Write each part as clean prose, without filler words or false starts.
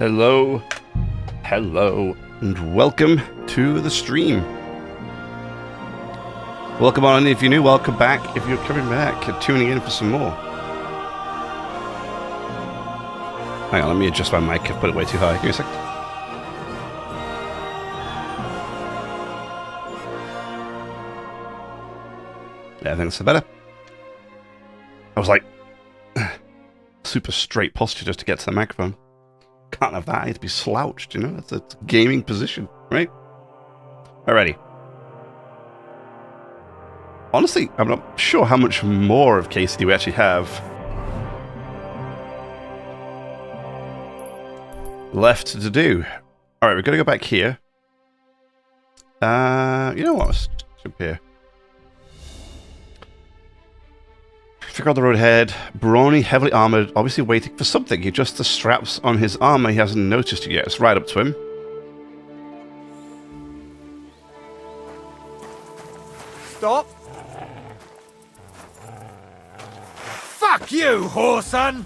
Hello, hello, and welcome to the stream. Welcome on if you're new, welcome back if you're coming back and tuning in for some more. Hang on, let me adjust my mic, I've put it way too high. Give me a second. Yeah, I think that's better. I was like, super straight posture just to get to the microphone. Can't have that, I have to be slouched, you know? That's a gaming position, right? Alrighty. Honestly, I'm not sure how much more of KCD we actually have left to do. Alright, we're going to go back here. You know what? Let's jump here. Figure out the road ahead. Brawny, heavily armored, obviously waiting for something. He adjusts the straps on his armor. He hasn't noticed it yet. Let's ride up to him. Stop! Fuck you, whoreson!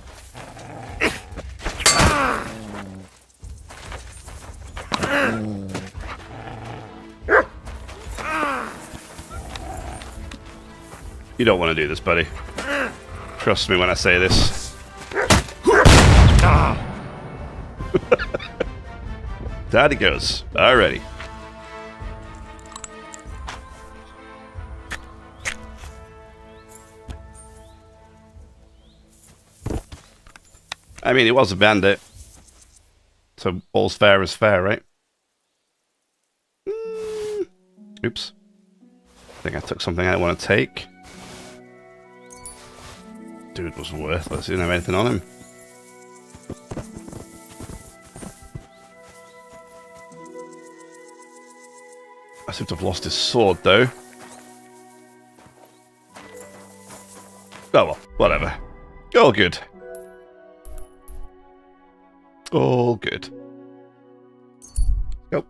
You don't want to do this, buddy. Trust me when I say this. Down he goes. Alrighty. I mean, it was a bandit. So all's fair is fair, right? Oops. I think I took something I didn't want to take. Dude was worthless. He didn't have anything on him. I seem to have lost his sword, though. Oh well, whatever. All good. All good. Go.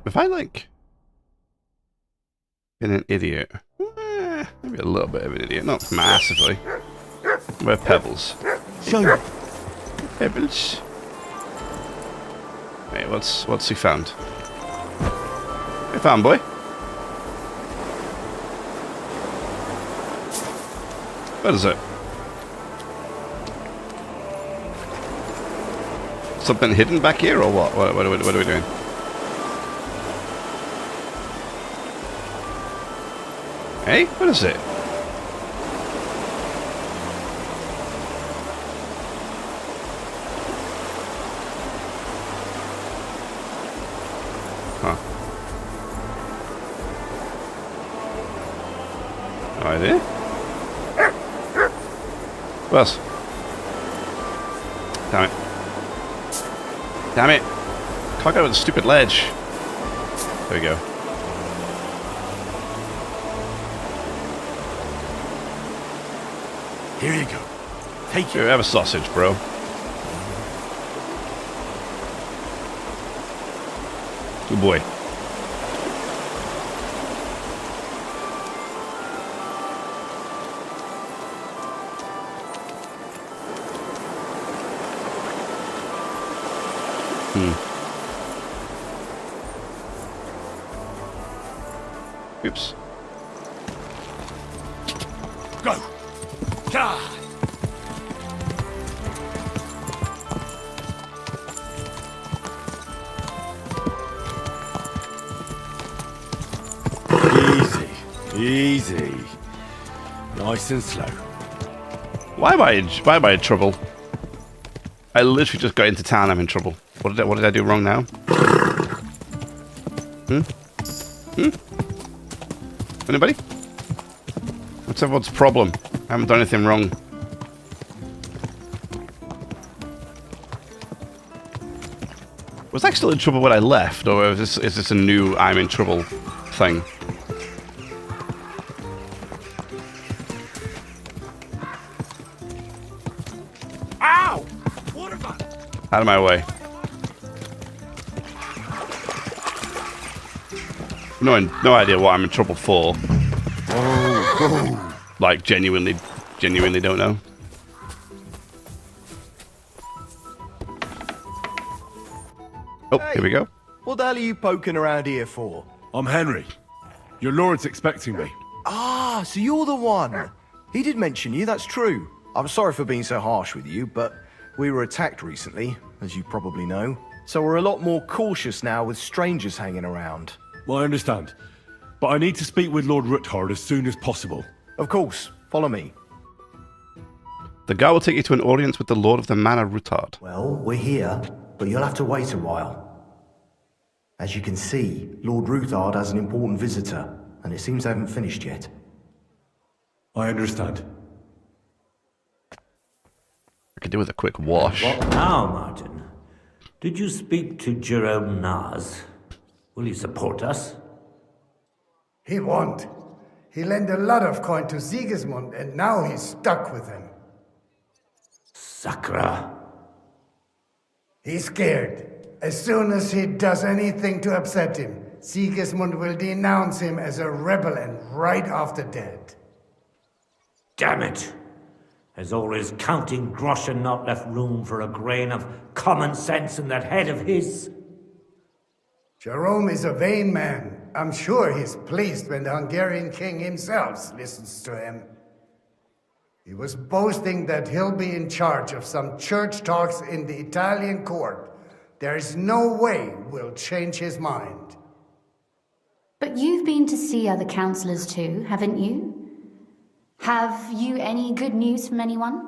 If I like been an idiot, maybe a little bit of an idiot, not massively. Where are pebbles? Show you. Pebbles. Hey, what's he found? Hey, found boy. What is it? Something hidden back here, or what? What are we doing? Hey, what is it? Huh. No idea. What else? Damn it. Damn it. Can't go over the stupid ledge. There we go. Here you go. Take it. Here, have a sausage, bro. Good boy. Oops. Go. God. Easy. Nice and slow. Why am I in trouble? I literally just got into town. I'm in trouble. What did I do wrong now? Anybody? What's everyone's problem? I haven't done anything wrong. Was I still in trouble when I left, or is this a new I'm in trouble thing? Out of my way. No idea what I'm in trouble for. Like, genuinely don't know. Oh, Hey, here we go. what the hell are you poking around here for? I'm Henry. Your lord's expecting me. Ah, so you're the one. He did mention you, that's true. I'm sorry for being so harsh with you, but we were attacked recently, as you probably know. So we're a lot more cautious now with strangers hanging around. Well, I understand. But I need to speak with Lord Ruthard as soon as possible. Of course, follow me. The guy will take you to an audience with the Lord of the Manor, Ruthard. Well, we're here, but you'll have to wait a while. As you can see, Lord Ruthard has an important visitor, and it seems they haven't finished yet. I understand. I could do with a quick wash. What now, Martin? Did you speak to Jerome Nars? Will he support us? He won't. He lent a lot of coin to Sigismund, and now he's stuck with him. Sakra. He's scared. As soon as he does anything to upset him, Sigismund will denounce him as a rebel and right off the dead. Damn it! Has always counting groschen not left room for a grain of common sense in that head of his? Jerome is a vain man. I'm sure he's pleased when the Hungarian king himself listens to him. He was boasting that he'll be in charge of some church talks in the Italian court. There's no way we'll change his mind. But you've been to see other councillors too, haven't you? Have you any good news from anyone?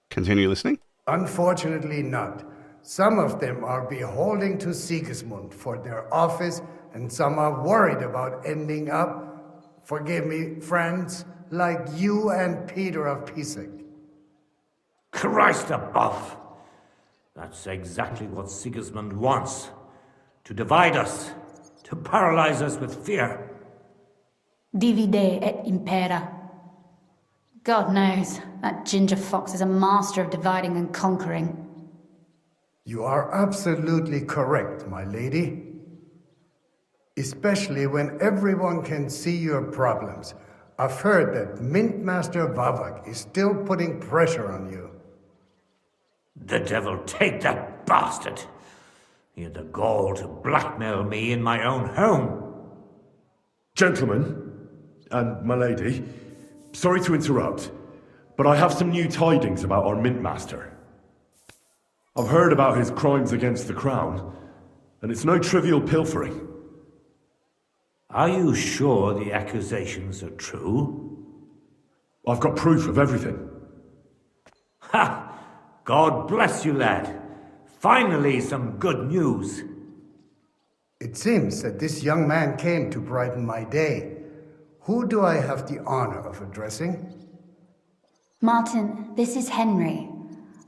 Continue listening. Unfortunately not. Some of them are beholden to Sigismund for their office, and some are worried about ending up, forgive me, friends, like you and Peter of Pisak. Christ above! That's exactly what Sigismund wants. To divide us. To paralyze us with fear. Divide et impera. God knows, that ginger fox is a master of dividing and conquering. You are absolutely correct, my lady. Especially when everyone can see your problems. I've heard that Mintmaster Vavak is still putting pressure on you. The devil take that bastard! He had the gall to blackmail me in my own home. Gentlemen, and my lady, sorry to interrupt, but I have some new tidings about our Mint Master. I've heard about his crimes against the crown, and it's no trivial pilfering. Are you sure the accusations are true? I've got proof of everything. Ha! God bless you, lad. Finally, some good news. It seems that this young man came to brighten my day. Who do I have the honor of addressing? Martin, this is Henry,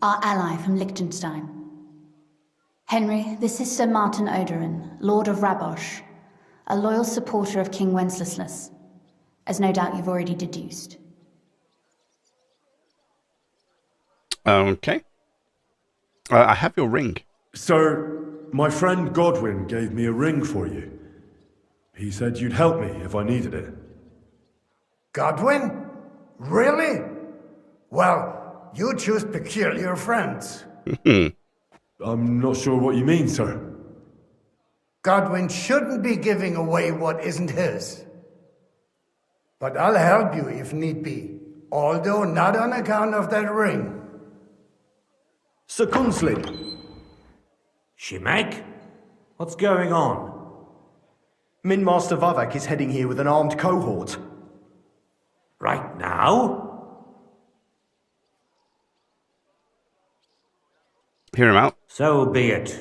our ally from Liechtenstein. Henry, this is Sir Martin Odorin, Lord of Rabosh, a loyal supporter of King Wenceslas, as no doubt you've already deduced. Okay. I have your ring. Sir, my friend Godwin gave me a ring for you. He said you'd help me if I needed it. Godwin? Really? Well, you choose peculiar friends. I'm not sure what you mean, sir. Godwin shouldn't be giving away what isn't his. But I'll help you if need be, although not on account of that ring. Sir Kunslin, Shimek? What's going on? Minmaster Vavak is heading here with an armed cohort. Right now? Hear him out. So be it.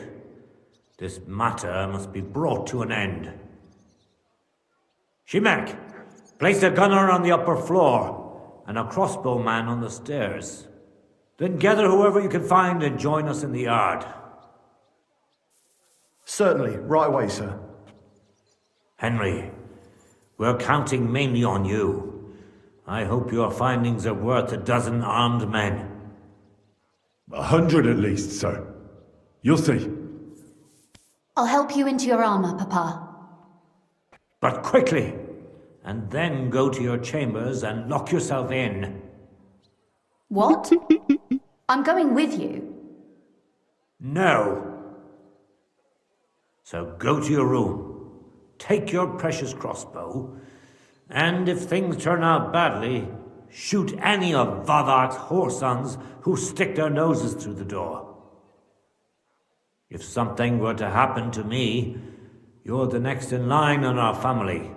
This matter must be brought to an end. Shimek, place a gunner on the upper floor and a crossbowman on the stairs. Then gather whoever you can find and join us in the yard. Certainly, right away, sir. Henry, we're counting mainly on you. I hope your findings are worth a dozen armed men. 100 at least, sir. You'll see. I'll help you into your armor, Papa. But quickly, and then go to your chambers and lock yourself in. What? I'm going with you. No. So go to your room, take your precious crossbow, and if things turn out badly, shoot any of Vadark's whoresons who stick their noses through the door. If something were to happen to me, you're the next in line in our family.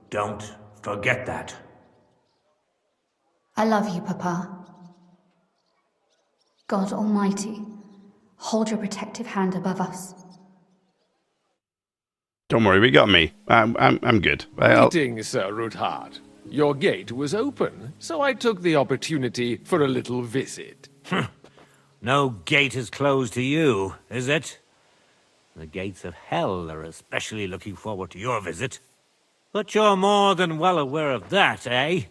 Don't forget that. I love you, Papa. God Almighty, hold your protective hand above us. Don't worry, we got me. I'm good. Greetings, Sir Ruthard. Your gate was open, so I took the opportunity for a little visit. No gate is closed to you, is it? The gates of hell are especially looking forward to your visit. But you're more than well aware of that, eh?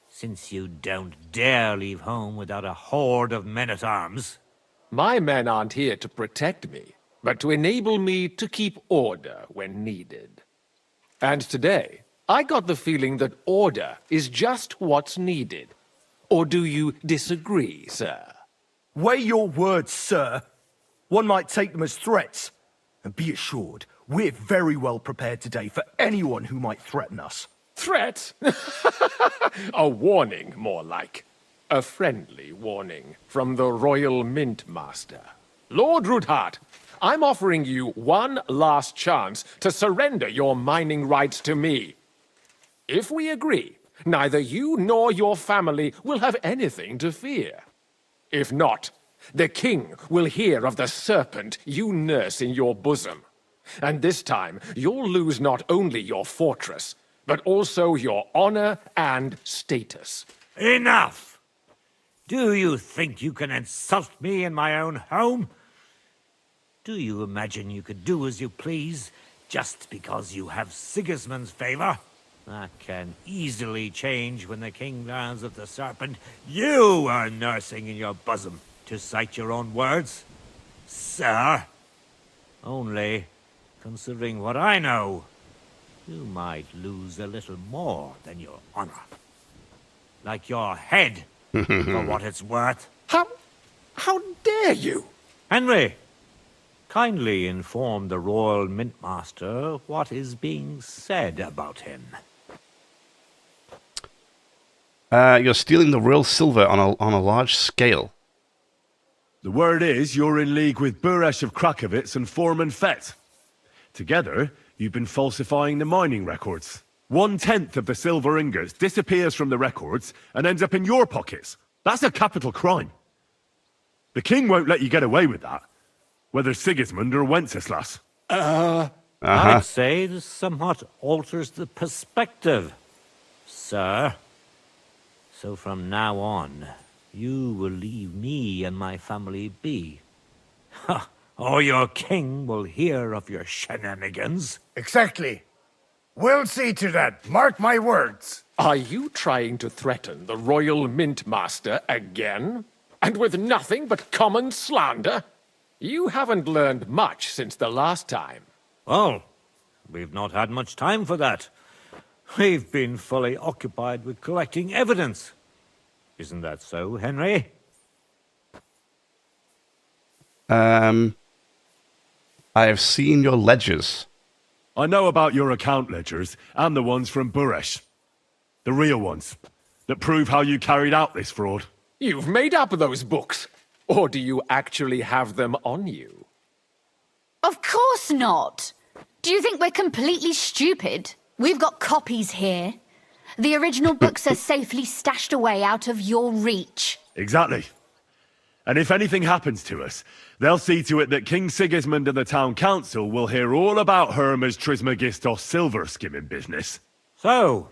Since you don't dare leave home without a horde of men-at-arms. My men aren't here to protect me, but to enable me to keep order when needed. And today, I got the feeling that order is just what's needed. Or do you disagree, sir? Weigh your words, sir. One might take them as threats. And be assured, we're very well prepared today for anyone who might threaten us. Threat? A warning, more like. A friendly warning from the Royal Mint Master. Lord Ruthard, I'm offering you one last chance to surrender your mining rights to me. If we agree, neither you nor your family will have anything to fear. If not, the king will hear of the serpent you nurse in your bosom. And this time, you'll lose not only your fortress, but also your honor and status. Enough! Do you think you can insult me in my own home? Do you imagine you could do as you please, just because you have Sigismund's favor? That can easily change when the king learns of the serpent you are nursing in your bosom, to cite your own words, sir. Only, considering what I know, you might lose a little more than your honor. Like your head, for what it's worth. How dare you? Henry, kindly inform the Royal Mintmaster what is being said about him. You're stealing the real silver on a large scale. The word is you're in league with Buresh of Krakowitz and Foreman Fett. Together, you've been falsifying the mining records. 1/10 of the silver ingots disappears from the records and ends up in your pockets. That's a capital crime. The king won't let you get away with that, whether Sigismund or Wenceslas. I'd say this somewhat alters the perspective, sir. So from now on, you will leave me and my family be. Or your king will hear of your shenanigans. Exactly. We'll see to that. Mark my words. Are you trying to threaten the Royal Mint Master again? And with nothing but common slander? You haven't learned much since the last time. Well, we've not had much time for that. We've been fully occupied with collecting evidence. Isn't that so, Henry? I have seen your ledgers. I know about your account ledgers and the ones from Buresh. The real ones, that prove how you carried out this fraud. You've made up those books. Or do you actually have them on you? Of course not. Do you think we're completely stupid? We've got copies here. The original books are safely stashed away out of your reach. Exactly. And if anything happens to us, they'll see to it that King Sigismund and the town council will hear all about Herma's Trismegistos silver skimming business. So,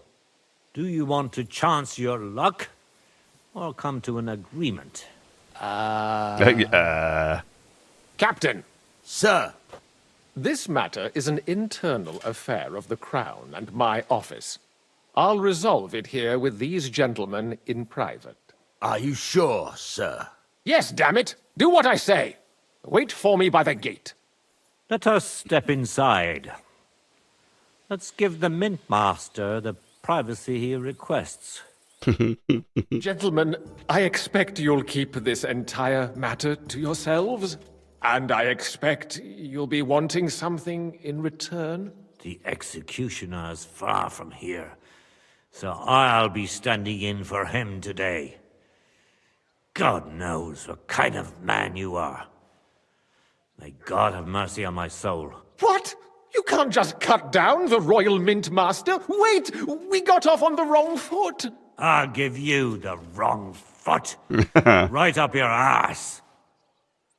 do you want to chance your luck, or come to an agreement? Captain, Sir. this matter is an internal affair of the Crown and my office. I'll resolve it here with these gentlemen in private. Are you sure, sir? Yes, damn it! Do what I say. Wait for me by the gate. Let us step inside. Let's give the Mint Master the privacy he requests. Gentlemen, I expect you'll keep this entire matter to yourselves. And I expect you'll be wanting something in return. The executioner is far from here, so I'll be standing in for him today. God knows what kind of man you are. May God have mercy on my soul. What? You can't just cut down the Royal Mint Master. Wait, we got off on the wrong foot. I'll give you the wrong foot. Right up your ass.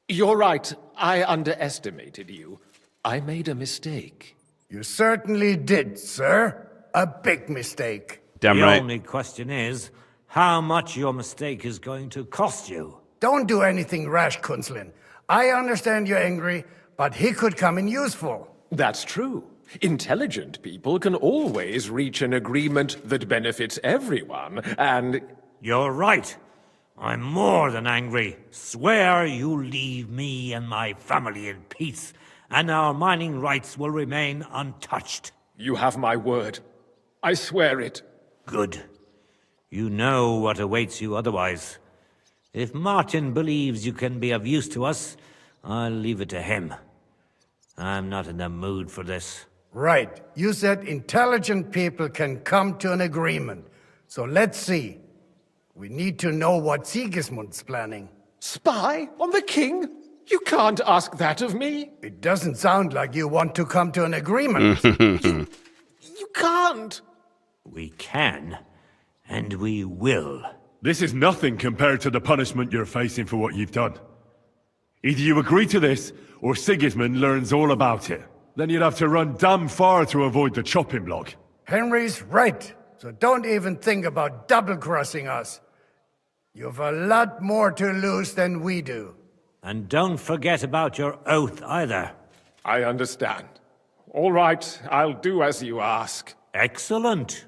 You're right. I underestimated you. I made a mistake. You certainly did, sir. A big mistake. Damn The right. only question is, how much your mistake is going to cost you. Don't do anything rash, Kunzlin. I understand you're angry, but he could come in useful. That's true. Intelligent people can always reach an agreement that benefits everyone, and... You're right. I'm more than angry. Swear you leave me and my family in peace, and our mining rights will remain untouched. You have my word. I swear it. Good. You know what awaits you otherwise. If Martin believes you can be of use to us, I'll leave it to him. I'm not in the mood for this. Right. You said intelligent people can come to an agreement. So let's see. We need to know what Sigismund's planning. Spy on the king? You can't ask that of me. It doesn't sound like you want to come to an agreement. You can't. We can, and we will. This is nothing compared to the punishment you're facing for what you've done. Either you agree to this, or Sigismund learns all about it. Then you'd have to run damn far to avoid the chopping block. Henry's right. So don't even think about double-crossing us. You've a lot more to lose than we do. And don't forget about your oath either. I understand. All right, I'll do as you ask. Excellent.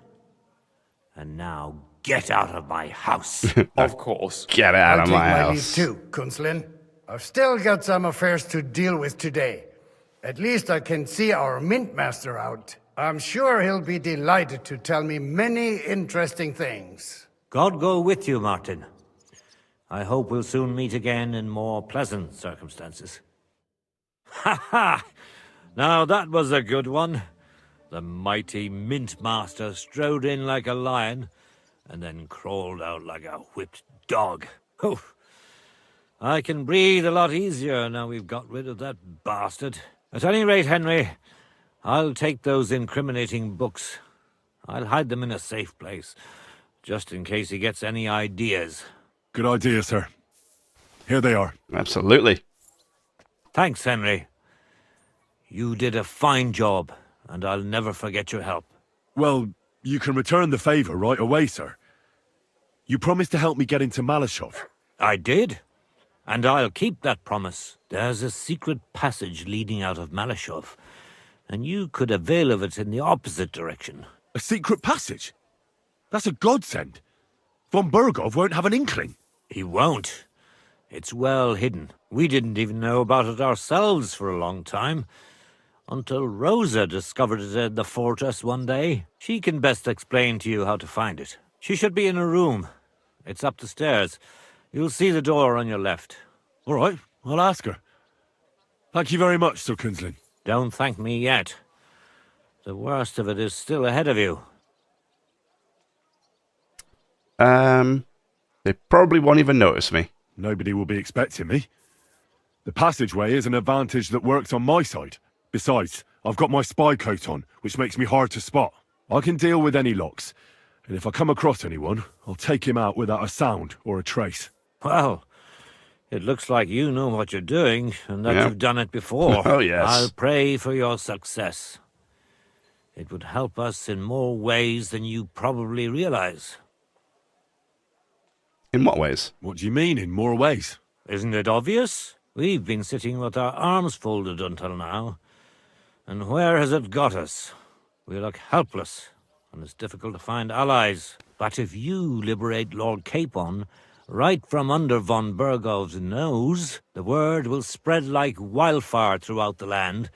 And now get out of my house. Of course. Get out I'll of take my my house. leave too, Kunzlin. I've still got some affairs to deal with today. At least I can see our Mint Master out. I'm sure he'll be delighted to tell me many interesting things. God go with you, Martin. I hope we'll soon meet again in more pleasant circumstances. Ha ha! Now that was a good one. The mighty Mint Master strode in like a lion, and then crawled out like a whipped dog. Oof. I can breathe a lot easier now we've got rid of that bastard. At any rate, Henry, I'll take those incriminating books. I'll hide them in a safe place, just in case he gets any ideas. Good idea, sir. Here they are. Absolutely. Thanks, Henry. You did a fine job, and I'll never forget your help. Well, you can return the favor right away, sir. You promised to help me get into Malashov. I did, and I'll keep that promise. There's a secret passage leading out of Malashov, and you could avail of it in the opposite direction. A secret passage? That's a godsend. Von Burgov won't have an inkling. He won't. It's well hidden. We didn't even know about it ourselves for a long time, until Rosa discovered it in the fortress one day. She can best explain to you how to find it. She should be in her room. It's up the stairs. You'll see the door on your left. All right, I'll ask her. Thank you very much, Sir Kunzlin. Don't thank me yet. The worst of it is still ahead of you. They probably won't even notice me. Nobody will be expecting me. The passageway is an advantage that works on my side. Besides, I've got my spy coat on, which makes me hard to spot. I can deal with any locks, and if I come across anyone, I'll take him out without a sound or a trace. Well, it looks like you know what you're doing, and that Yeah. you've done it before. Oh, yes. I'll pray for your success. It would help us in more ways than you probably realize. In what ways? What do you mean, in more ways? Isn't it obvious? We've been sitting with our arms folded until now. And where has it got us? We look helpless, and it's difficult to find allies. But if you liberate Lord Capon, Right from under von Bergov's nose, the word will spread like wildfire throughout the land,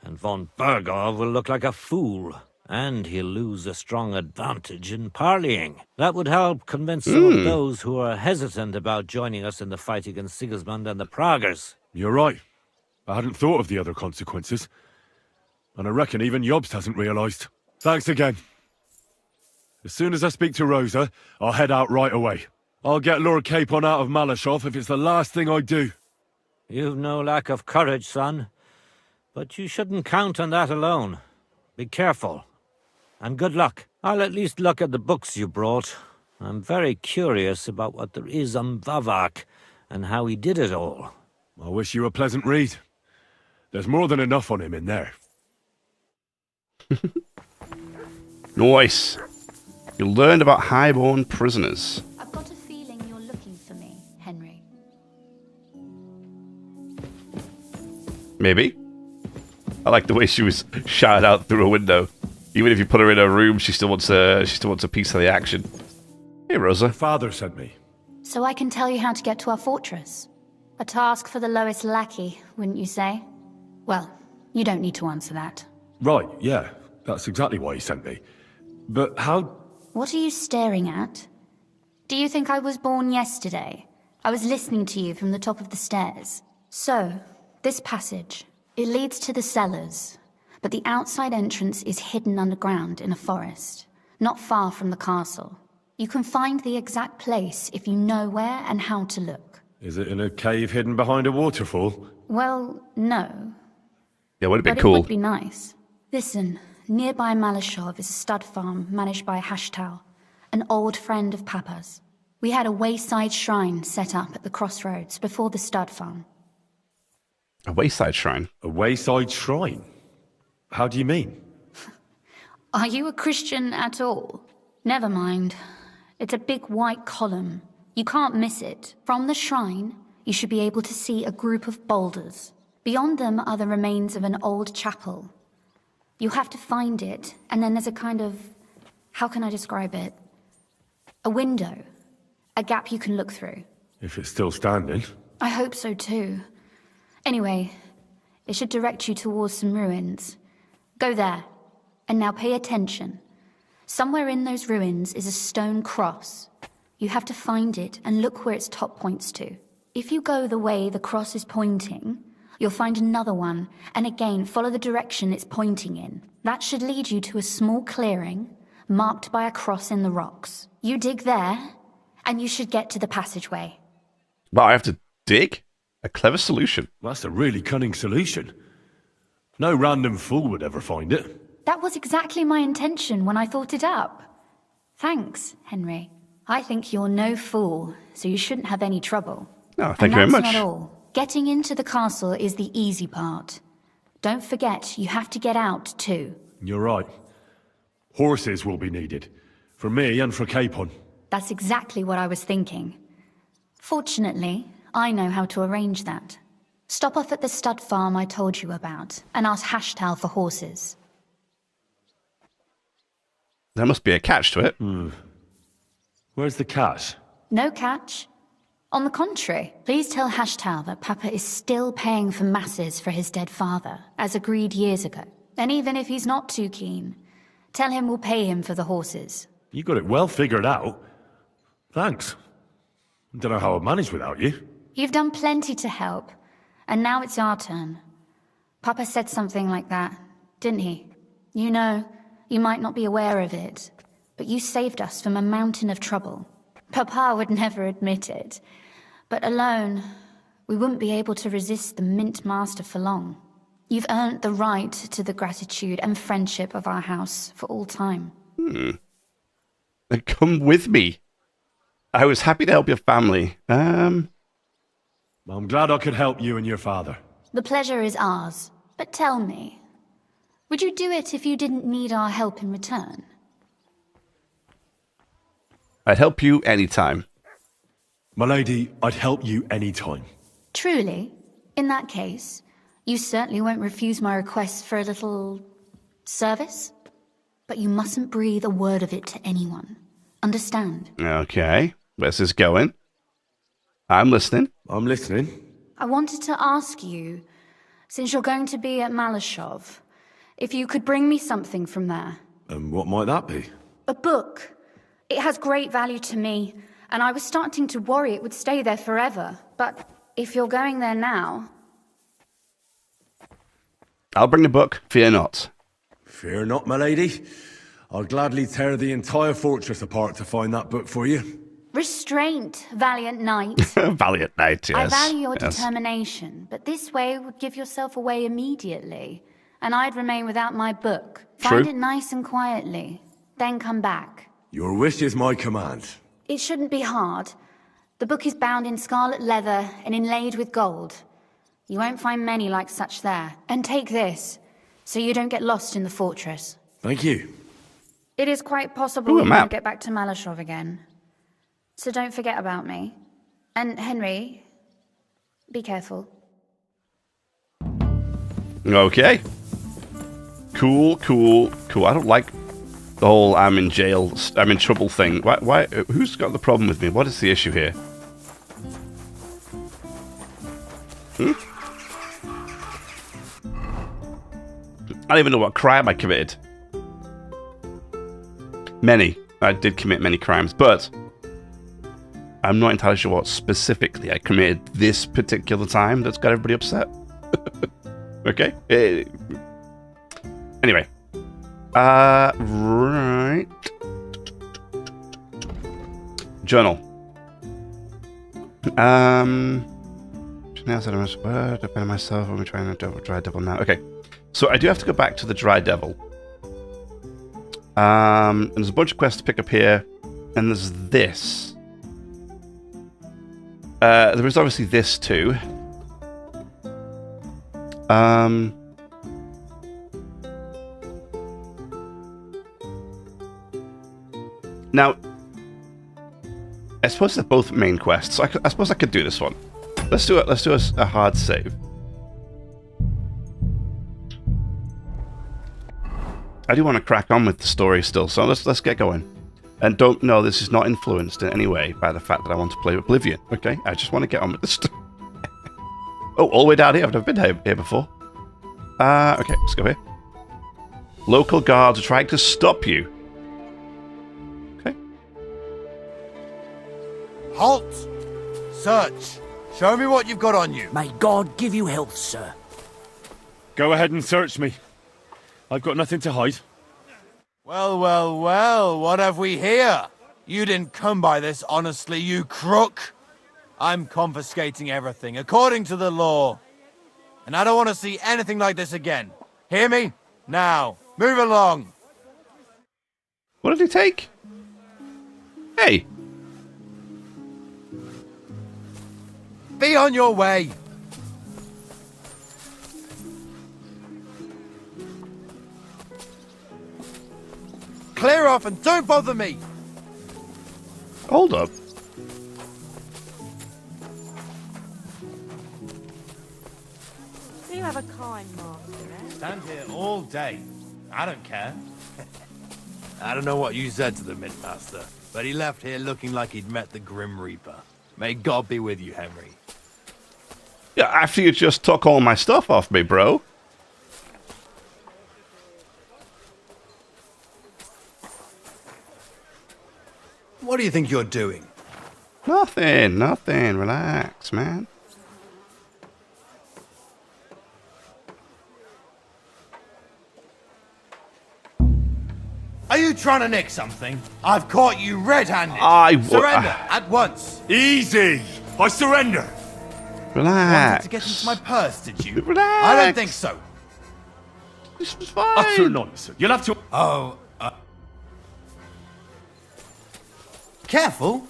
and von Bergov will look like a fool, and he'll lose a strong advantage in parleying. That would help convince some of those who are hesitant about joining us in the fight against Sigismund and the Praguers. You're right. I hadn't thought of the other consequences. And I reckon even Jobst hasn't realized. Thanks again. As soon as I speak to Rosa, I'll head out right away. I'll get Lord Capon out of Malashov if it's the last thing I do. You've no lack of courage, son. But you shouldn't count on that alone. Be careful. And good luck. I'll at least look at the books you brought. I'm very curious about what there is on Vavak, and how he did it all. I wish you a pleasant read. There's more than enough on him in there. Nice. You learned about highborn prisoners. I've got a feeling you're looking for me, Henry. Maybe. I like the way she was shouted out through a window. Even if you put her in her room, she still wants a piece of the action. Hey, Rosa. Father sent me. So I can tell you how to get to our fortress. A task for the lowest lackey, wouldn't you say? Well, you don't need to answer that. Right, yeah. That's exactly why he sent me. But how... What are you staring at? Do you think I was born yesterday? I was listening to you from the top of the stairs. So, this passage, it leads to the cellars, but the outside entrance is hidden underground in a forest, not far from the castle. You can find the exact place if you know where and how to look. Is it in a cave hidden behind a waterfall? Well, no. Yeah, would it be But cool? it would be nice. Listen, nearby Malashov is a stud farm managed by Hashtal, an old friend of Papa's. We had a wayside shrine set up at the crossroads before the stud farm. A wayside shrine? A wayside shrine? How do you mean? Are you a Christian at all? Never mind. It's a big white column. You can't miss it. From the shrine, you should be able to see a group of boulders. Beyond them are the remains of an old chapel. You have to find it, and then there's a kind of... how can I describe it? A window. A gap you can look through. If it's still standing. I hope so too. Anyway, it should direct you towards some ruins. Go there. And now pay attention. Somewhere in those ruins is a stone cross. You have to find it and look where its top points to. If you go the way the cross is pointing, you'll find another one, and again follow the direction it's pointing in. That should lead you to a small clearing, marked by a cross in the rocks. You dig there, and you should get to the passageway. But I have to dig? A clever solution. That's a really cunning solution. No random fool would ever find it. That was exactly my intention when I thought it up. Thanks, Henry. I think you're no fool, so you shouldn't have any trouble. Oh, thank you very much. And that's not all. Getting into the castle is the easy part. Don't forget, you have to get out, too. You're right. Horses will be needed. For me and for Capon. That's exactly what I was thinking. Fortunately, I know how to arrange that. Stop off at the stud farm I told you about, and ask Hashtal for horses. There must be a catch to it. Where's the catch? No catch. On the contrary, please tell Hashtal that Papa is still paying for masses for his dead father, as agreed years ago. And even if he's not too keen, tell him we'll pay him for the horses. You got it well figured out. Thanks. Don't know how I'd manage without you. You've done plenty to help, and now it's our turn. Papa said something like that, didn't he? You know, you might not be aware of it, but you saved us from a mountain of trouble. Papa would never admit it, but alone, we wouldn't be able to resist the Mint Master for long. You've earned the right to the gratitude and friendship of our house for all time. Then come with me. I was happy to help your family. I'm glad I could help you and your father. The pleasure is ours, but tell me, would you do it if you didn't need our help in return? I'd help you anytime. My lady, I'd help you anytime. Truly? In that case, you certainly won't refuse my request for a little... service? But you mustn't breathe a word of it to anyone. Understand? Okay. Where's this going? I'm listening. I'm listening. I wanted to ask you, since you're going to be at Malashov, if you could bring me something from there. And what might that be? A book. It has great value to me, and I was starting to worry it would stay there forever. But if you're going there now... I'll bring the book, fear not. Fear not, my lady. I'll gladly tear the entire fortress apart to find that book for you. Restraint, valiant knight. Valiant knight, yes. I value your yes. determination, but this way would give yourself away immediately, and I'd remain without my book. True. Find it nice and quietly, then come back. Your wish is my command. It shouldn't be hard. The book is bound in scarlet leather and inlaid with gold. You won't find many like such there. And take this, so you don't get lost in the fortress. Thank you. It is quite possible Ooh, a you map. won't get back to Malashov again. So don't forget about me. And Henry, be careful. Okay. Cool. I don't like the whole I'm in jail, I'm in trouble thing. Why? Who's got the problem with me? What is the issue here? I don't even know what crime I committed. Many. I did commit many crimes, but I'm not entirely sure what specifically I committed this particular time that's got everybody upset. Okay. Anyway. Right. Journal. Now that I must defend myself. I'm trying to dry devil now. Okay. So I do have to go back to the dry devil. And there's a bunch of quests to pick up here. And there's this. There is obviously this too. Now, I suppose they're both main quests. So I suppose I could do this one. Let's do it. Let's do a hard save. I do want to crack on with the story still, so let's get going. And don't know this is not influenced in any way by the fact that I want to play Oblivion. Okay, I just want to get on with the story. Oh, all the way down here. I've never been here before. Okay, let's go here. Local guards are trying to stop you. Okay. Halt! Search! Show me what you've got on you. May God give you health, sir. Go ahead and search me. I've got nothing to hide. Well, what have we here? You didn't come by this honestly, you crook. I'm confiscating everything, according to the law. And I don't want to see anything like this again. Hear me? Now, move along. What did he take? Hey! Be on your way. Clear off and don't bother me. Hold up. You have a kind master, eh? Stand here all day. I don't care. I don't know what you said to the Mint-Master, but he left here looking like he'd met the Grim Reaper. May God be with you, Henry. Yeah, after you just took all my stuff off me, bro. What do you think you're doing? Nothing. Relax, man. Are you trying to nick something? I've caught you red-handed. Surrender at once. Easy! I surrender! Relax. Wanted to get into my purse, did you? Relax. I don't think so. This was fine. Utter nonsense. You'll have to... Oh, careful.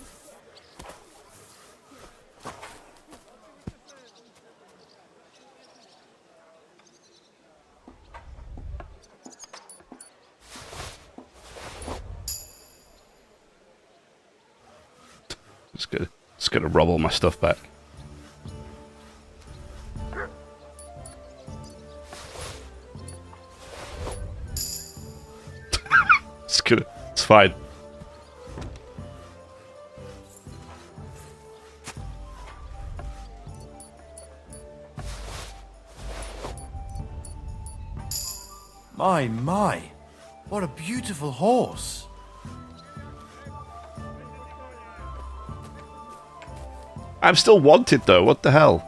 Just gonna rob all my stuff back. It's fine. My. What a beautiful horse. I'm still wanted though. What the hell?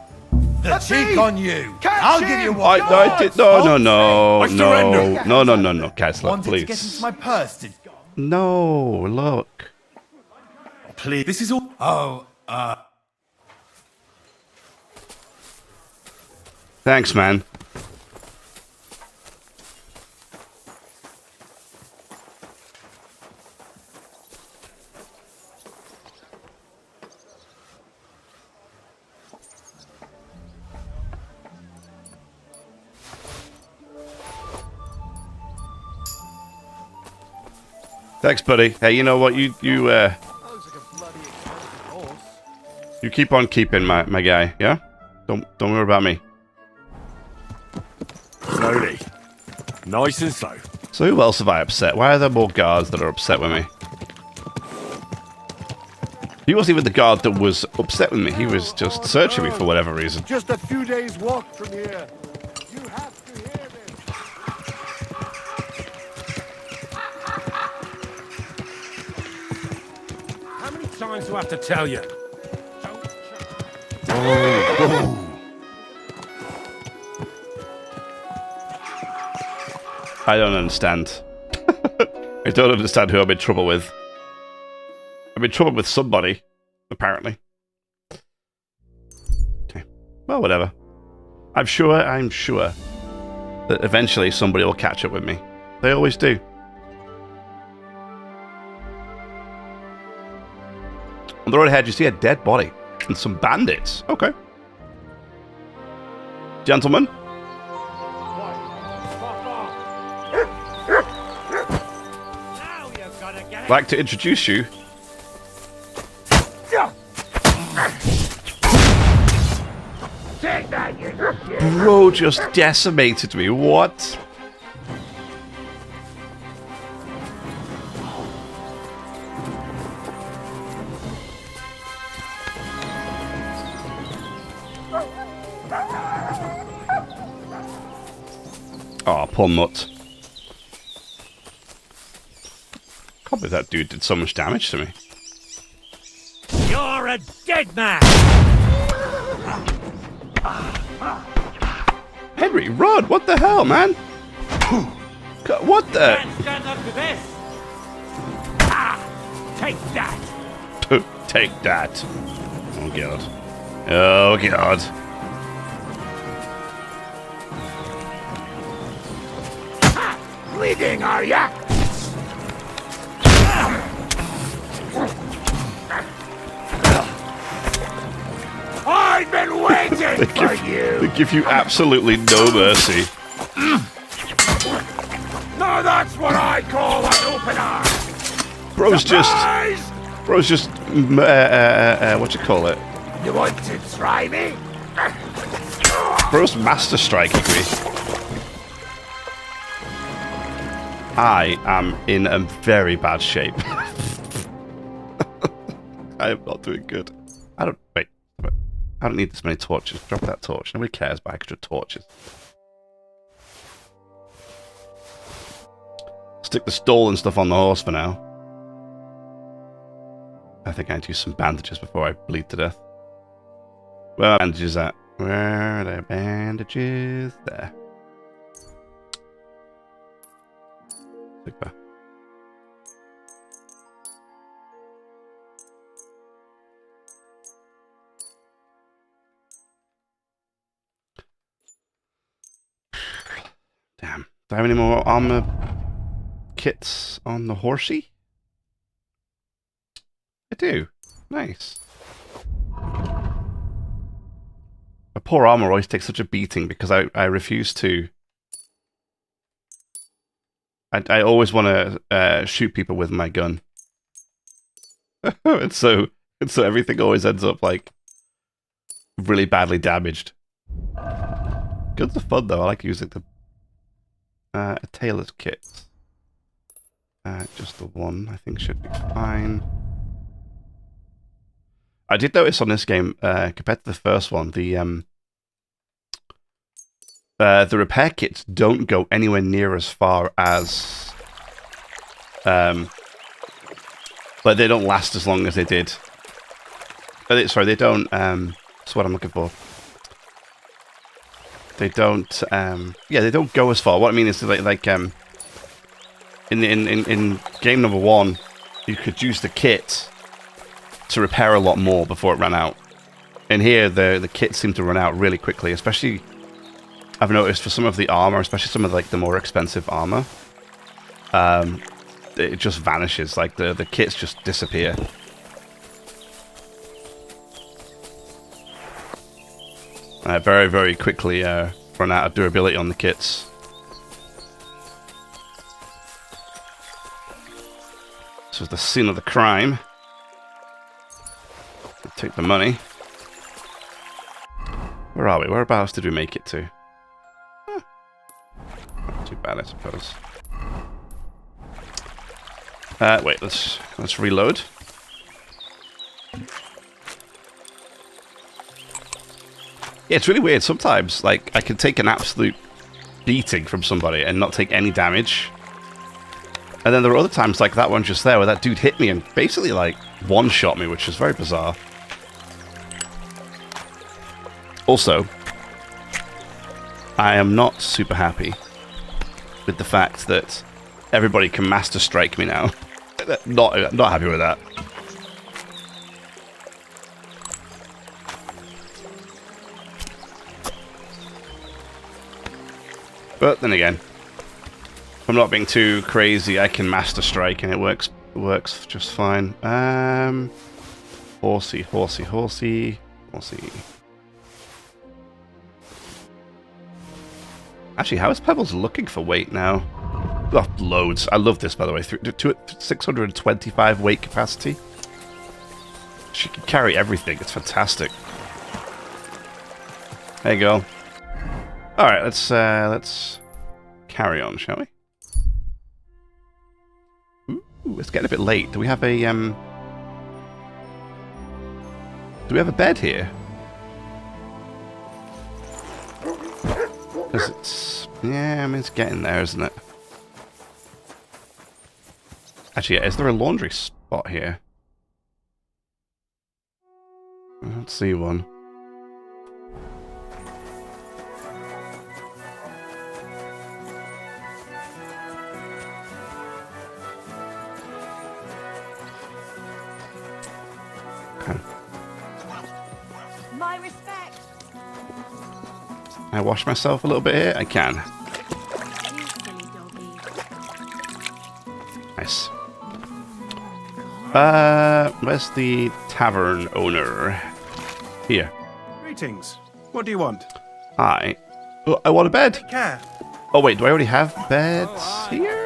The cheek on you. I'll give you one. No, Kessler, Wanted to get into please. my purse, did you? No, look. Please, this is all. Oh, Thanks, man. Thanks, buddy. Hey, you know what? You keep on keeping, my guy. Yeah. Don't worry about me. Slowly. Nice and slow. So who else have I upset? Why are there more guards that are upset with me? He wasn't even the guard that was upset with me. He was just searching me for whatever reason. Just a few days' walk from here. You have to hear this. How many times do I have to tell you? I don't understand. I don't understand who I'm in trouble with. I'm in trouble with somebody, apparently. Okay. Well, whatever. I'm sure that eventually somebody will catch up with me. They always do. On the road ahead, you see a dead body and some bandits. Okay. Gentlemen. I'd like to introduce you. Bro just decimated me. What? Oh, poor mutt. Can't believe that dude did so much damage to me. You're a dead man! Henry, run! What the hell, man? What the? Can't stand up to this! Take that! Take that. Oh, God. Oh, God. Bleeding, are ya? I've been waiting for you! They give you absolutely no mercy. Now that's what I call an opener! Bro's just what you call it? You want to try me? Bro's master striking me. I am in a very bad shape. I am not doing good. I don't need this many torches. Drop that torch. Nobody cares about extra torches. Stick the stolen stuff on the horse for now. I think I need to use some bandages before I bleed to death. Where are bandages at? Where are the bandages? There. Super. Damn. Do I have any more armor kits on the horsey? I do. Nice. My poor armor always takes such a beating because I refuse to. I always want to shoot people with my gun. and so everything always ends up like really badly damaged. Guns are fun though. I like using them. A tailor's kit. Just the one, I think, should be fine. I did notice on this game, compared to the first one, the the repair kits don't go anywhere near as far as... but they don't last as long as they did. Sorry, they don't... that's what I'm looking for. They don't... yeah, they don't go as far. What I mean is, like in game number 1, you could use the kit to repair a lot more before it ran out. In here, the kits seem to run out really quickly, especially... I've noticed for some of the armor, especially some of like the more expensive armor, it just vanishes. Like the kits just disappear. Very, very quickly run out of durability on the kits. This was the scene of the crime. Take the money. Where are we? Whereabouts did we make it to? Not too bad, I suppose. Wait, let's reload. Yeah, it's really weird. Sometimes, like, I can take an absolute beating from somebody and not take any damage. And then there are other times, like that one just there, where that dude hit me and basically, like, one-shot me, which is very bizarre. Also, I am not super happy with the fact that everybody can master strike me now. Not happy with that. But then again, if I'm not being too crazy, I can master strike and it works just fine. Horsey. Actually, how is Pebbles looking for weight now? Oh, loads. I love this, by the way. 625 weight capacity. She can carry everything. It's fantastic. There you go. All right, let's carry on, shall we? Ooh, it's getting a bit late. Do we have a bed here? Because it's... yeah, I mean, it's getting there, isn't it? Actually, yeah, is there a laundry spot here? I don't see one. Okay. My respect. Can I wash myself a little bit here? I can. You silly doggy. Nice. Where's the tavern owner? Here. Greetings. What do you want? Hi. Oh, I want a bed. Care. Oh wait, do I already have beds here?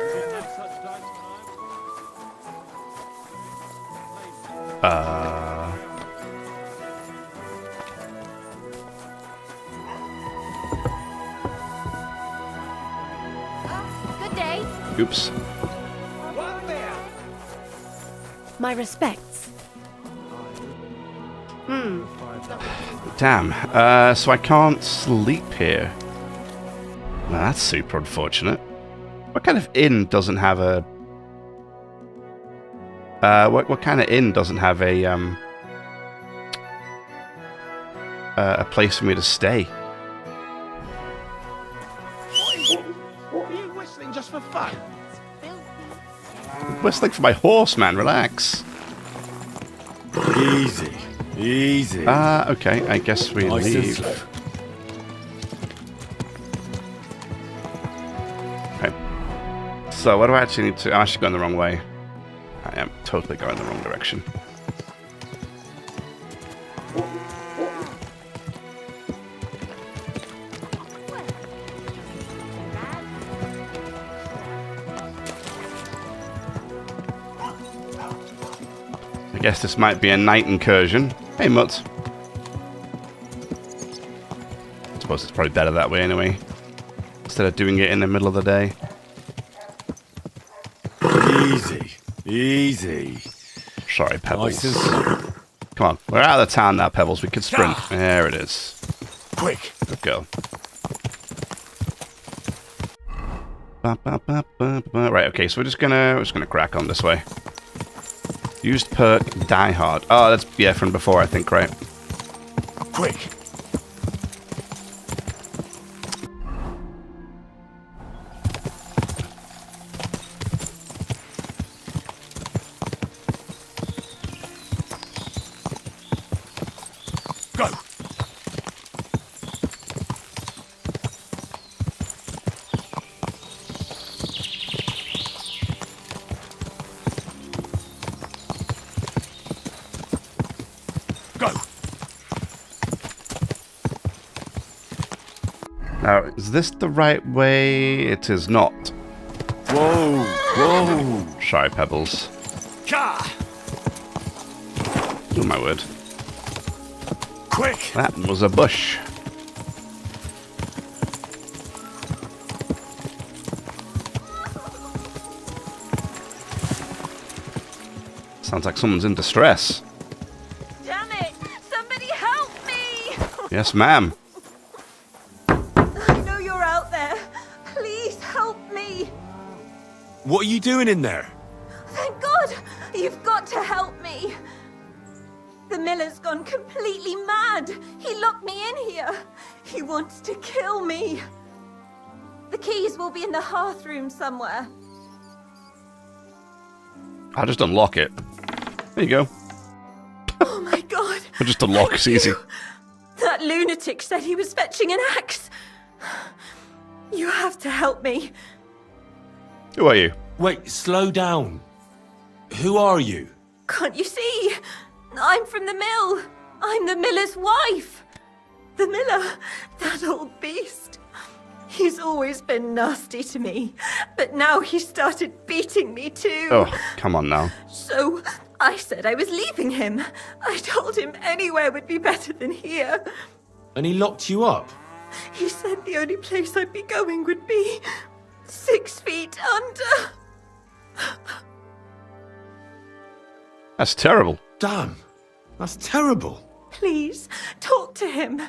Good day. Oops. My respects. Damn. So I can't sleep here. Well, that's super unfortunate. What kind of inn doesn't have a... what kind of inn doesn't have a place for me to stay? Are you whistling just for fun? I'm whistling for my horse, man. Relax. Easy. Easy. Okay. I guess we leave. Okay. So what do I actually need to... I'm actually going the wrong way. I am totally going the wrong direction. I guess this might be a night incursion. Hey, Mutt. I suppose it's probably better that way anyway. Instead of doing it in the middle of the day. Easy. Easy. Sorry, Pebbles. Come on, we're out of the town now, Pebbles. We can sprint. There it is. Quick. Let's go. Right, okay, so we're just gonna crack on this way. Used perk, die hard. Oh, that's, yeah, from before, I think, right? Quick! Go! Go! Now, is this the right way? It is not. Whoa! Whoa! Shy pebbles. Ka! Oh my word. Quick! That was a bush. Sounds like someone's in distress. Damn it! Somebody help me! Yes, ma'am. I know you're out there. Please help me. What are you doing in there? Thank God! You've got to help me. The miller's gone completely mad. He locked me in here. He wants to kill me. The keys will be in the hearth room somewhere. I'll just unlock it. There you go. Oh my God! I'll just unlock, it's easy. That lunatic said he was fetching an axe. You have to help me. Who are you? Wait, slow down. Who are you? Can't you see? I'm from the mill. I'm the miller's wife. The miller, that old beast. He's always been nasty to me, but now he started beating me too. Oh, come on now. So I said I was leaving him. I told him anywhere would be better than here. And he locked you up? He said the only place I'd be going would be 6 feet under. That's terrible. Damn, that's terrible. Please, talk to him.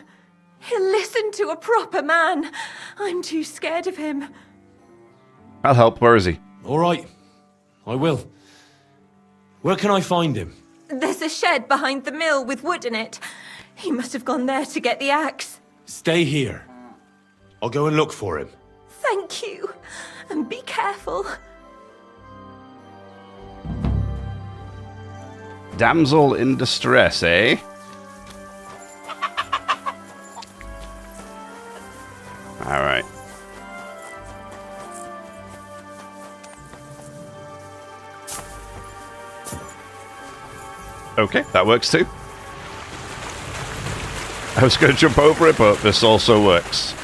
He'll listen to a proper man. I'm too scared of him. I'll help. Where is he? All right, I will. Where can I find him? There's a shed behind the mill with wood in it. He must have gone there to get the axe. Stay here. I'll go and look for him. Thank you. And be careful. Damsel in distress, eh? Alright. Okay, that works too. I was going to jump over it, but this also works.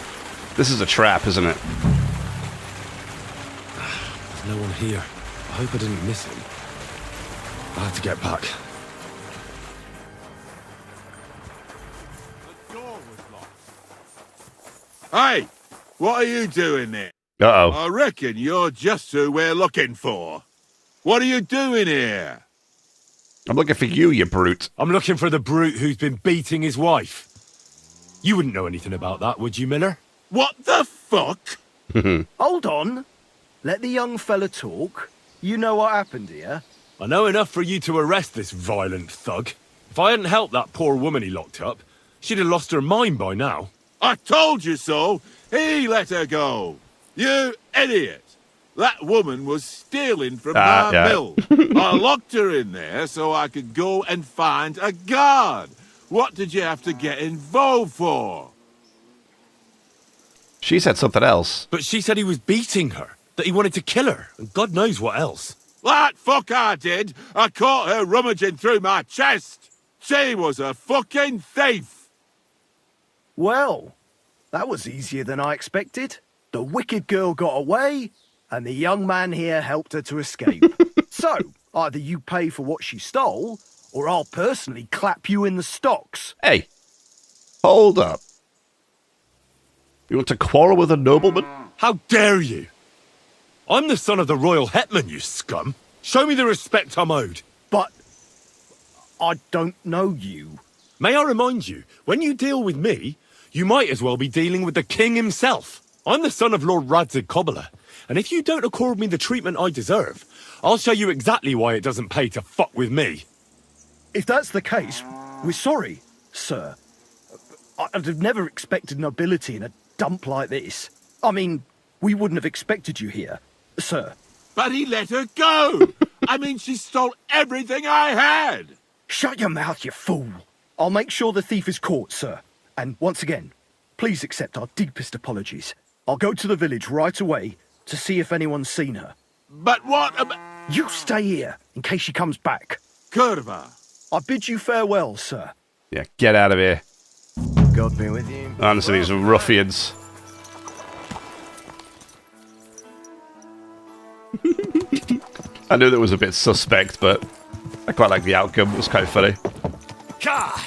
This is a trap, isn't it? There's no one here. I hope I didn't miss him. I have to get back. The door was locked. Hey, what are you doing there? Uh-oh. I reckon you're just who we're looking for. What are you doing here? I'm looking for you, you brute. I'm looking for the brute who's been beating his wife. You wouldn't know anything about that, would you, Miller? What the fuck? Hold on. Let the young fella talk. You know what happened here? I know enough for you to arrest this violent thug. If I hadn't helped that poor woman he locked up, she'd have lost her mind by now. I told you so. He let her go. You idiot. That woman was stealing from my mill. I locked her in there so I could go and find a guard. What did you have to get involved for? She said something else. But she said he was beating her, that he wanted to kill her, and God knows what else. That fuck I did. I caught her rummaging through my chest. She was a fucking thief. Well, that was easier than I expected. The wicked girl got away, and the young man here helped her to escape. So, either you pay for what she stole, or I'll personally clap you in the stocks. Hey, hold up. You want to quarrel with a nobleman? How dare you? I'm the son of the royal hetman, you scum. Show me the respect I'm owed. But I don't know you. May I remind you, when you deal with me, you might as well be dealing with the king himself. I'm the son of Lord Radzig Cobbler, And if you don't accord me the treatment I deserve, I'll show you exactly why it doesn't pay to fuck with me. If that's the case, we're sorry, sir. I'd have never expected nobility in a dump like this. I mean, we wouldn't have expected you here, sir. But he let her go! I mean, she stole everything I had! Shut your mouth, you fool! I'll make sure the thief is caught, sir. And once again, please accept our deepest apologies. I'll go to the village right away to see if anyone's seen her. But what about... You stay here, in case she comes back. Curva. I bid you farewell, sir. Yeah, get out of here. God be with you. Honestly, these are ruffians. I knew that was a bit suspect, but I quite like the outcome. It was kind of funny.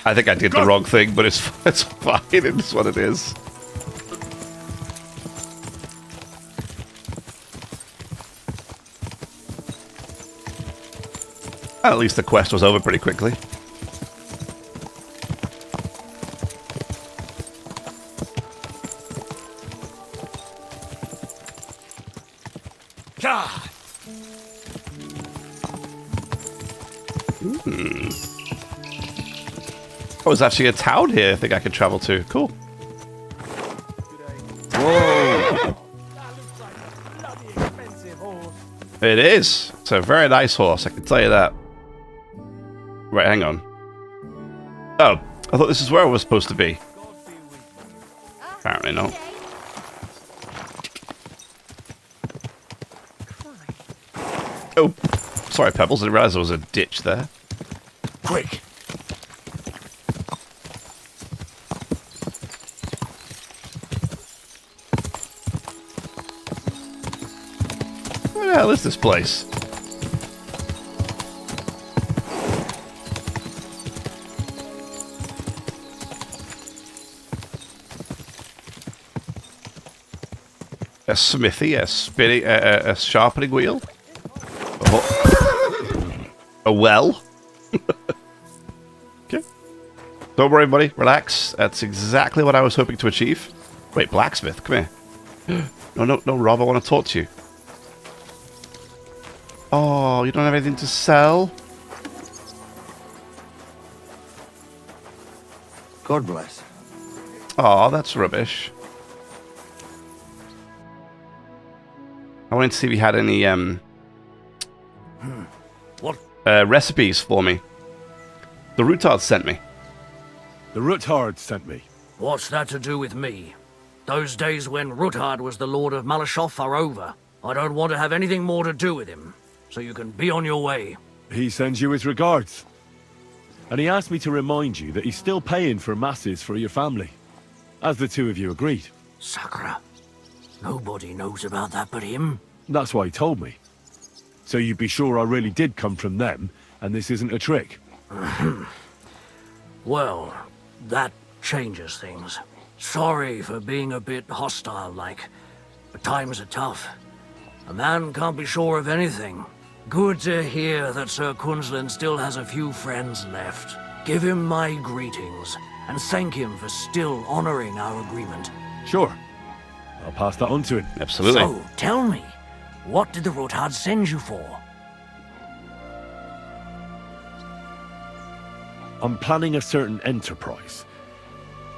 I think I did the wrong thing, but it's fine. It's what it is. At least the quest was over pretty quickly. Oh, there's actually a town here I think I could travel to. Cool. Whoa. It is. It's a very nice horse, I can tell you that. Right, hang on. Oh, I thought this is where I was supposed to be. Apparently not. Oh, sorry, Pebbles. I didn't realize there was a ditch there. Quick! Where the hell is this place? A smithy, a spinning, a sharpening wheel, a well. Okay. Don't worry, buddy. Relax. That's exactly what I was hoping to achieve. Wait, blacksmith, come here. No, Rob. I want to talk to you. Oh, you don't have anything to sell? God bless. Oh, that's rubbish. I wanted to see if you had any What? Recipes for me. The Routard sent me. The Routard sent me. What's that to do with me? Those days when Ruthard was the Lord of Malashoff are over. I don't want to have anything more to do with him, so you can be on your way. He sends you his regards. And he asked me to remind you that he's still paying for masses for your family, as the two of you agreed. Sakura. Nobody knows about that but him. That's why he told me. So you'd be sure I really did come from them, and this isn't a trick. Well, that changes things. Sorry for being a bit hostile-like, but times are tough. A man can't be sure of anything. Good to hear that Sir Kunzlin still has a few friends left. Give him my greetings, and thank him for still honoring our agreement. Sure. I'll pass that on to him. Absolutely. So, tell me, what did the Rothard send you for? I'm planning a certain enterprise.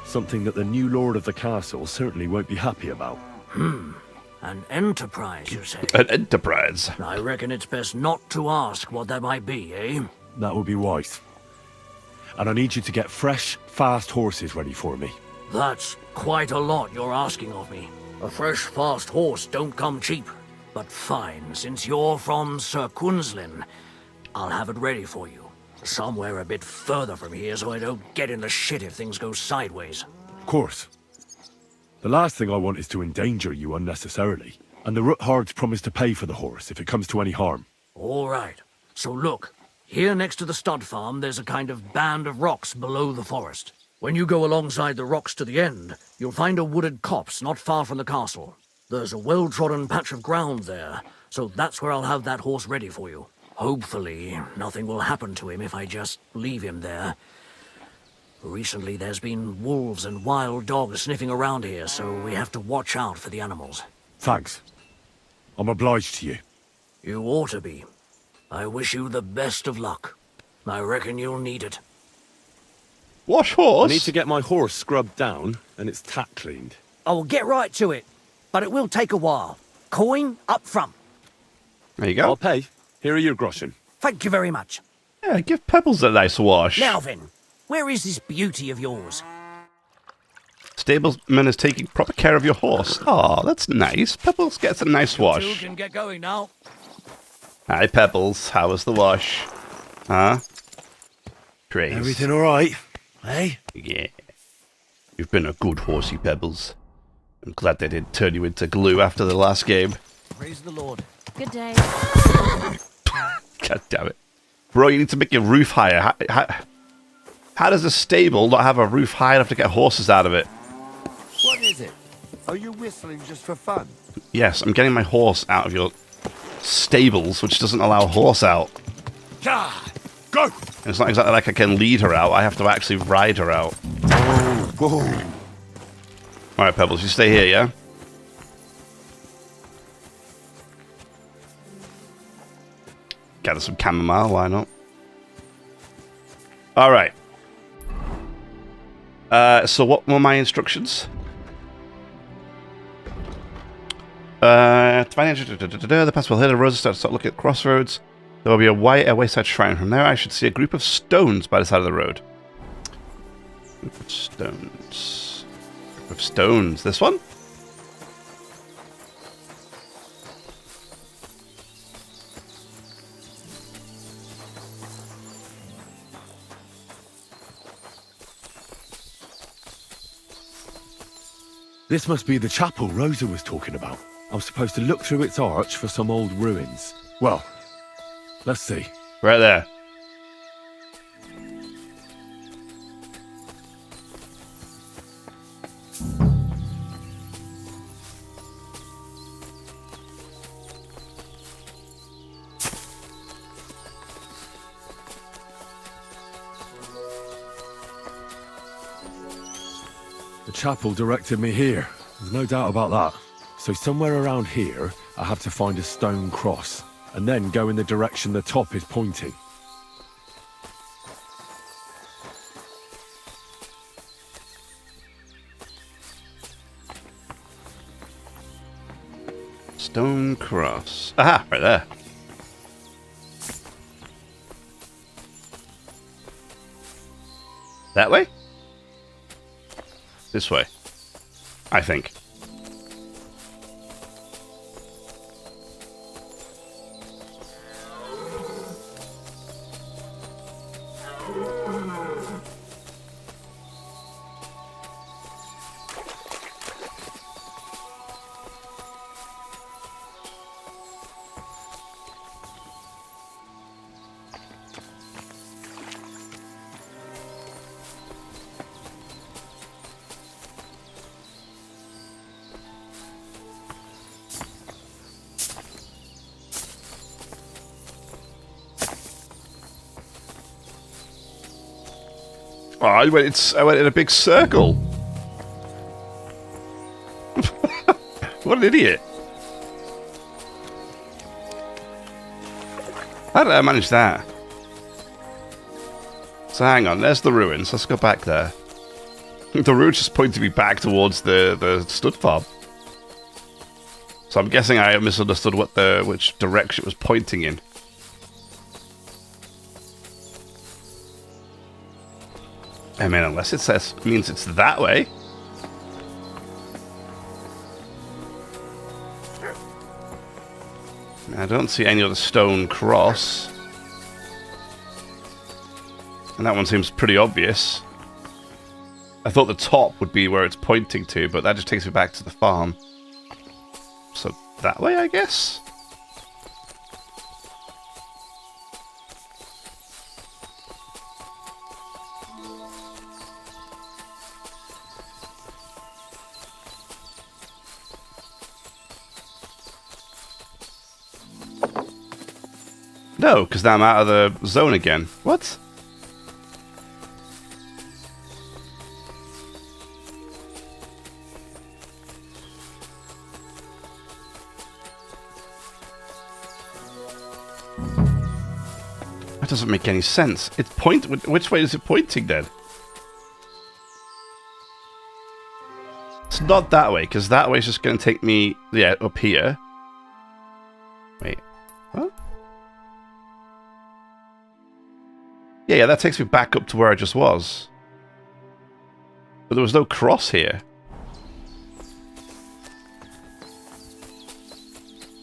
Something that the new lord of the castle certainly won't be happy about. An enterprise, you say? An enterprise. I reckon it's best not to ask what that might be, eh? That would be wise. And I need you to get fresh, fast horses ready for me. That's quite a lot you're asking of me. A fresh, fast horse don't come cheap. But fine, since you're from Sir Kunzlin, I'll have it ready for you. Somewhere a bit further from here so I don't get in the shit if things go sideways. Of course. The last thing I want is to endanger you unnecessarily. And the Roothards promise to pay for the horse if it comes to any harm. All right. So look, here next to the stud farm there's a kind of band of rocks below the forest. When you go alongside the rocks to the end, you'll find a wooded copse not far from the castle. There's a well-trodden patch of ground there, so that's where I'll have that horse ready for you. Hopefully, nothing will happen to him if I just leave him there. Recently, there's been wolves and wild dogs sniffing around here, so we have to watch out for the animals. Thanks. I'm obliged to you. You ought to be. I wish you the best of luck. I reckon you'll need it. Wash horse? I need to get my horse scrubbed down and its tack cleaned. I will get right to it, but it will take a while. Coin up front. There you go. I'll pay. Here are your groschen. Thank you very much. Yeah, give Pebbles a nice wash. Now then, where is this beauty of yours? Stableman is taking proper care of your horse. Oh, that's nice. Pebbles gets a nice You wash. can get going now. Hi, Pebbles. How was the wash? Huh? Trace. Everything all right? Hey? Yeah. You've been a good horsey, Pebbles. I'm glad they didn't turn you into glue after the last game. Praise the Lord. Good day. God damn it. Bro, you need to make your roof higher. How does a stable not have a roof high enough to get horses out of it? What is it? Are you whistling just for fun? Yes, I'm getting my horse out of your stables, which doesn't allow a horse out. Go! And it's not exactly like I can lead her out. I have to actually ride her out. Whoa. All right, Pebbles, you stay here, yeah? Gather some chamomile, why not? All right. So what were my instructions? The path will hit a road start looking at crossroads. There will be a wayside shrine. From there, I should see a group of stones by the side of the road. Group of stones. Group of stones. This one? This must be the chapel Rosa was talking about. I'm supposed to look through its arch for some old ruins. Well, let's see. Right there. The chapel directed me here. There's no doubt about that. So somewhere around here, I have to find a stone cross, and then go in the direction the top is pointing. Stone cross. Aha, right there. That way? This way. I think. Oh, I went in a big circle. What an idiot. How did I manage that? So hang on, there's the ruins. Let's go back there. The ruins just pointed me back towards the stud farm. So I'm guessing I misunderstood which direction it was pointing in. I mean, unless it means it's that way. I don't see any other stone cross. And that one seems pretty obvious. I thought the top would be where it's pointing to, but that just takes me back to the farm. So that way, I guess? No, because now I'm out of the zone again. What? That doesn't make any sense. It's which way is it pointing then? It's not that way, because that way is just going to take me, yeah, up here. Wait, what? Yeah, that takes me back up to where I just was. But there was no cross here.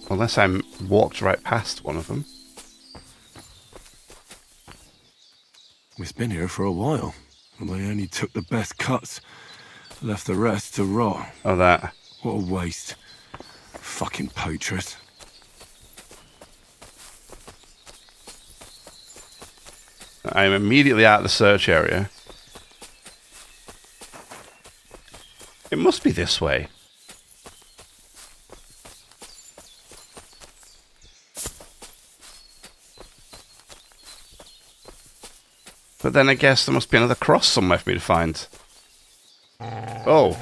Unless I walked right past one of them. We've been here for a while, and they only took the best cuts. Left the rest to rot. Oh, that. What a waste. Fucking poachers. I'm immediately out of the search area. It must be this way. But then I guess there must be another cross somewhere for me to find. Oh,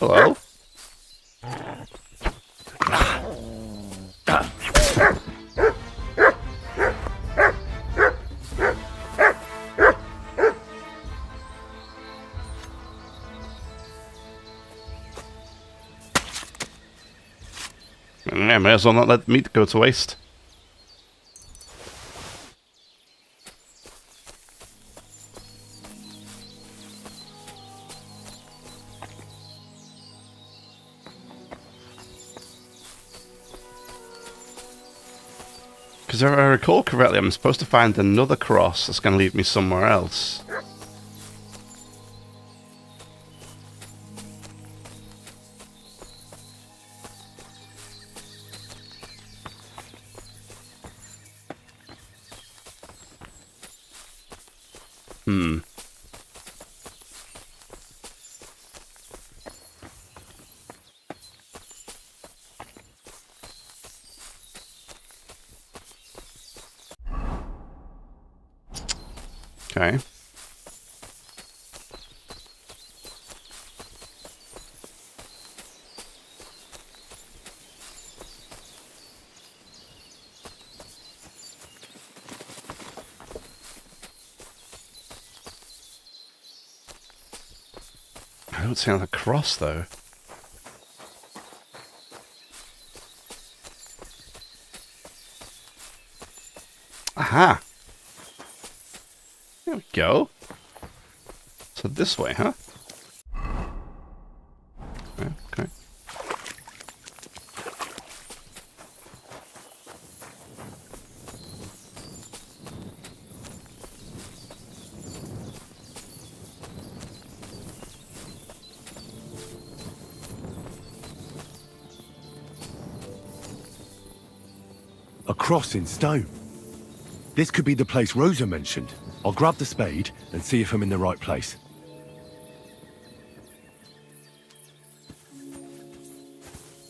hello. I may as well not let meat go to waste. Because if I recall correctly, I'm supposed to find another cross that's going to lead me somewhere else. Okay. I don't see another cross though. Aha! There we go. So this way, huh? Okay. A cross in stone. This could be the place Rosa mentioned. I'll grab the spade and see if I'm in the right place.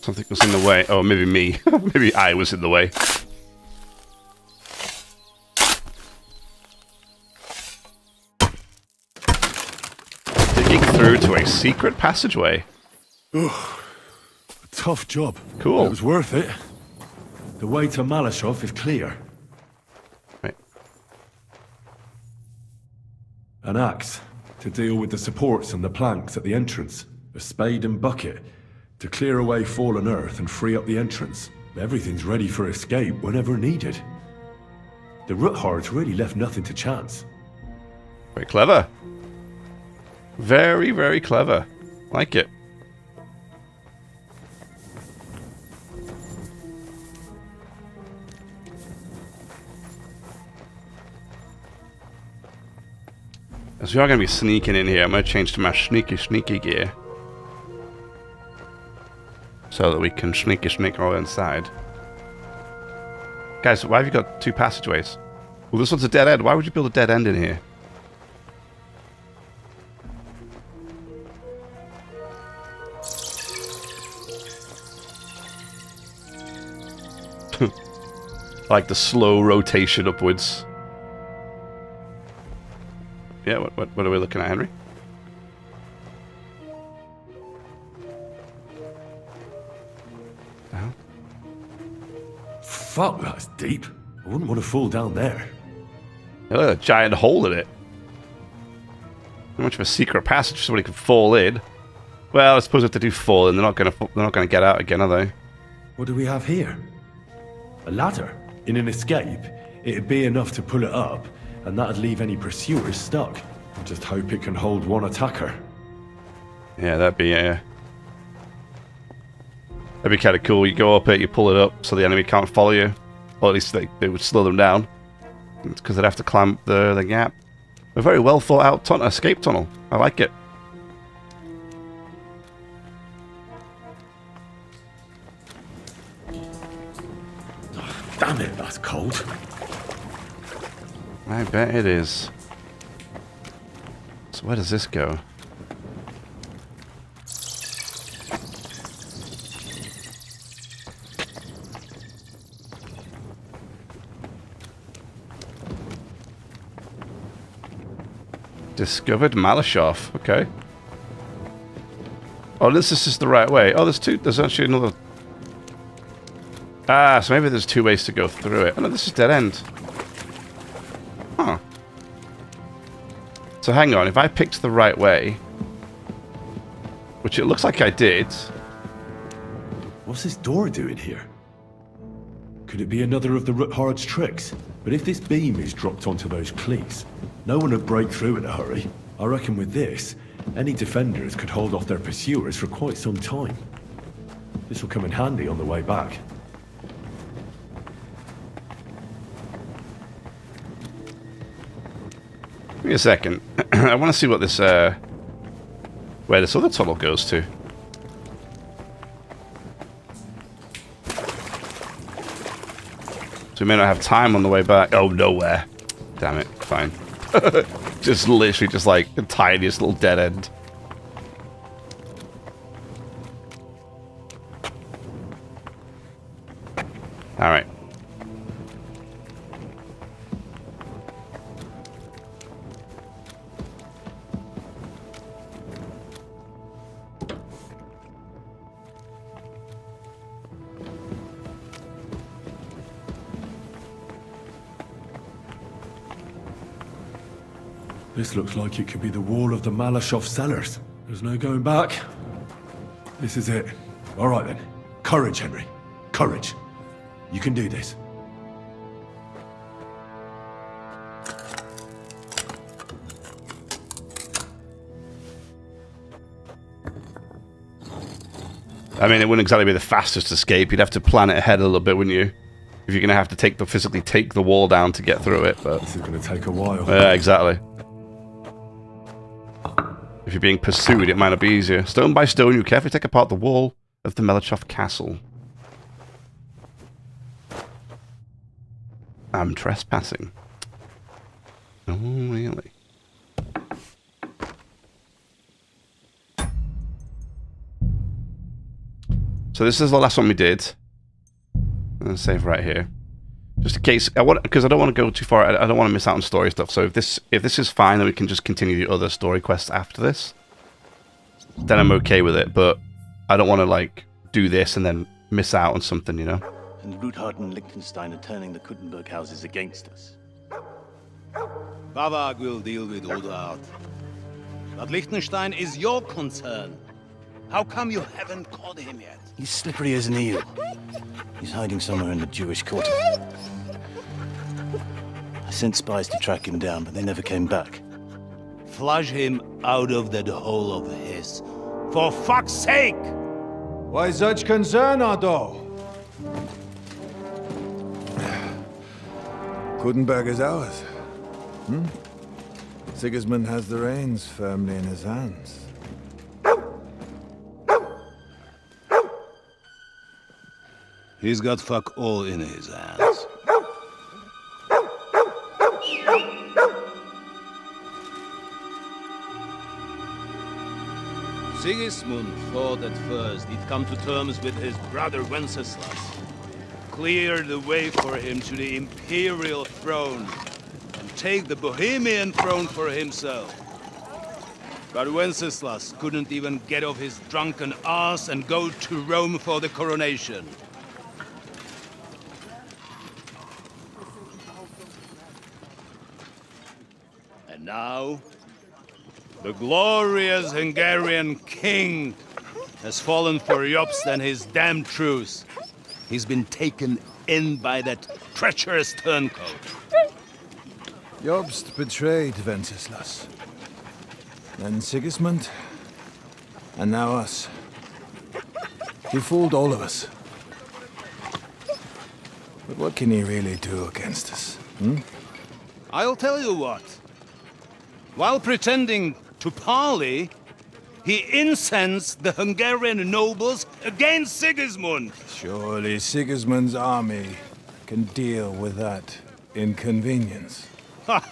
Something was in the way. Oh, maybe me. Maybe I was in the way. Digging through to a secret passageway. Ugh. A tough job. Cool. But it was worth it. The way to Malashov is clear. An axe to deal with the supports and the planks at the entrance. A spade and bucket to clear away fallen earth and free up the entrance. Everything's ready for escape whenever needed. The Roothards really left nothing to chance. Very clever. Very, very clever. Like it. As we are going to be sneaking in here, I'm going to change to my sneaky gear. So that we can sneak all inside. Guys, why have you got two passageways? Well, this one's a dead end. Why would you build a dead end in here? Like the slow rotation upwards. Yeah, what are we looking at, Henry? Fuck, that's deep. I wouldn't want to fall down there. Oh, a giant hole in it. Not much of a secret passage somebody could fall in. Well, I suppose if they do fall in, they're not gonna get out again, are they? What do we have here? A ladder? In an escape, it'd be enough to pull it up, and that'd leave any pursuers stuck. Just hope it can hold one attacker. Yeah, that'd be kind of cool. You go up it, you pull it up, so the enemy can't follow you, or at least they would slow them down, because they'd have to climb the gap. A very well thought out escape tunnel. I like it. Damn it, that's cold. I bet it is. So where does this go? Discovered Malashov. Okay. Oh, this is the right way. Oh, there's actually another... Ah, so maybe there's 2 ways to go through it. Oh, no, this is dead end. Huh. So hang on, if I picked the right way, which it looks like I did... What's this door doing here? Could it be another of the Ruthard's tricks? But if this beam is dropped onto those cleats, no one would break through in a hurry. I reckon with this, any defenders could hold off their pursuers for quite some time. This will come in handy on the way back. Give me a second. I want to see what this, where this other tunnel goes to. So we may not have time on the way back. Oh, nowhere. Damn it. Fine. Just literally just like the tiniest little dead end. Alright. This looks like it could be the wall of the Malashov cellars. There's no going back. This is it. All right then. Courage, Henry. Courage. You can do this. I mean, it wouldn't exactly be the fastest escape. You'd have to plan it ahead a little bit, wouldn't you? If you're going to have to physically take the wall down to get through it. But this is going to take a while. Yeah, exactly. If you're being pursued, it might not be easier. Stone by stone, you carefully take apart the wall of the Malashov castle. I'm trespassing. Oh, really? So this is the last one we did. I'm going to save right here. Just in case, because I don't want to go too far. I don't want to miss out on story stuff. So if this is fine, then we can just continue the other story quests after this. Then I'm okay with it. But I don't want to like do this and then miss out on something, you know. And Ruthard and Liechtenstein are turning the Kuttenberg houses against us. Bavag will deal with Ruthard. But Liechtenstein is your concern. How come you haven't caught him yet? He's slippery as an eel. He's hiding somewhere in the Jewish quarter. I sent spies to track him down, but they never came back. Flush him out of that hole of his. For fuck's sake! Why such concern, Otto? Kuttenberg is ours. Sigismund has the reins firmly in his hands. He's got fuck all in his hands. Sigismund thought at first he'd come to terms with his brother Wenceslas, clear the way for him to the imperial throne, and take the Bohemian throne for himself. But Wenceslas couldn't even get off his drunken ass and go to Rome for the coronation. And now, the glorious Hungarian king has fallen for Jobst and his damned truce. He's been taken in by that treacherous turncoat. Jobst betrayed Wenceslas. Then Sigismund. And now us. He fooled all of us. But what can he really do against us? I'll tell you what. While pretending to parley, he incensed the Hungarian nobles against Sigismund. Surely Sigismund's army can deal with that inconvenience. Ha!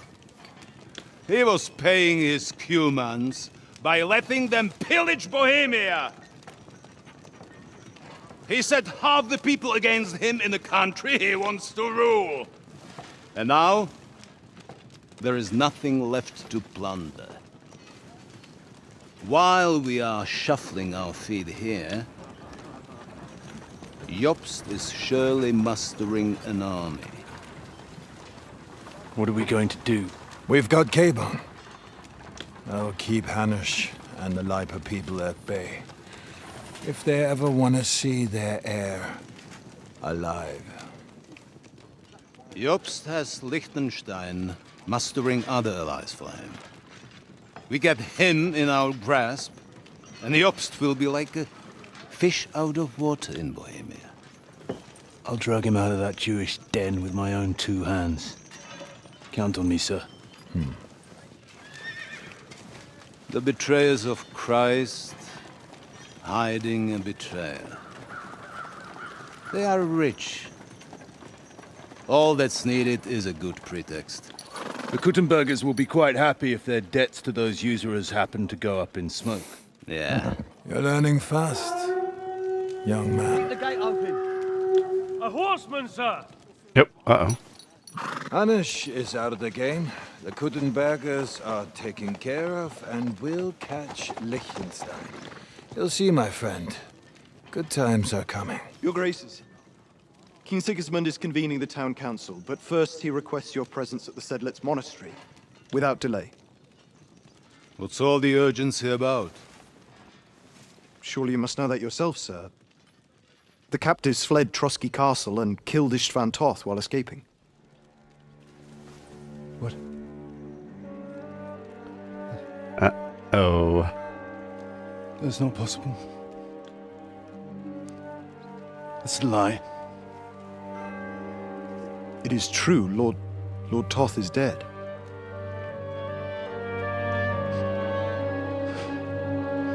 He was paying his Cumans by letting them pillage Bohemia. He set half the people against him in the country he wants to rule. And now, there is nothing left to plunder. While we are shuffling our feet here, Jobst is surely mustering an army. What are we going to do? We've got Cabon. I'll keep Hanush and the Lipa people at bay. If they ever want to see their heir alive. Jobst has Liechtenstein mustering other allies for him. We get him in our grasp, and Jobst will be like a fish out of water in Bohemia. I'll drag him out of that Jewish den with my own 2 hands. Count on me, sir. The betrayers of Christ, hiding a betrayer. They are rich. All that's needed is a good pretext. The Kuttenbergers will be quite happy if their debts to those usurers happen to go up in smoke. Yeah. You're learning fast, young man. Keep the gate open. A horseman, sir! Yep, uh-oh. Hanush is out of the game. The Kuttenbergers are taken care of, and we'll catch Liechtenstein. You'll see, my friend. Good times are coming. Your Graces, King Sigismund is convening the town council, but first he requests your presence at the Sedlitz monastery, without delay. What's all the urgency about? Surely you must know that yourself, sir. The captives fled Trotsky Castle and killed Istvan Toth while escaping. What? Oh. That's not possible. That's a lie. It is true, Lord Toth is dead.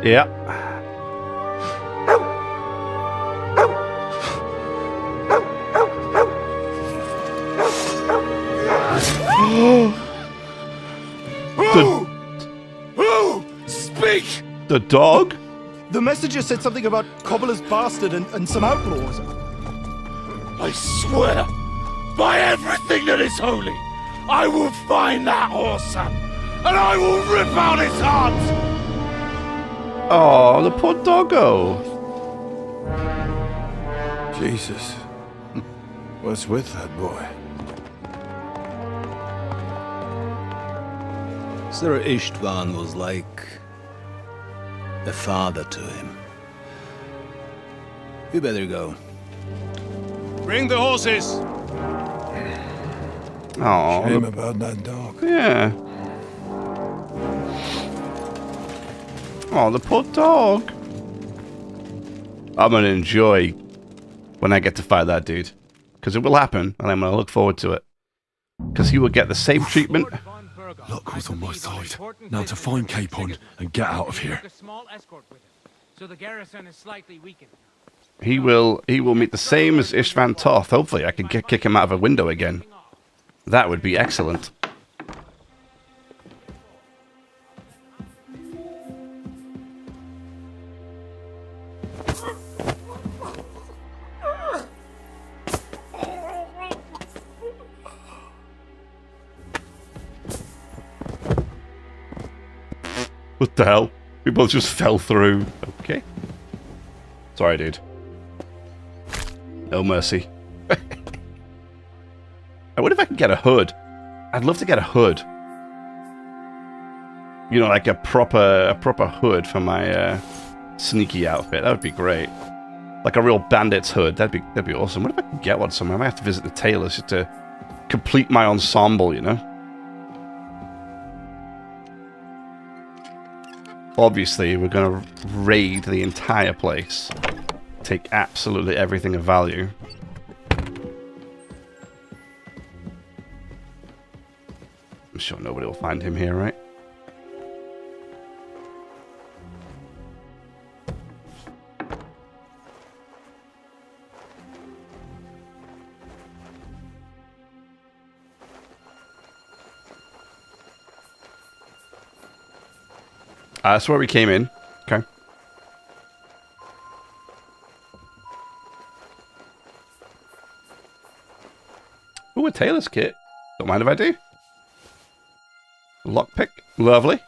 Yeah. Who? Speak! The dog? The messenger said something about Cobbler's bastard and some outlaws. I swear, by everything that is holy, I will find that whoreson, and I will rip out his heart! Oh, the poor doggo. Jesus. What's with that boy? Sir Istvan was like a father to him. You better go. Bring the horses! Oh, shame about that dog. Yeah. Oh, the poor dog. I'm gonna enjoy when I get to fight that dude, because it will happen, and I'm gonna look forward to it. Because he will get the same treatment. Luck was on my side. Now to find Capon and get out of here. So the garrison is slightly weakened. He will meet the same as Istvan Toth. Hopefully I can kick him out of a window again. That would be excellent. What the hell? We both just fell through. Okay. Sorry, dude. No mercy. I wonder if I can get a hood. I'd love to get a hood. You know, like a proper hood for my sneaky outfit. That would be great. Like a real bandit's hood. That'd be awesome. What if I can get one somewhere? I might have to visit the tailors just to complete my ensemble, you know? Obviously, we're going to raid the entire place. Take absolutely everything of value. I'm sure nobody will find him here, right? That's where we came in. Okay. Ooh, a tailor's kit. Don't mind if I do. Lockpick. Lovely.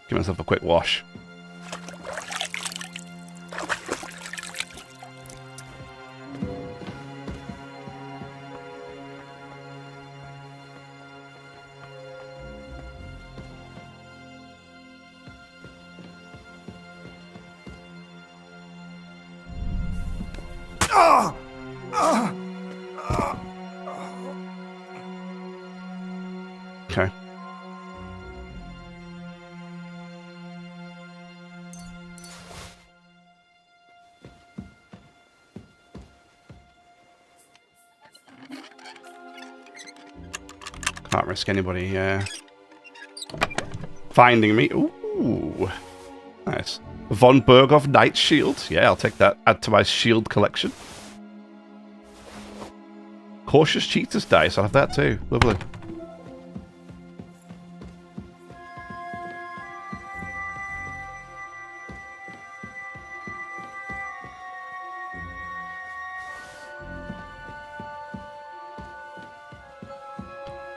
Give myself a quick wash. Okay. Can't risk anybody finding me. Ooh. Nice. Von Berghoff Knight Shield. Yeah, I'll take that. Add to my shield collection. Cautious Cheetah's Dice. I'll have that too. Lovely.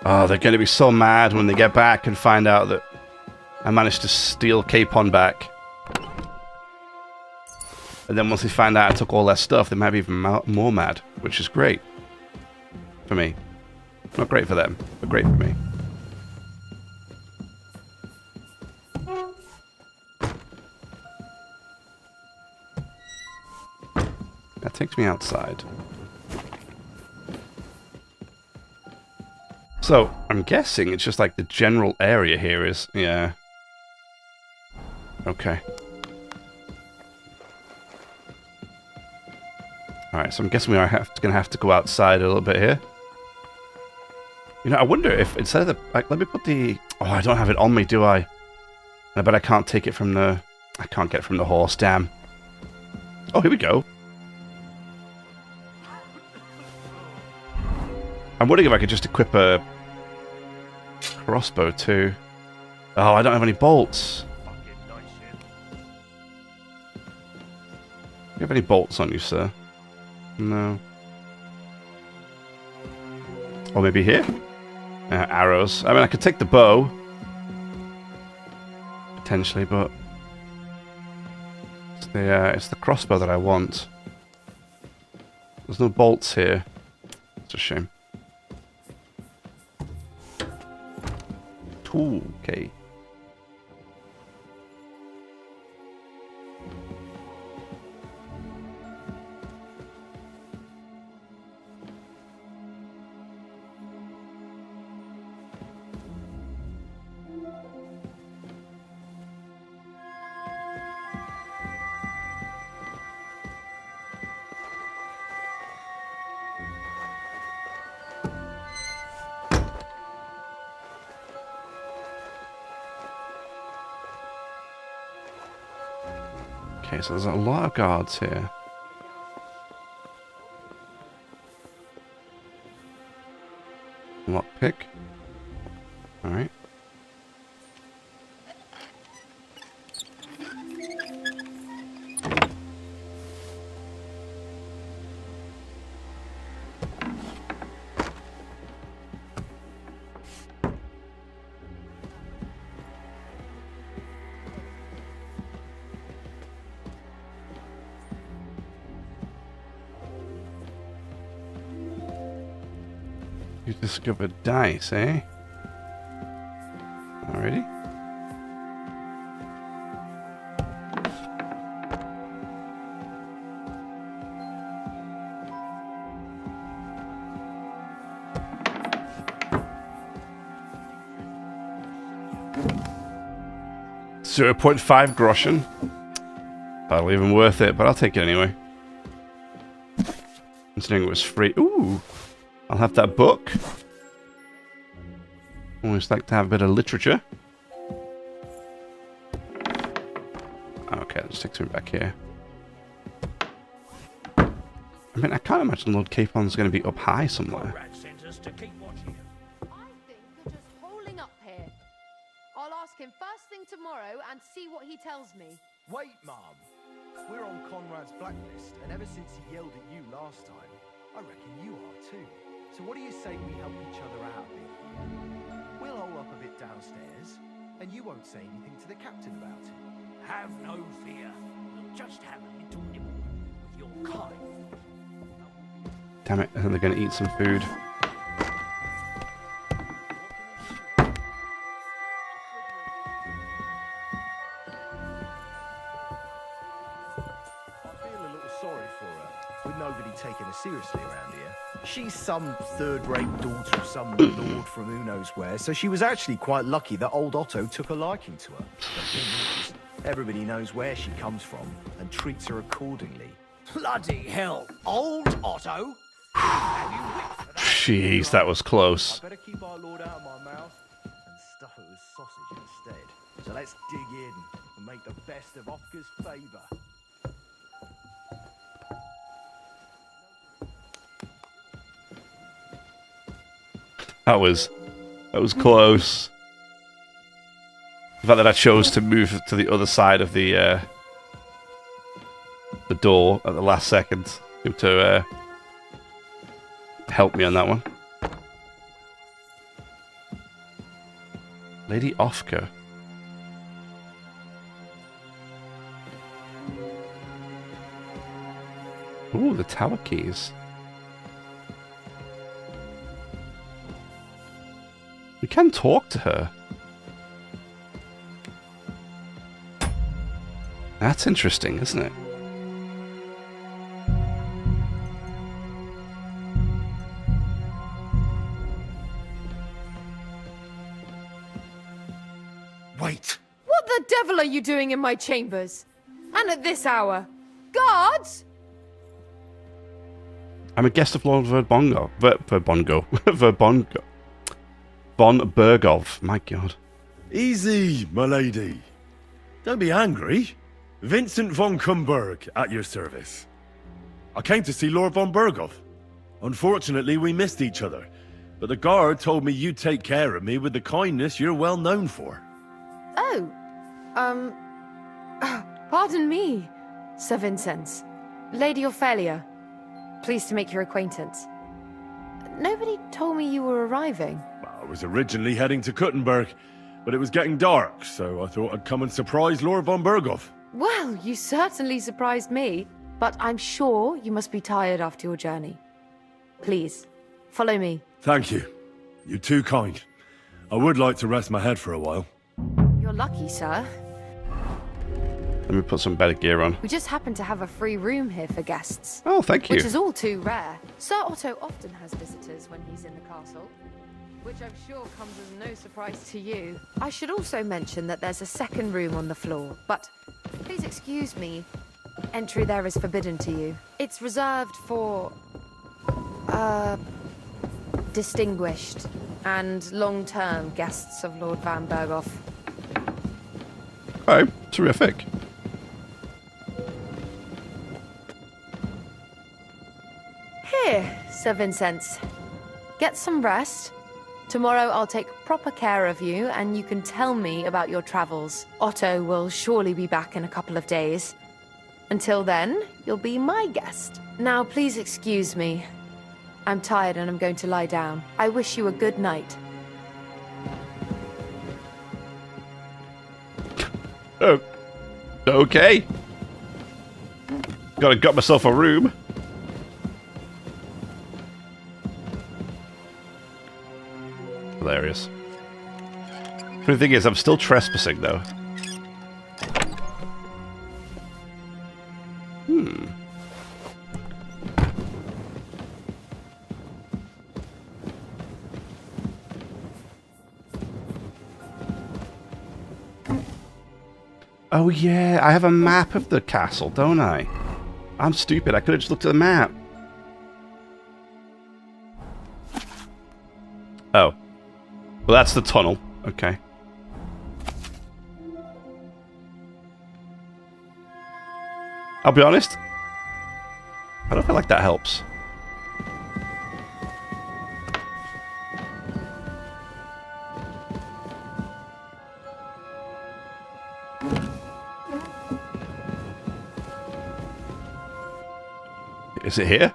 Oh, they're going to be so mad when they get back and find out that I managed to steal Capon back. And then once they find out I took all their stuff, they might be even more mad, which is great. For me. Not great for them, but great for me. That takes me outside. So, I'm guessing it's just like the general area here is, yeah. Okay. Alright, so I'm guessing we are going to have to go outside a little bit here. You know, I wonder if, instead of the, like, let me put the, oh, I don't have it on me, do I? I bet I can't take it from the, I can't get it from the horse, damn. Oh, here we go. I'm wondering if I could just equip a crossbow too. Oh, I don't have any bolts. Do you have any bolts on you, sir? No. Or maybe here? Arrows. I mean, I could take the bow. Potentially, but it's the crossbow that I want. There's no bolts here. It's a shame. Ooh, okay. Okay, so there's a lot of guards here. Lockpick. Alright. You discovered dice, eh? Already? $0.5 groschen. Hardly even worth it, but I'll take it anyway. Considering it was free. Ooh! I'll have that book. Always like to have a bit of literature. Okay, let's take something back here. I mean, I can't imagine Lord Capon's going to be up high somewhere. I think you're just holding up here. I'll ask him first thing tomorrow and see what he tells me. Wait, Mom. We're on Conrad's blacklist, and ever since he yelled at you last time, I reckon you are too. So what do you say we help each other out a bit here? We'll hole up a bit downstairs, and you won't say anything to the captain about it. Have no fear. We'll just have a little nibble with your kind. Damn it, I think they're going to eat some food. Nobody taking her seriously around here. She's some third-rate daughter of some lord from who knows where, so she was actually quite lucky that old Otto took a liking to her. The thing is, everybody knows where she comes from and treats her accordingly. Bloody hell, old Otto? Jeez, that was close. I better keep our lord out of my mouth and stuff it with sausage instead. So let's dig in and make the best of Oscar's favour. That was close. The fact that I chose to move to the other side of the door at the last second to help me on that one. Lady Ofka. Ooh, the tower keys. We can talk to her. That's interesting, isn't it? Wait! What the devil are you doing in my chambers? And at this hour? Guards? I'm a guest of Lord Verbongo. Verbongo. Von Bergov. My God. Easy, my lady. Don't be angry. Vincent von Kumberg at your service. I came to see Lord von Bergov. Unfortunately, we missed each other, but the guard told me you'd take care of me with the kindness you're well known for. Oh, pardon me, Sir Vincent. Lady Ophelia. Pleased to make your acquaintance. Nobody told me you were arriving. I was originally heading to Kuttenberg, but it was getting dark, so I thought I'd come and surprise Lord von Bergov. Well, you certainly surprised me, but I'm sure you must be tired after your journey. Please, follow me. Thank you. You're too kind. I would like to rest my head for a while. You're lucky, sir. Let me put some better gear on. We just happen to have a free room here for guests. Oh, thank you. Which is all too rare. Sir Otto often has visitors when he's in the castle, which I'm sure comes as no surprise to you. I should also mention that there's a second room on the floor, but please excuse me. Entry there is forbidden to you. It's reserved for, distinguished and long-term guests of Lord Van Berghoff. Okay, terrific. Here, Sir Vincent. Get some rest. Tomorrow I'll take proper care of you, and you can tell me about your travels. Otto will surely be back in a couple of days. Until then, you'll be my guest. Now, please excuse me. I'm tired and I'm going to lie down. I wish you a good night. Oh, okay. Gotta got myself a room. Hilarious. The thing is, I'm still trespassing, though. Oh yeah, I have a map of the castle, don't I? I'm stupid, I could have just looked at the map. Oh. Well, that's the tunnel. Okay. I'll be honest. I don't feel like that helps. Is it here?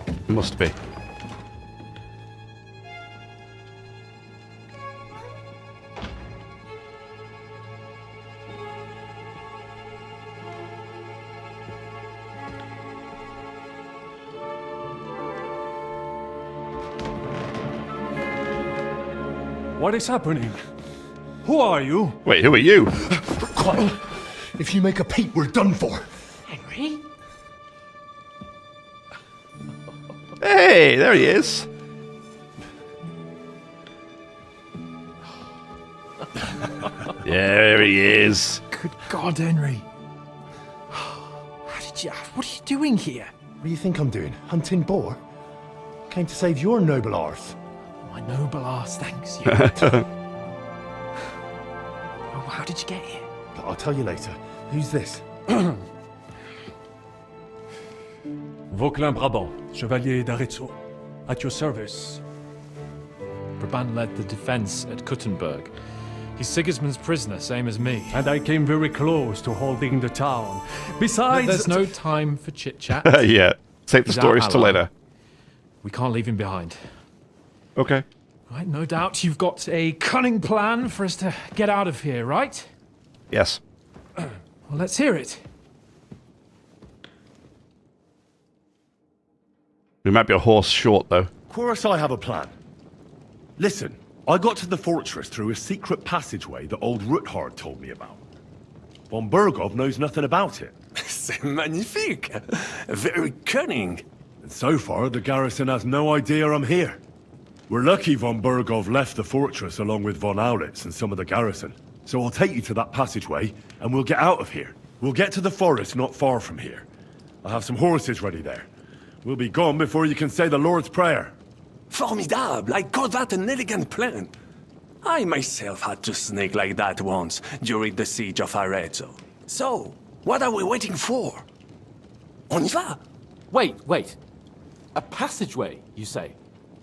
It must be. What is happening? Who are you? Wait, who are you? Quiet. If you make a peep, we're done for. Henry? Hey, there he is. There he is. Good God, Henry. What are you doing here? What do you think I'm doing? Hunting boar? Came to save your noble arse. My noble arse, thanks you. Oh, how did you get here? I'll tell you later. Who's this? Vauquelin Brabant, Chevalier d'Arezzo. At your service. Brabant led the defense at Kuttenberg. He's Sigismund's prisoner, same as me. And I came very close to holding the town. Besides... There's no time for chit-chat. Yeah, save the He's stories our till ally. later. We can't leave him behind. Okay. Right, no doubt you've got a cunning plan for us to get out of here, right? Yes. Well, let's hear it. We might be a horse short, though. Of course I have a plan. Listen, I got to the fortress through a secret passageway that old Ruthard told me about. Von Burgov knows nothing about it. C'est magnifique! Very cunning. And so far, the garrison has no idea I'm here. We're lucky Von Burgov left the fortress along with Von Aulitz and some of the garrison. So I'll take you to that passageway, and we'll get out of here. We'll get to the forest not far from here. I have some horses ready there. We'll be gone before you can say the Lord's Prayer. Formidable! I call that an elegant plan. I myself had to sneak like that once during the siege of Arezzo. So, what are we waiting for? On y va! Wait. A passageway, you say?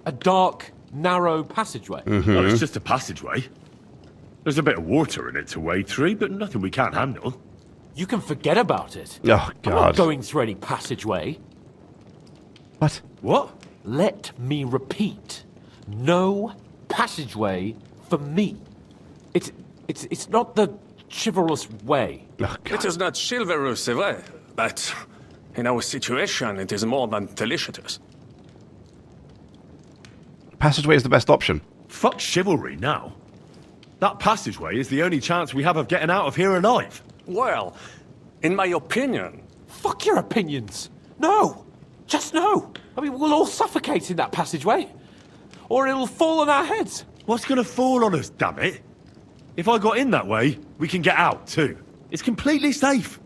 A dark, narrow passageway? Well, it's just a passageway. There's a bit of water in it to wade through, but nothing we can't handle. You can forget about it. Oh, I'm not going through any passageway. What? What? Let me repeat. No passageway for me. It's not the chivalrous way. Oh, It is not chivalrous, c'est vrai, but in our situation, it is more than delicious. Passageway is the best option. Fuck chivalry now. That passageway is the only chance we have of getting out of here alive. Well, in my opinion... Fuck your opinions. No. Just no. I mean, we'll all suffocate in that passageway. Or it'll fall on our heads. What's gonna fall on us, damn it? If I got in that way, we can get out too. It's completely safe.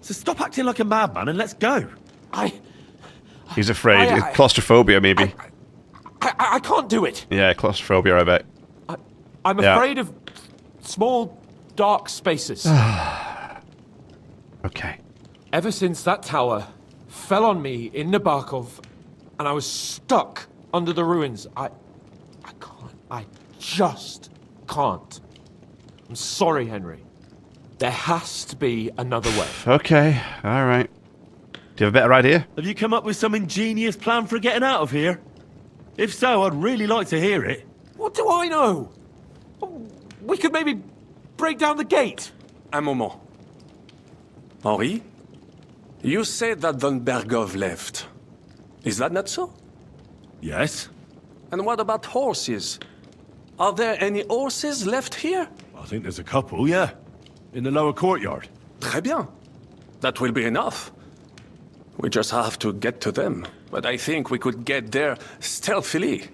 So stop acting like a madman and let's go. He's afraid. Claustrophobia, maybe. I can't do it. Yeah, claustrophobia, I bet. I'm afraid of small, dark spaces. Okay. Ever since that tower fell on me in Nabarkov, and I was stuck under the ruins, I can't. I just can't. I'm sorry, Henry. There has to be another way. Okay, alright. Do you have a better idea? Have you come up with some ingenious plan for getting out of here? If so, I'd really like to hear it. What do I know? We could maybe break down the gate. Un moment. Henri? You said that Von Bergov left. Is that not so? Yes? And what about horses? Are there any horses left here? I think there's a couple, yeah. In the lower courtyard. Très bien. That will be enough. We just have to get to them. But I think we could get there stealthily.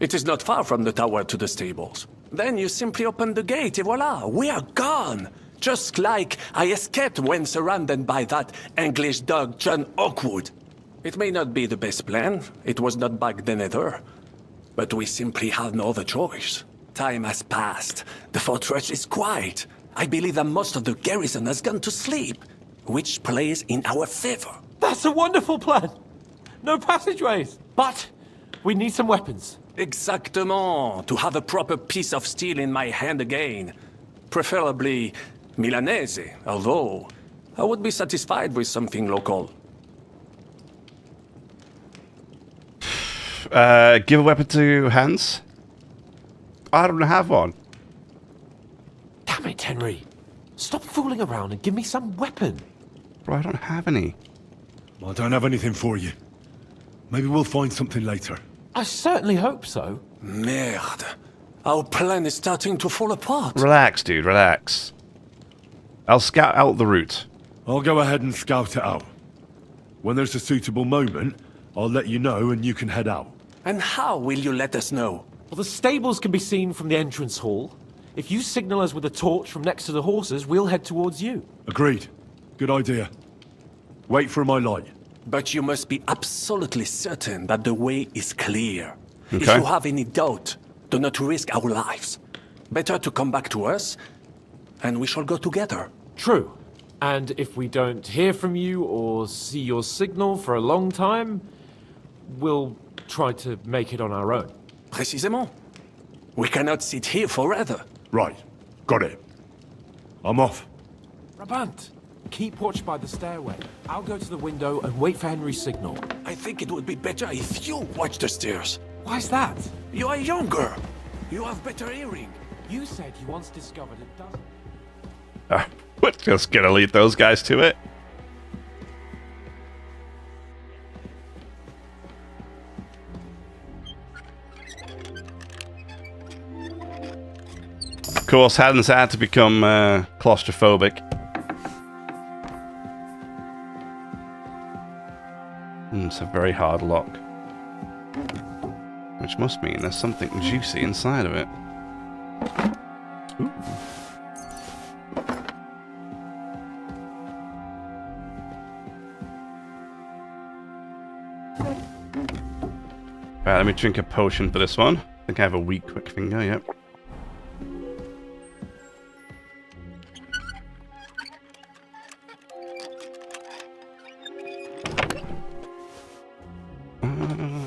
It is not far from the tower to the stables. Then you simply open the gate, et voila, we are gone! Just like I escaped when surrounded by that English dog John Oakwood. It may not be the best plan, it was not back then either. But we simply had no other choice. Time has passed. The fortress is quiet. I believe that most of the garrison has gone to sleep, which plays in our favor. That's a wonderful plan. No passageways. But we need some weapons. Exactement. To have a proper piece of steel in my hand again. Preferably Milanese, although I would be satisfied with something local. Give a weapon to Hans. I don't have one. Damn it, Henry. Stop fooling around and give me some weapon. Bro, I don't have any. I don't have anything for you. Maybe we'll find something later. I certainly hope so. Merde. Our plan is starting to fall apart. Relax, dude, relax. I'll scout out the route. I'll go ahead and scout it out. When there's a suitable moment, I'll let you know and you can head out. And how will you let us know? Well, the stables can be seen from the entrance hall. If you signal us with a torch from next to the horses, we'll head towards you. Agreed. Good idea. Wait for my light. But you must be absolutely certain that the way is clear. Okay. If you have any doubt, do not risk our lives. Better to come back to us, and we shall go together. True. And if we don't hear from you or see your signal for a long time, we'll try to make it on our own. Précisément. We cannot sit here forever. Right. Got it. I'm off. Brabant, keep watch by the stairway. I'll go to the window and wait for Henry's signal. I think it would be better if you watch the stairs. Why's that? You are younger. You have better hearing. You said you once discovered it doesn't. We're just gonna lead those guys to it. Of course, Hans had to become claustrophobic. It's a very hard lock. Which must mean there's something juicy inside of it. Ooh. Right, let me drink a potion for this one. I think I have a weak quick finger, yep.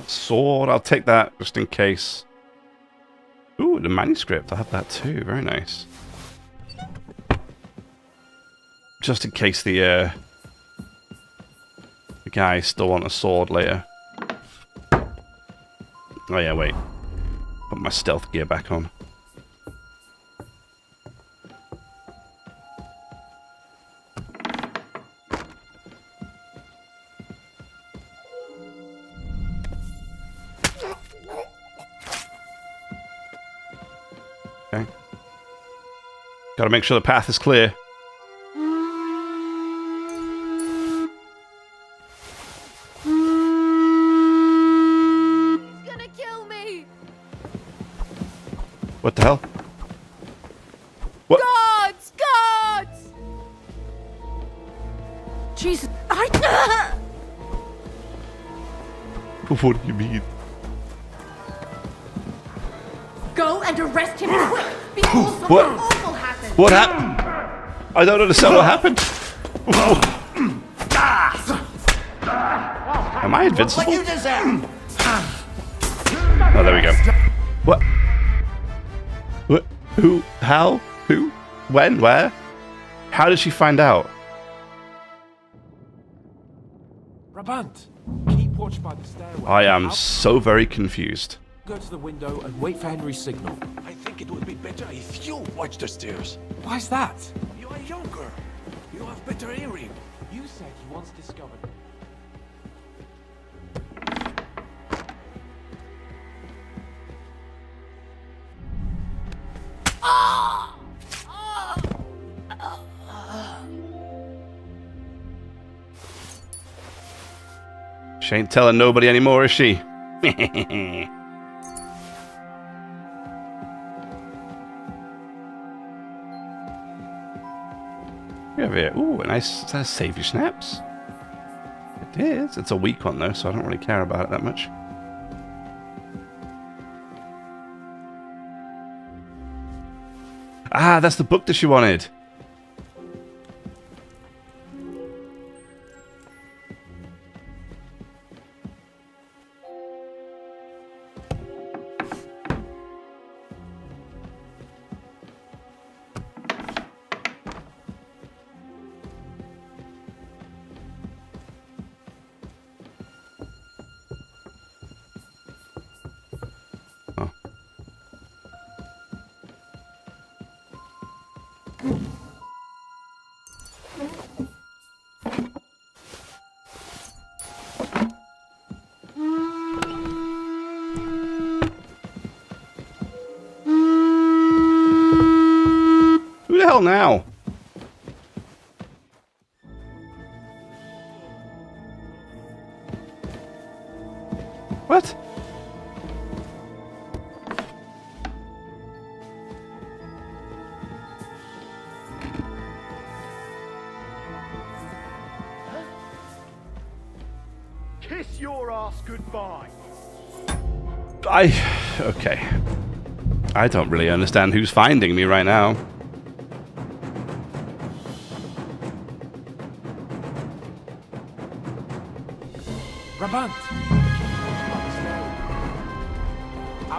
Sword, I'll take that just in case. Ooh, the manuscript, I have that too, very nice. Just in case the guys still want a sword later. Oh yeah, wait. Put my stealth gear back on. Okay. Gotta make sure the path is clear. What the hell? What? Gods! Gods! Jesus. What do you mean? Go and arrest him quick before something What? awful happens. What happened? I don't understand what happened. Am I invincible? What you deserve. Oh, there we go. What? What? Who? How? Who? When? Where? How did she find out? Brabant, keep watch by the stairway. I am so very confused. Go to the window and wait for Henry's signal. I think it would be better if you watch the stairs. Why's that? You are younger. You have better hearing. You said you once discovered it. She ain't telling nobody anymore, is she? We have here. Ooh, a nice save your snaps. It is. It's a weak one though, so I don't really care about it that much. Ah, that's the book that she wanted. Who the hell now? What? Kiss your ass goodbye. Okay. I don't really understand who's finding me right now. Brabant!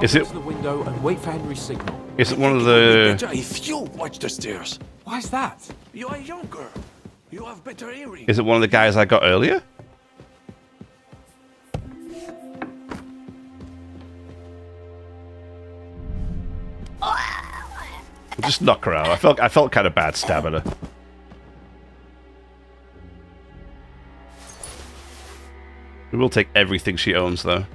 Is it Out to the window and wait for Henry's signal. Is it one of the... If you watch the stairs. Why's that? You are younger. You have better hearing. Is it one of the guys I got earlier? Just knock her out. I felt kind of bad stabbing her. We will take everything she owns, though.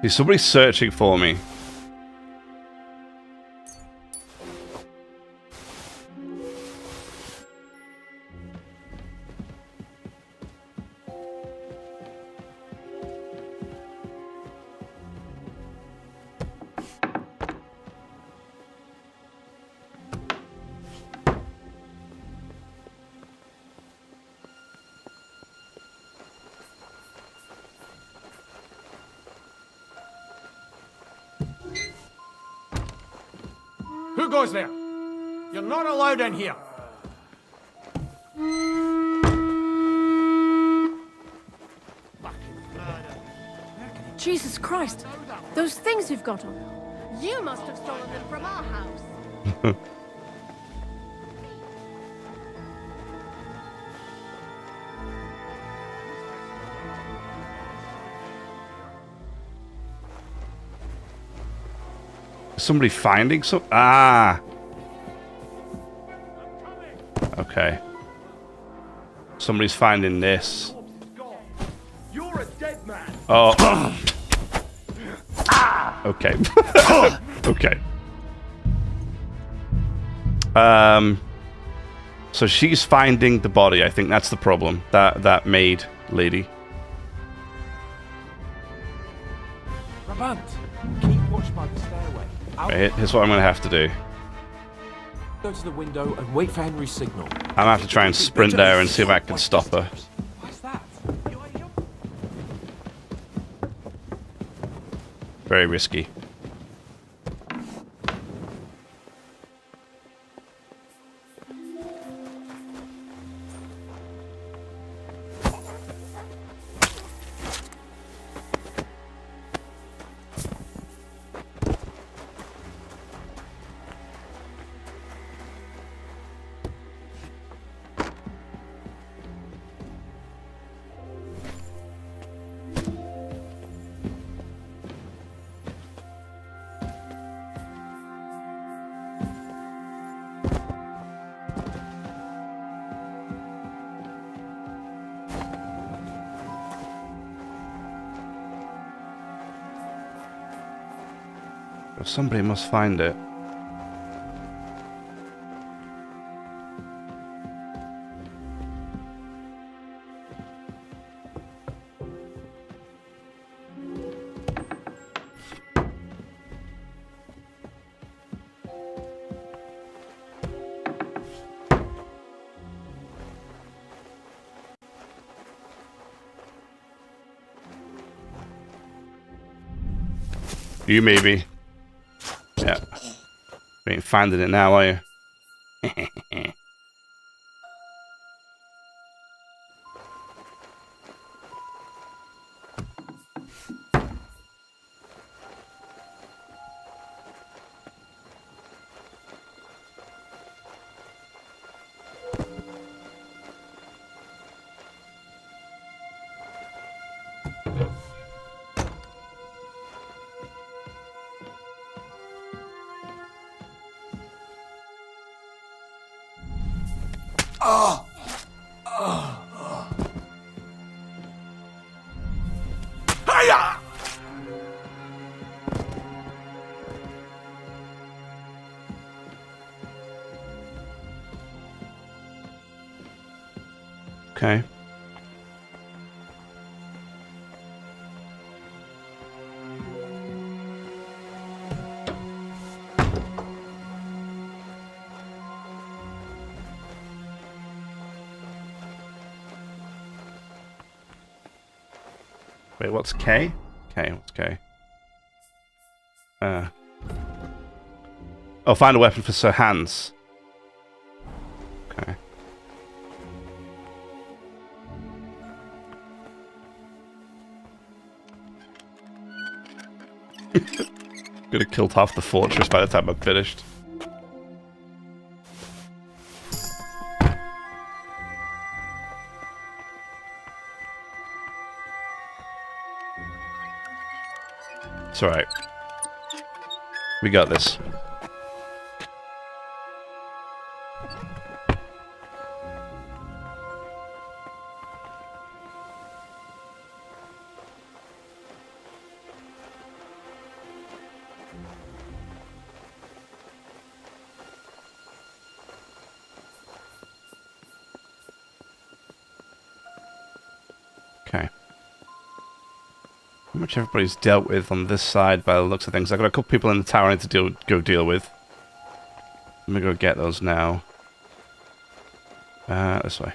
Is somebody searching for me? Who goes there? You're not allowed in here. Jesus Christ! Those things you've got on. You must have stolen them from our house. Somebody finding some... Ah! Okay. Somebody's finding this. You're a dead man. Oh. Okay. Okay. So she's finding the body. I think that's the problem. That maid lady. Brabant, keep watch by the stairway. Right, here's what I'm gonna have to do. Go to the window and wait for Henry's signal. I'm gonna have to try and sprint there and see if I can stop her. Why's that? Very risky. Somebody must find it. You maybe. Yeah. You ain't finding it now, are you? Okay. Wait, what's K? K, what's K? Oh, find a weapon for Sir Hans. Okay. Could have killed half the fortress by the time I'm finished. It's alright. We got this. Okay. How much everybody's dealt with on this side by the looks of things. I've got a couple people in the tower I need to go deal with. Let me go get those now. This way.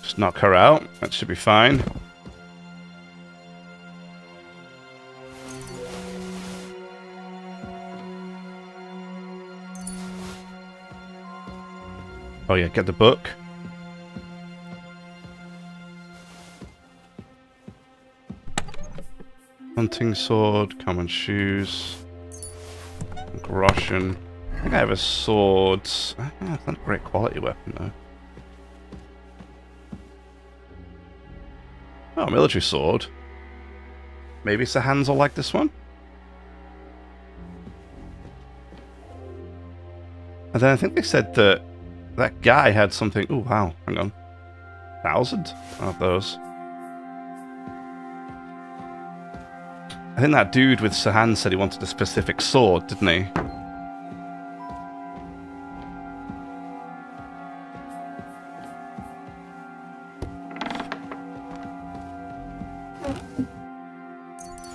Just knock her out. That should be fine. Oh yeah, get the book. Hunting sword, common shoes, groschen. I think I have a sword. It's not a great quality weapon though. Oh, military sword. Maybe Sir Hans will like this one. And then I think they said that that guy had something. Oh wow, hang on, 1,000 of those. I think that dude with Sir Hans said he wanted a specific sword, didn't he?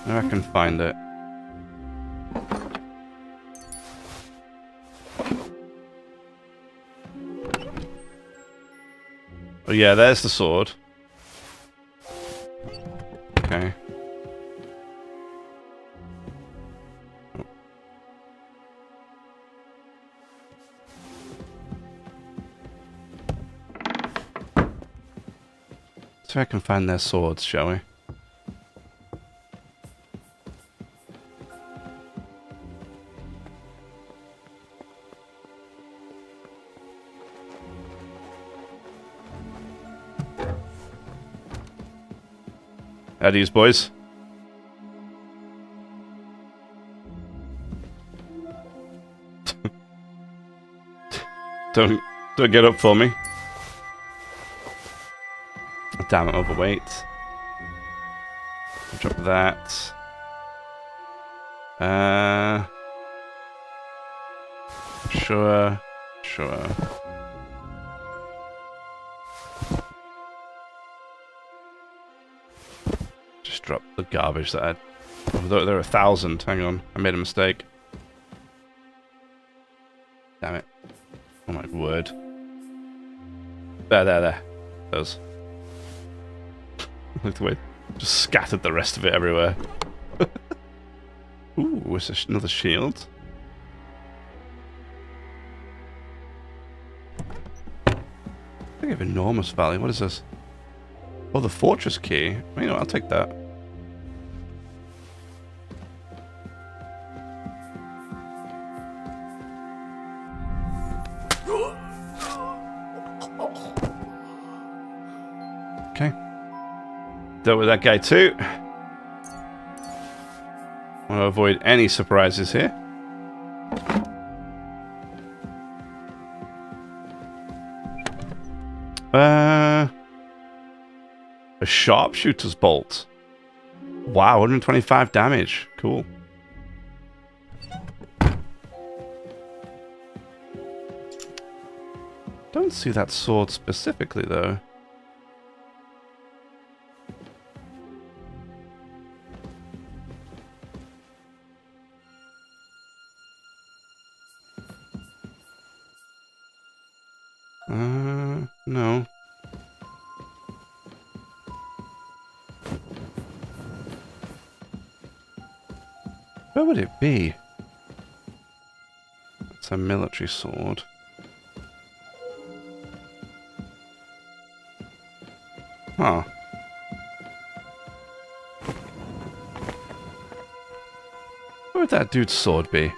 I can find it. Oh yeah, there's the sword. Okay. So I can find their swords, shall we? At ease, boys. Don't get up for me. Damn it, overweight. Drop that. Sure. Just drop the garbage that I had. Oh, there are 1,000. Hang on, I made a mistake. Damn it. Oh my word. There. Those. Look the way. Just scattered the rest of it everywhere. Ooh, it's another shield. They have enormous value. What is this? Oh, the fortress key. You know, I'll take that. Okay. Dealt with that guy too. I want to avoid any surprises here. A sharpshooter's bolt. Wow, 125 damage. Cool. Don't see that sword specifically though. No. Where would it be? It's a military sword. Huh. Where would that dude's sword be?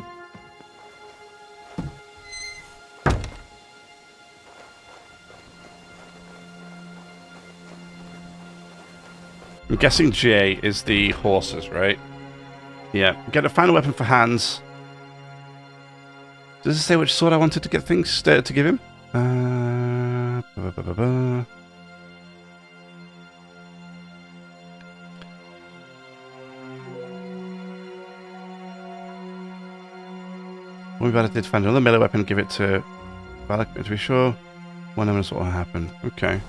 I'm guessing J is the horses, right? Yeah. Get a final weapon for hands. Does it say which sword I wanted to get things to give him? What about it did find another melee weapon, give it to Valak to be sure. One knows what will happen. Okay.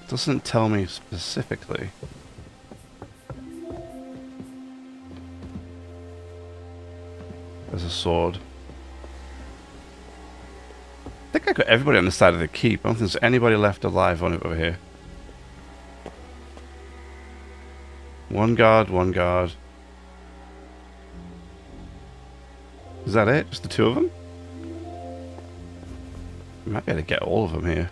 Doesn't tell me specifically. There's a sword. I think I got everybody on the side of the keep. I don't think there's anybody left alive on it over here. One guard, one guard. Is that it? Just the two of them? I might be able to get all of them here.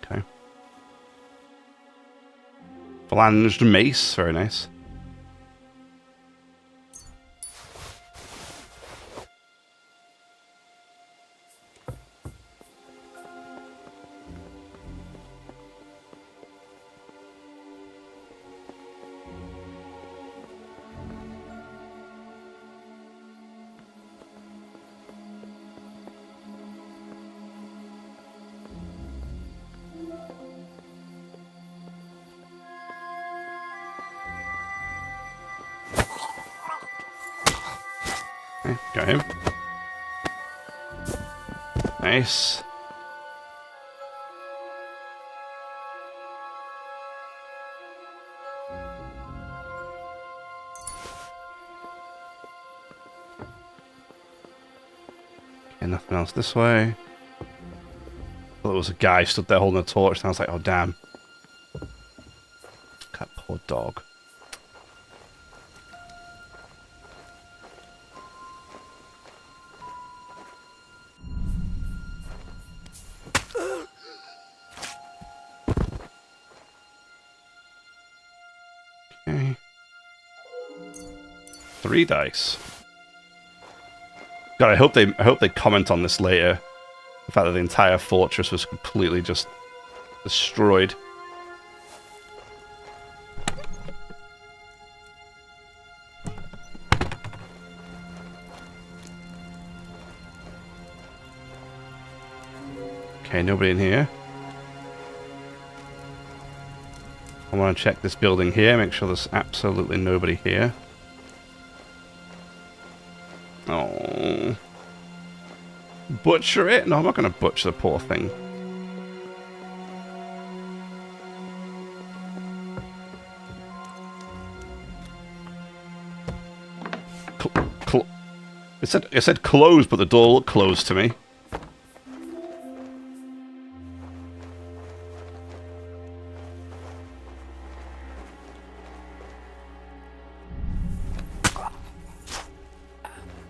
Okay. Flanged mace, very nice. Okay, got him. Nice. Okay, nothing else this way. Well, there was a guy stood there holding a torch, and I was like, oh damn. That poor dog. Okay. 3 dice. God, I hope they comment on this later. The fact that the entire fortress was completely just destroyed. Okay, nobody in here. I want to check this building here, make sure there's absolutely nobody here. Oh. Butcher it? No, I'm not going to butcher the poor thing. It said closed, but the door looked closed to me.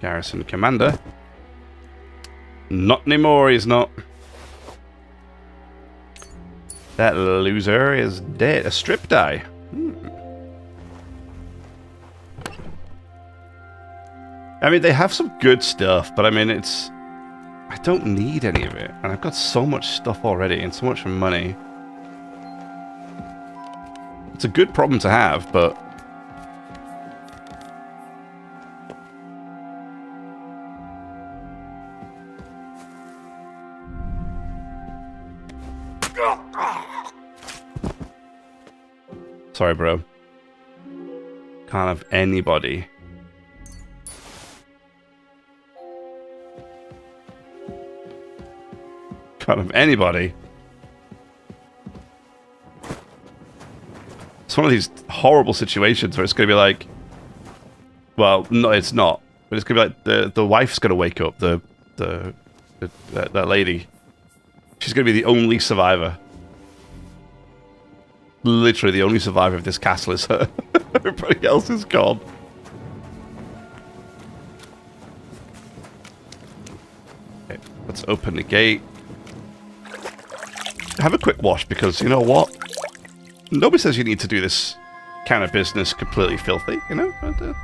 Garrison commander. Not anymore, he's not. That loser is dead. A strip die. I mean, they have some good stuff, but I mean, I don't need any of it. And I've got so much stuff already and so much money. It's a good problem to have, but... Sorry, bro. Can't have anybody. Can't have anybody. It's one of these horrible situations where it's going to be like... Well, no, it's not. But it's going to be like the wife's going to wake up, that lady. She's going to be the only survivor. Literally the only survivor of this castle is her. Everybody else is gone. Okay, let's open the gate. Have a quick wash, because you know what? Nobody says you need to do this kind of business completely filthy, you know?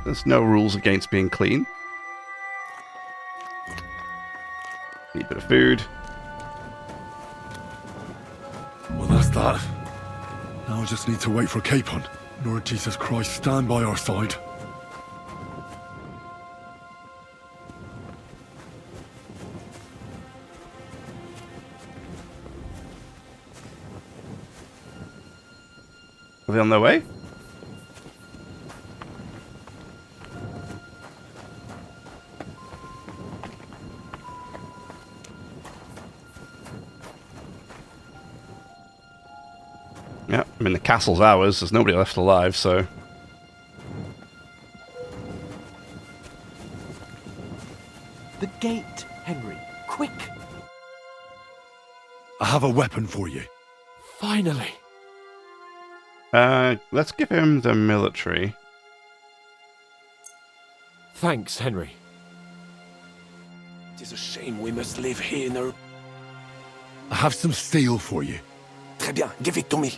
There's no rules against being clean. Need a bit of food. Well, that's that. Now I just need to wait for Capon. Lord Jesus Christ, stand by our side. Are they on their way? Yeah, I mean, the castle's ours. There's nobody left alive, so... The gate, Henry. Quick! I have a weapon for you. Finally. Let's give him the military. Thanks, Henry. It is a shame we must live here in a... I have some steel for you. Très bien, give it to me.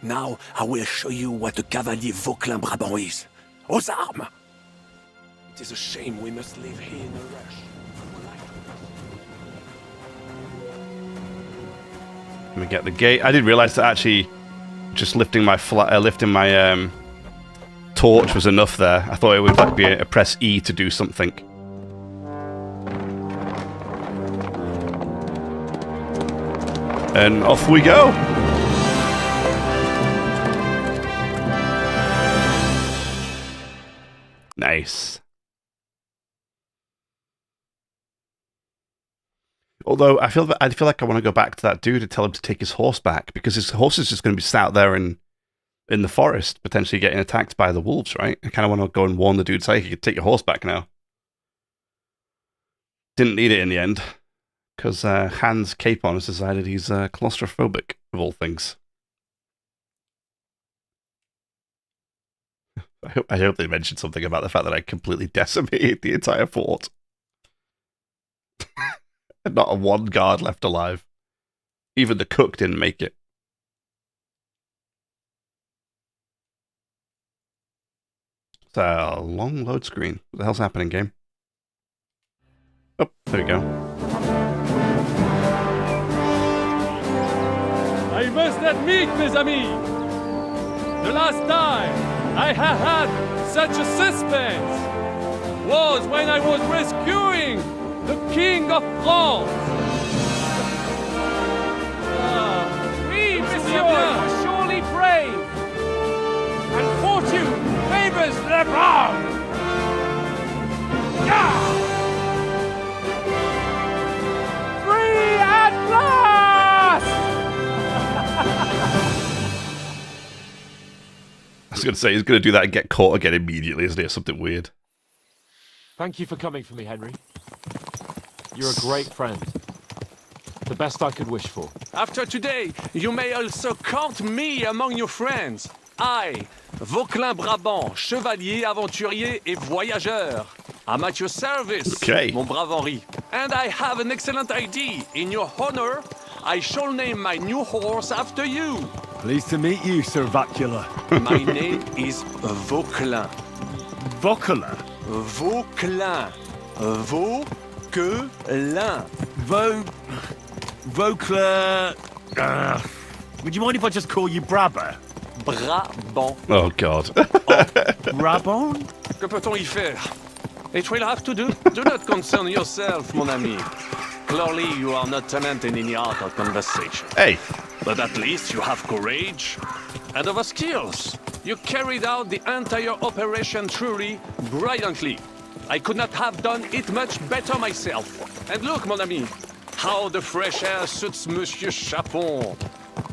Now I will show you what a cavalier Vauclin Brabant is. Aux armes! It is a shame we must live here in a rush. Let me get the gate. I didn't realize that actually just lifting my torch was enough there. I thought it would like be a press E to do something. And off we go. Nice. Although I feel like I want to go back to that dude and tell him to take his horse back, because his horse is just going to be sat out there in the forest, potentially getting attacked by the wolves, right? I kind of want to go and warn the dude, say, you can take your horse back now. Didn't need it in the end, because Hans Capon has decided he's claustrophobic, of all things. I hope they mentioned something about the fact that I completely decimated the entire fort. And not a one guard left alive. Even the cook didn't make it. It's a long load screen. What the hell's happening, game? Oh, there we go. I must admit, mes amis, the last time I have had such a suspense was when I was rescuing the King of France. Oui, monsieur, you're surely brave. And fortune favors the brave. Free at last! I was going to say, he's going to do that and get caught again immediately, isn't he? Or something weird. Thank you for coming for me, Henry. You're a great friend. The best I could wish for. After today, you may also count me among your friends. I, Vauquelin Brabant, chevalier, aventurier et voyageur. I'm at your service, mon brave Henri. And I have an excellent idea. In your honor, I shall name my new horse after you. Pleased to meet you, Sir Vacula. My name is Vauquelin. Vauquelin? Vauquelin. Vauquelin. Vauquelin. Would you mind if I just call you Brabber? Brabant. Oh, God. Brabant? Que peut-on y faire? It will have to do. Do not concern yourself, mon ami. Clearly, you are not talented in the art of conversation. Hey. But at least you have courage and other skills. You carried out the entire operation truly brilliantly. I could not have done it much better myself. And look, mon ami, how the fresh air suits Monsieur Chapon.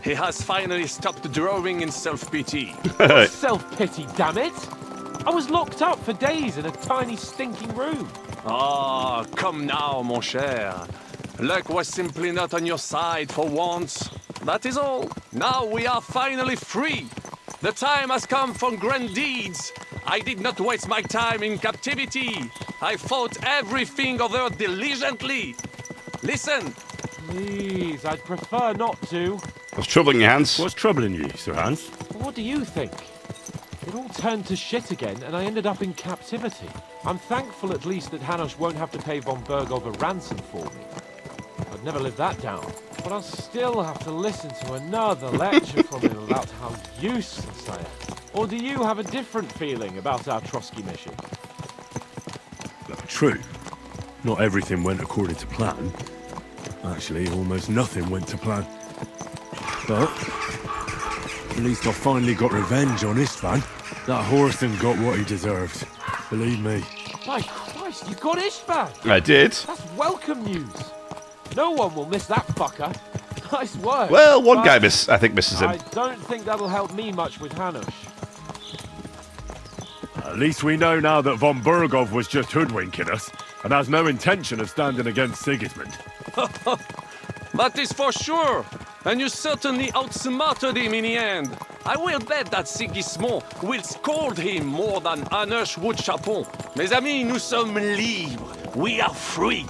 He has finally stopped drawing in self-pity. Self-pity, damn it! I was locked up for days in a tiny stinking room. Ah, come now, mon cher. Luck was simply not on your side for once. That is all. Now we are finally free. The time has come for grand deeds. I did not waste my time in captivity. I fought everything over diligently. Listen. Please, I'd prefer not to. What's troubling you, Hans? What's troubling you, Sir Hans? What do you think? It all turned to shit again, and I ended up in captivity. I'm thankful at least that Hanush won't have to pay von Bergov a ransom for me. I'd never live that down. But I'll still have to listen to another lecture from him about how useless I am. Or do you have a different feeling about our Trotsky mission? True. Not everything went according to plan. Actually, almost nothing went to plan. But at least I finally got revenge on Istvan. That Horston got what he deserved. Believe me. My Christ, you got Istvan! I did. That's welcome news. No one will miss that fucker. Nice work. Well, one guy I think misses him. I don't think that'll help me much with Hanush. At least we know now that von Bergov was just hoodwinking us and has no intention of standing against Sigismund. That is for sure. And you certainly outsmarted him in the end. I will bet that Sigismund will scold him more than Hanush would Chapon. Mes amis, nous sommes libres. We are free.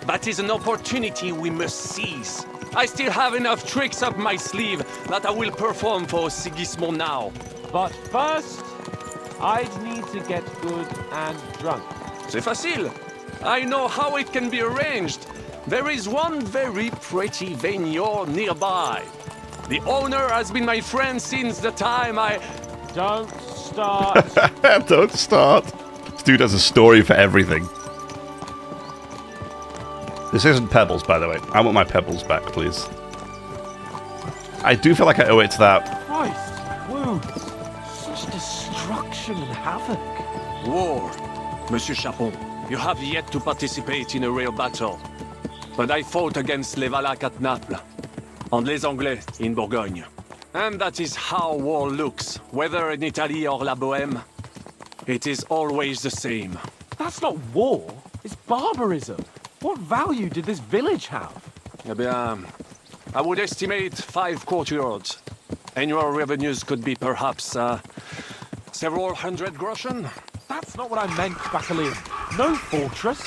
That is an opportunity we must seize. I still have enough tricks up my sleeve that I will perform for Sigismund now. But first, I'd need to get good and drunk. C'est facile. I know how it can be arranged. There is one very pretty vineyard nearby. The owner has been my friend since the time I... Don't start. Don't start. This dude has a story for everything. This isn't Pebbles, by the way. I want my Pebbles back, please. I do feel like I owe it to that. Christ, wounds. Such destruction and havoc. War. Monsieur Chapon, you have yet to participate in a real battle. But I fought against les Valaques at Naples, and les Anglais in Bourgogne. And that is how war looks, whether in Italy or La Bohème. It is always the same. That's not war. It's barbarism. What value did this village have? Eh bien, I would estimate 5 courtyards. Annual revenues could be perhaps several hundred groschen. That's not what I meant, Bacalian. No fortress.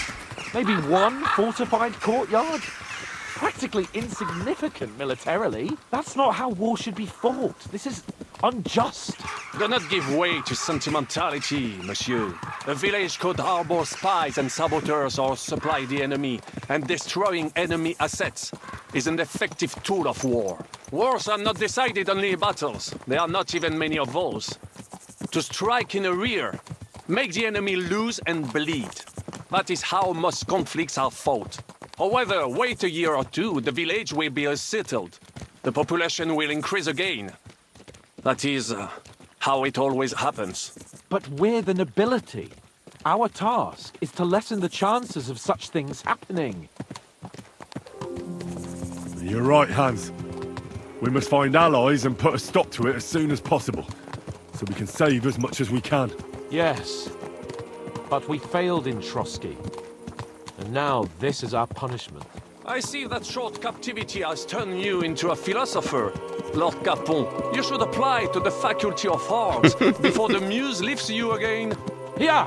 Maybe one fortified courtyard. Practically insignificant militarily. That's not how war should be fought. This is unjust. Do not give way to sentimentality, monsieur. A village could harbor spies and saboteurs or supply the enemy, and destroying enemy assets is an effective tool of war. Wars are not decided only in battles. There are not even many of those. To strike in the rear, make the enemy lose and bleed. That is how most conflicts are fought. However, wait a year or two, the village will be settled. The population will increase again. That is how it always happens. But we're the nobility. Our task is to lessen the chances of such things happening. You're right, Hans. We must find allies and put a stop to it as soon as possible, so we can save as much as we can. Yes, but we failed in Trotsky. And now this is our punishment. I see that short captivity has turned you into a philosopher, Lord Capon. You should apply to the Faculty of Arts before the muse lifts you again. Here!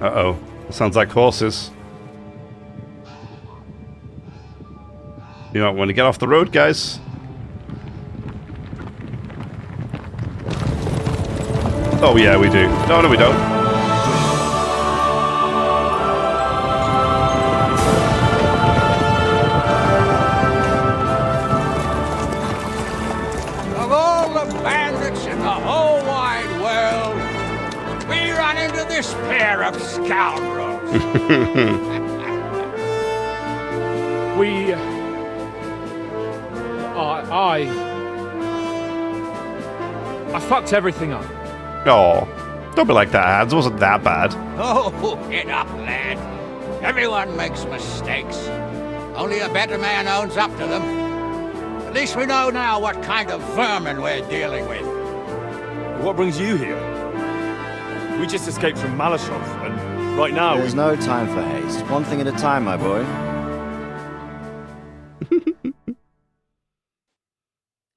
Uh-oh. Sounds like horses. You might want to get off the road, guys. Oh, yeah, we do. No, we don't. Of all the bandits in the whole wide world, we run into this pair of scoundrels. I fucked everything up. Oh, don't be like that, Hans. It wasn't that bad. Oh, get up, lad. Everyone makes mistakes. Only a better man owns up to them. At least we know now what kind of vermin we're dealing with. What brings you here? We just escaped from Malashov, and right now There's no time for haste. One thing at a time, my boy.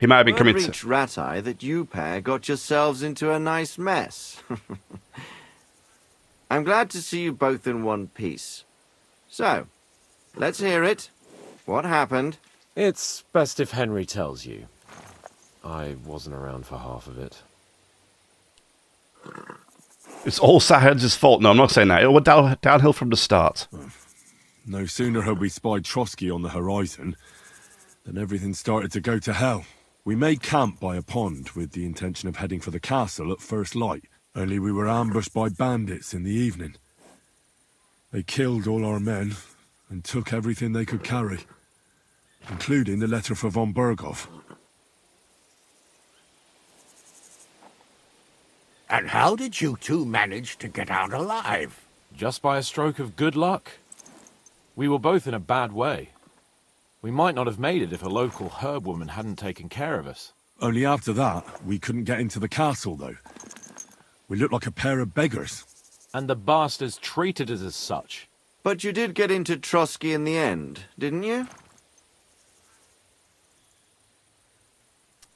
He might have been coming to... reached Rat-Eye that you pair got yourselves into a nice mess. I'm glad to see you both in one piece. So, let's hear it. What happened? It's best if Henry tells you. I wasn't around for half of it. It's all Sahed's fault. No, I'm not saying that. It went downhill from the start. no sooner had we spied Trotsky on the horizon than everything started to go to hell. We made camp by a pond with the intention of heading for the castle at first light, only we were ambushed by bandits in the evening. They killed all our men and took everything they could carry, including the letter for von Berghoff. And how did you two manage to get out alive? Just by a stroke of good luck. We were both in a bad way. We might not have made it if a local herb woman hadn't taken care of us. Only after that, we couldn't get into the castle, though. We looked like a pair of beggars. And the bastards treated us as such. But you did get into Trotsky in the end, didn't you?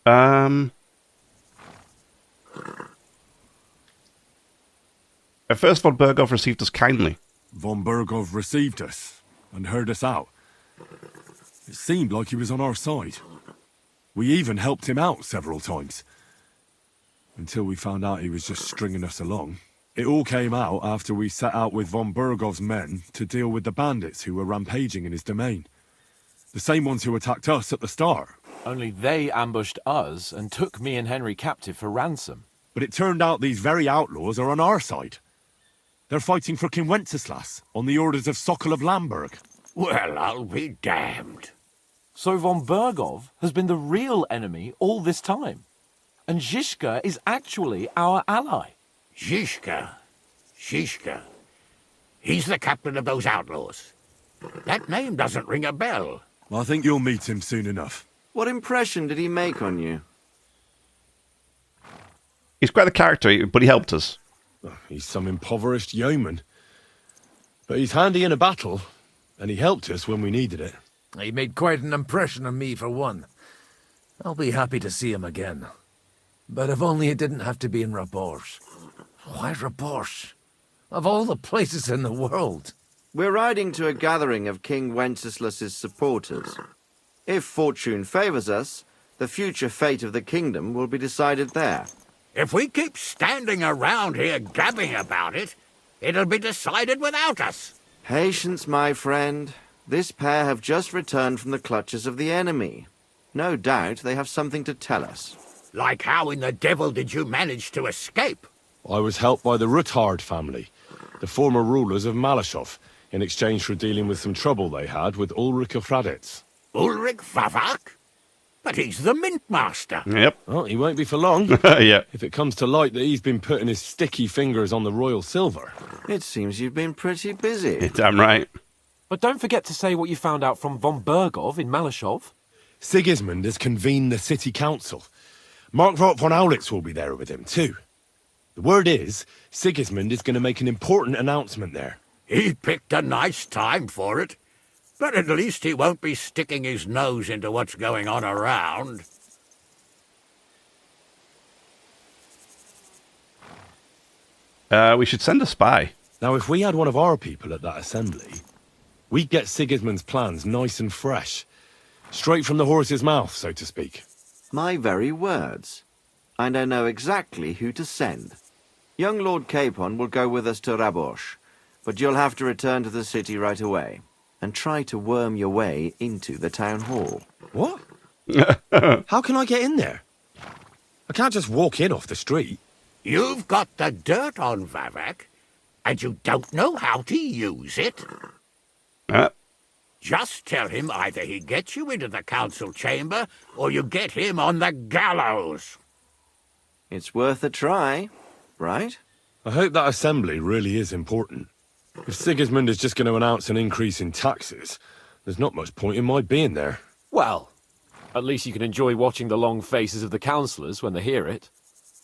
At first, von Berghoff received us kindly. Von Berghoff received us and heard us out. It seemed like he was on our side. We even helped him out several times. Until we found out he was just stringing us along. It all came out after we set out with von Berghoff's men to deal with the bandits who were rampaging in his domain. The same ones who attacked us at the start. Only they ambushed us and took me and Henry captive for ransom. But it turned out these very outlaws are on our side. They're fighting for King Wenceslas on the orders of Sokol of Lamberg. Well, I'll be damned. So von Bergov has been the real enemy all this time. And Zizka is actually our ally. Zizka? He's the captain of those outlaws. That name doesn't ring a bell. I think you'll meet him soon enough. What impression did he make on you? He's quite a character, but he helped us. He's some impoverished yeoman. But he's handy in a battle, and he helped us when we needed it. He made quite an impression on me, for one. I'll be happy to see him again. But if only it didn't have to be in Rabosh. Why Rabosh? Of all the places in the world. We're riding to a gathering of King Wenceslas's supporters. If fortune favors us, the future fate of the kingdom will be decided there. If we keep standing around here gabbing about it, it'll be decided without us. Patience, my friend. This pair have just returned from the clutches of the enemy. No doubt they have something to tell us. Like how in the devil did you manage to escape? I was helped by the Ruthard family, the former rulers of Malashov, in exchange for dealing with some trouble they had with Ulrich of Raditz. Ulrich Vavak? But he's the mint master. Yep. Well, he won't be for long. Yeah. If it comes to light that he's been putting his sticky fingers on the royal silver. It seems you've been pretty busy. You're damn right. But don't forget to say what you found out from von Bergov in Malashov. Sigismund has convened the city council. Markvart von Aulitz will be there with him, too. The word is, Sigismund is going to make an important announcement there. He picked a nice time for it. But at least he won't be sticking his nose into what's going on around. We should send a spy. Now, if we had one of our people at that assembly, we'd get Sigismund's plans nice and fresh. Straight from the horse's mouth, so to speak. My very words. And I know exactly who to send. Young Lord Capon will go with us to Rabosh, but you'll have to return to the city right away, and try to worm your way into the town hall. What? How can I get in there? I can't just walk in off the street. You've got the dirt on Vavak, and you don't know how to use it? Just tell him either he gets you into the council chamber, or you get him on the gallows. It's worth a try, right? I hope that assembly really is important. If Sigismund is just going to announce an increase in taxes, there's not much point in my being there. Well, at least you can enjoy watching the long faces of the councillors when they hear it.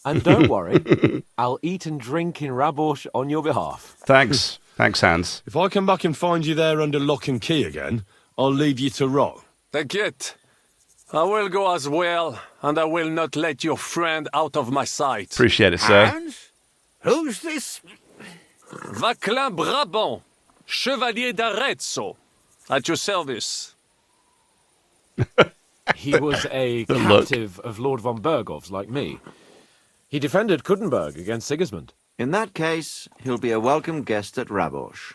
And don't worry, I'll eat and drink in Rabosh on your behalf. Thanks. Thanks, Hans. If I come back and find you there under lock and key again, I'll leave you to rot. Take it. I will go as well, and I will not let your friend out of my sight. Appreciate it, sir. Hans? Who's this? Vaclin Brabant, Chevalier d'Arezzo, at your service. He was a captive of Lord von Bergov's, like me. He defended Kuddenberg against Sigismund. In that case, he'll be a welcome guest at Rabosh.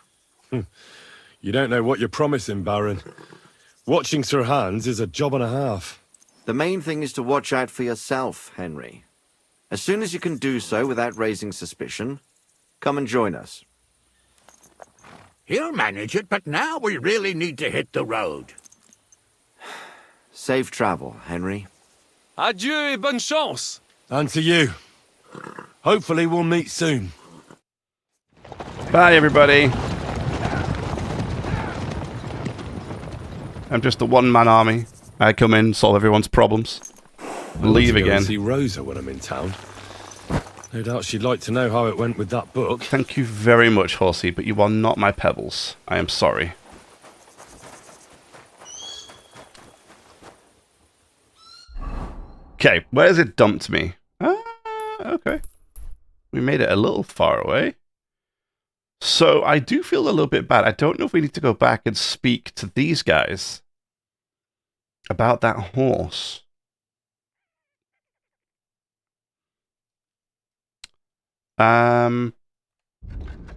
You don't know what you're promising, Baron. Watching Sir Hans is a job and a half. The main thing is to watch out for yourself, Henry. As soon as you can do so without raising suspicion, come and join us. He'll manage it, but now we really need to hit the road. Safe travel, Henry. Adieu et bonne chance. And to you. Hopefully we'll meet soon. Bye, everybody. I'm just a one-man army. I come in, solve everyone's problems, and leave again. See Rosa when I'm in town. No doubt she'd like to know how it went with that book. Thank you very much, Horsey, but you are not my pebbles. I am sorry. Okay, where has it dumped me? Okay. We made it a little far away. So I do feel a little bit bad. I don't know if we need to go back and speak to these guys about that horse.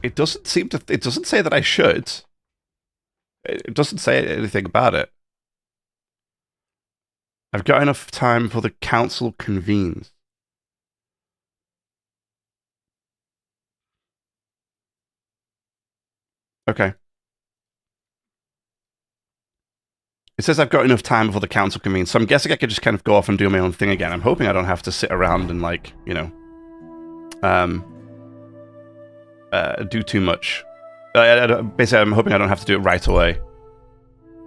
It doesn't seem to. It doesn't say that I should. It doesn't say anything about it. I've got enough time before the council convenes. Okay. It says I've got enough time before the council convenes, so I'm guessing I could just kind of go off and do my own thing again. I'm hoping I don't have to sit around and, like, you know, do too much. Basically, I'm hoping I don't have to do it right away.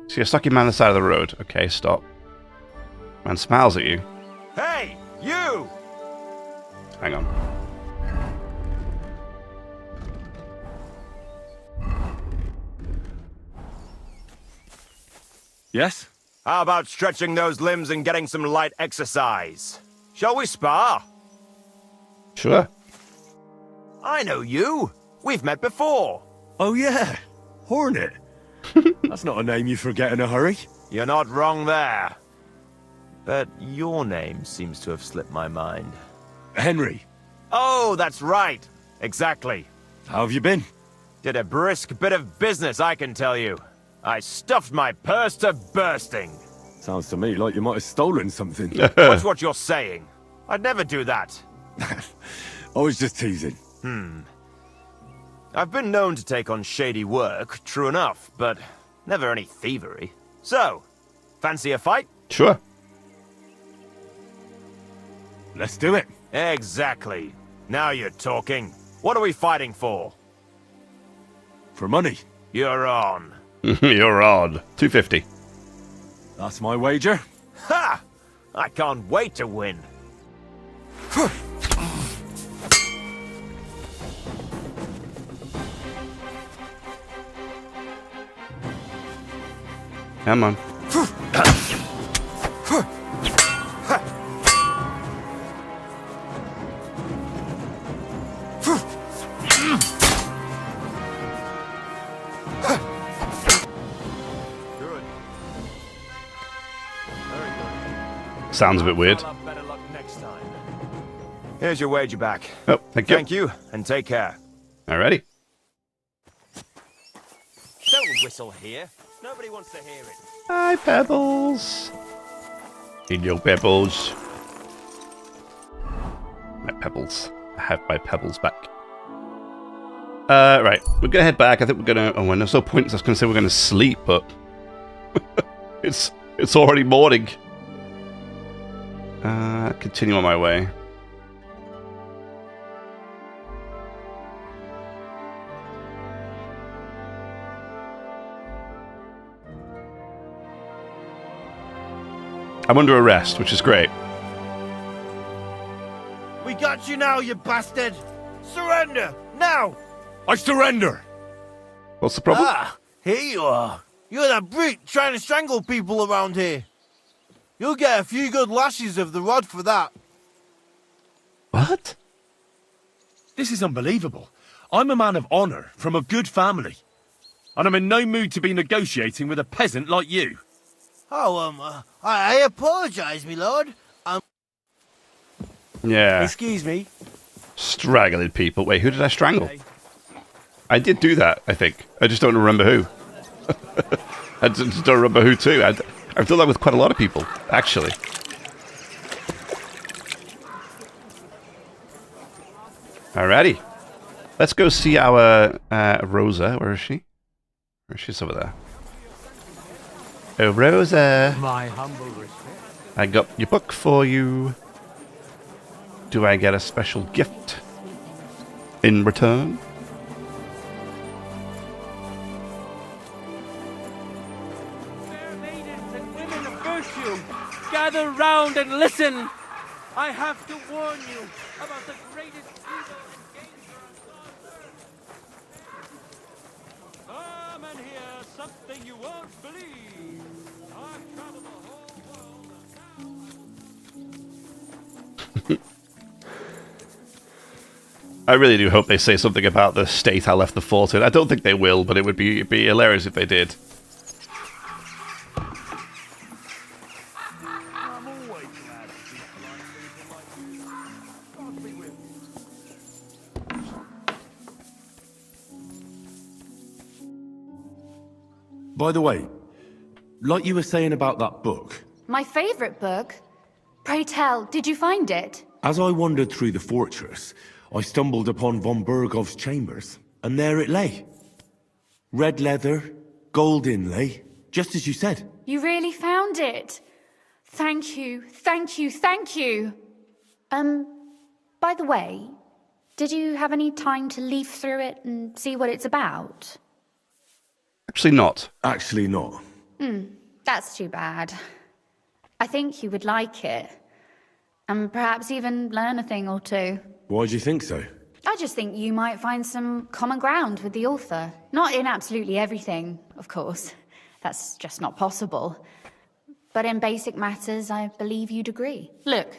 See a stocky man on the side of the road. Okay, stop. Man smiles at you. Hey, you! Hang on. Yes? How about stretching those limbs and getting some light exercise? Shall we spar? Sure. I know you. We've met before. Oh yeah, Hornet. That's not a name you forget in a hurry. You're not wrong there. But your name seems to have slipped my mind. Henry. Oh, that's right. Exactly. How have you been? Did a brisk bit of business, I can tell you. I stuffed my purse to bursting. Sounds to me like you might have stolen something. What's what you're saying? I'd never do that. I was just teasing. I've been known to take on shady work, true enough, but never any thievery. So, fancy a fight? Sure. Let's do it. Exactly. Now you're talking. What are we fighting for? For money. You're on. You're on. 250. That's my wager. Ha! I can't wait to win. Come on. Sounds a bit weird. Better luck next time. Here's your wager back. Oh, thank you. Thank you, and take care. Alrighty. Don't whistle here. Nobody wants to hear it. Hi, Pebbles. In your Pebbles. My Pebbles. I have my Pebbles back. Right. We're gonna head back. I think we're gonna... Oh, well, there's no point. I was gonna say we're gonna sleep, but... it's already morning. Continue on my way. I'm under arrest, which is great. We got you now, you bastard! Surrender! Now! I surrender! What's the problem? Ah, here you are. You're that brute trying to strangle people around here. You'll get a few good lashes of the rod for that. What? This is unbelievable. I'm a man of honor from a good family. And I'm in no mood to be negotiating with a peasant like you. Oh, I apologize, my lord. Yeah. Excuse me. Straggling people. Wait, who did I strangle? I did do that, I think. I just don't remember who. I just don't remember who to. I've done that with quite a lot of people, actually. Alrighty. Let's go see our Rosa. Where is she? She's over there. Oh, Rosa. My humble respect. I got your book for you. Do I get a special gift in return? Fair maidens and women of virtue, gather round and listen. I have to warn you about the greatest evil and danger on earth. Come and hear something you won't believe. I've traveled the whole world. I really do hope they say something about the state I left the fort in. I don't think they will, but it would be hilarious if they did. By the way, like you were saying about that book, My favorite book. Pray tell, did you find it? As I wandered through the fortress, I stumbled upon von Bergov's chambers, and there it lay. Red leather, gold inlay, just as you said. You really found it. Thank you, thank you, thank you. By the way, did you have any time to leaf through it and see what it's about? Actually not. Actually not. That's too bad. I think you would like it. And perhaps even learn a thing or two. Why do you think so? I just think you might find some common ground with the author. Not in absolutely everything, of course. That's just not possible. But in basic matters, I believe you'd agree. Look,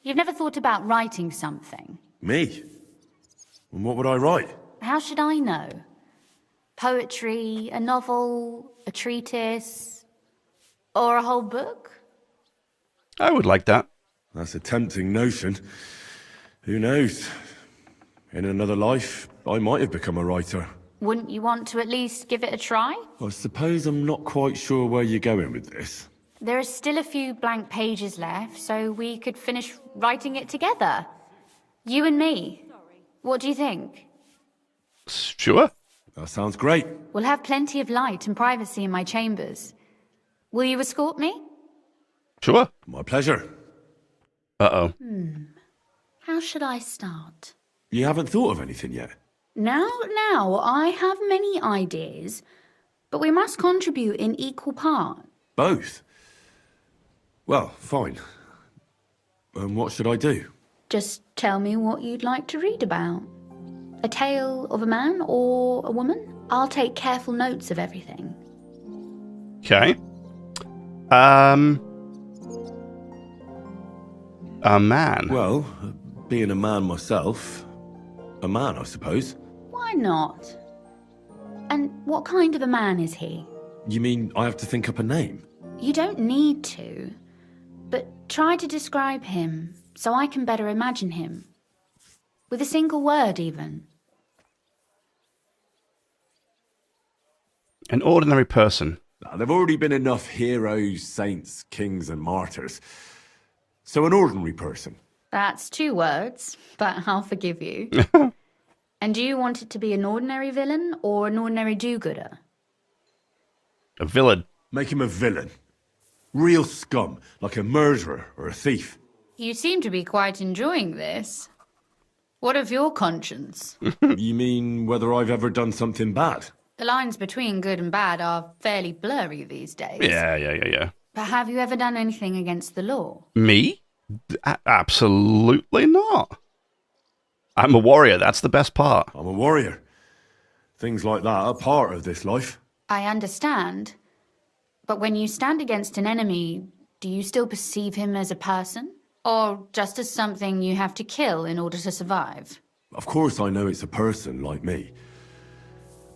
you've never thought about writing something. Me? And what would I write? How should I know? Poetry, a novel, a treatise, or a whole book? I would like that. That's a tempting notion. Who knows? In another life, I might have become a writer. Wouldn't you want to at least give it a try? I suppose I'm not quite sure where you're going with this. There are still a few blank pages left, so we could finish writing it together. You and me. What do you think? Sure. That sounds great. We'll have plenty of light and privacy in my chambers. Will you escort me? Sure. My pleasure. Uh-oh. How should I start? You haven't thought of anything yet? Now, I have many ideas, but we must contribute in equal part. Both? Well, fine. And what should I do? Just tell me what you'd like to read about. A tale of a man or a woman? I'll take careful notes of everything. Okay. A man. Well, being a man myself, a man, I suppose. Why not? And what kind of a man is he? You mean I have to think up a name? You don't need to, but try to describe him so I can better imagine him. With a single word, even. An ordinary person. There've already been enough heroes, saints, kings, and martyrs. So an ordinary person. That's 2 words, but I'll forgive you. And do you want it to be an ordinary villain or an ordinary do-gooder? A villain. Make him a villain. Real scum, like a murderer or a thief. You seem to be quite enjoying this. What of your conscience? You mean whether I've ever done something bad? The lines between good and bad are fairly blurry these days. Yeah. But have you ever done anything against the law? Me? Absolutely not. I'm a warrior. That's the best part. I'm a warrior. Things like that are part of this life. I understand. But when you stand against an enemy, do you still perceive him as a person? Or just as something you have to kill in order to survive? Of course I know it's a person like me.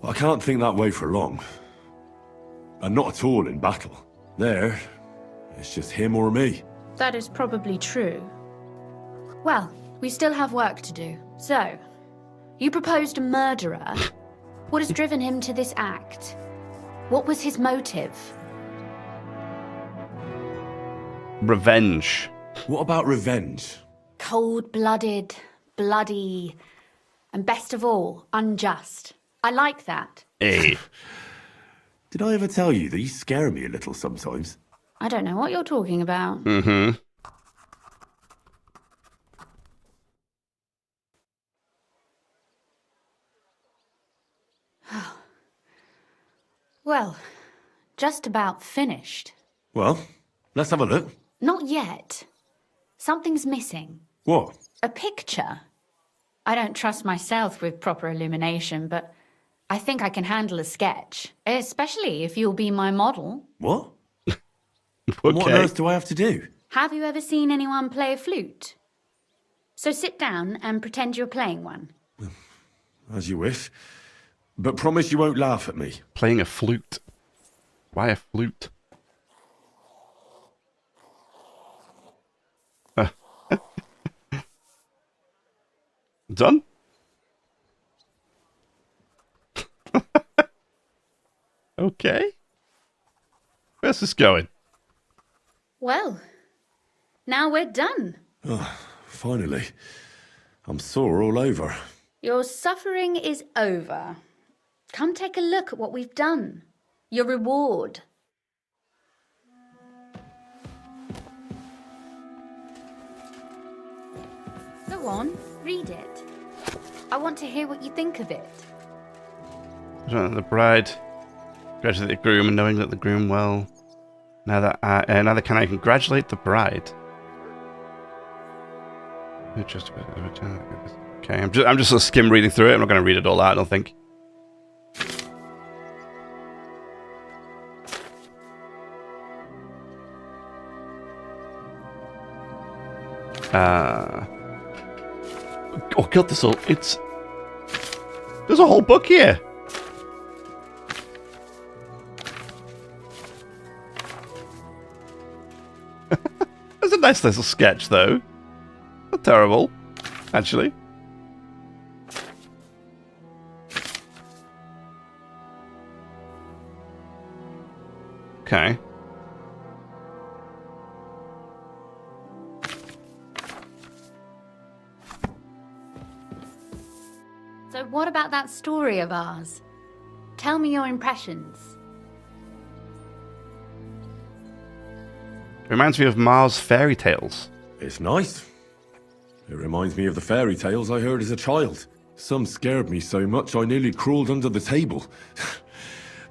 I can't think that way for long. And not at all in battle. There, it's just him or me. That is probably true. Well, we still have work to do. So, you proposed a murderer. What has driven him to this act? What was his motive? Revenge. What about revenge? Cold-blooded, bloody, and best of all, unjust. I like that. Hey. Did I ever tell you that you scare me a little sometimes? I don't know what you're talking about. Mm-hmm. Well, just about finished. Well, let's have a look. Not yet. Something's missing. What? A picture. I don't trust myself with proper illumination, but I think I can handle a sketch, especially if you'll be my model. What? Okay. What on earth do I have to do? Have you ever seen anyone play a flute? So sit down and pretend you're playing one. As you wish. But promise you won't laugh at me. Playing a flute. Why a flute? Done? Okay. Where's this going? Well, now we're done. Oh, finally. I'm sore all over. Your suffering is over. Come take a look at what we've done. Your reward. Go on, read it. I want to hear what you think of it. The bride congratulate the groom, and knowing that the groom well. Now can I congratulate the bride? Okay, I'm just a skim reading through it. I'm not going to read it all out, I don't think. Oh god, there's a whole book here. That's a nice little sketch, though. Not terrible, actually. Okay. So what about that story of ours? Tell me your impressions. It reminds me of Mars fairy tales. It's nice. It reminds me of the fairy tales I heard as a child. Some scared me so much I nearly crawled under the table.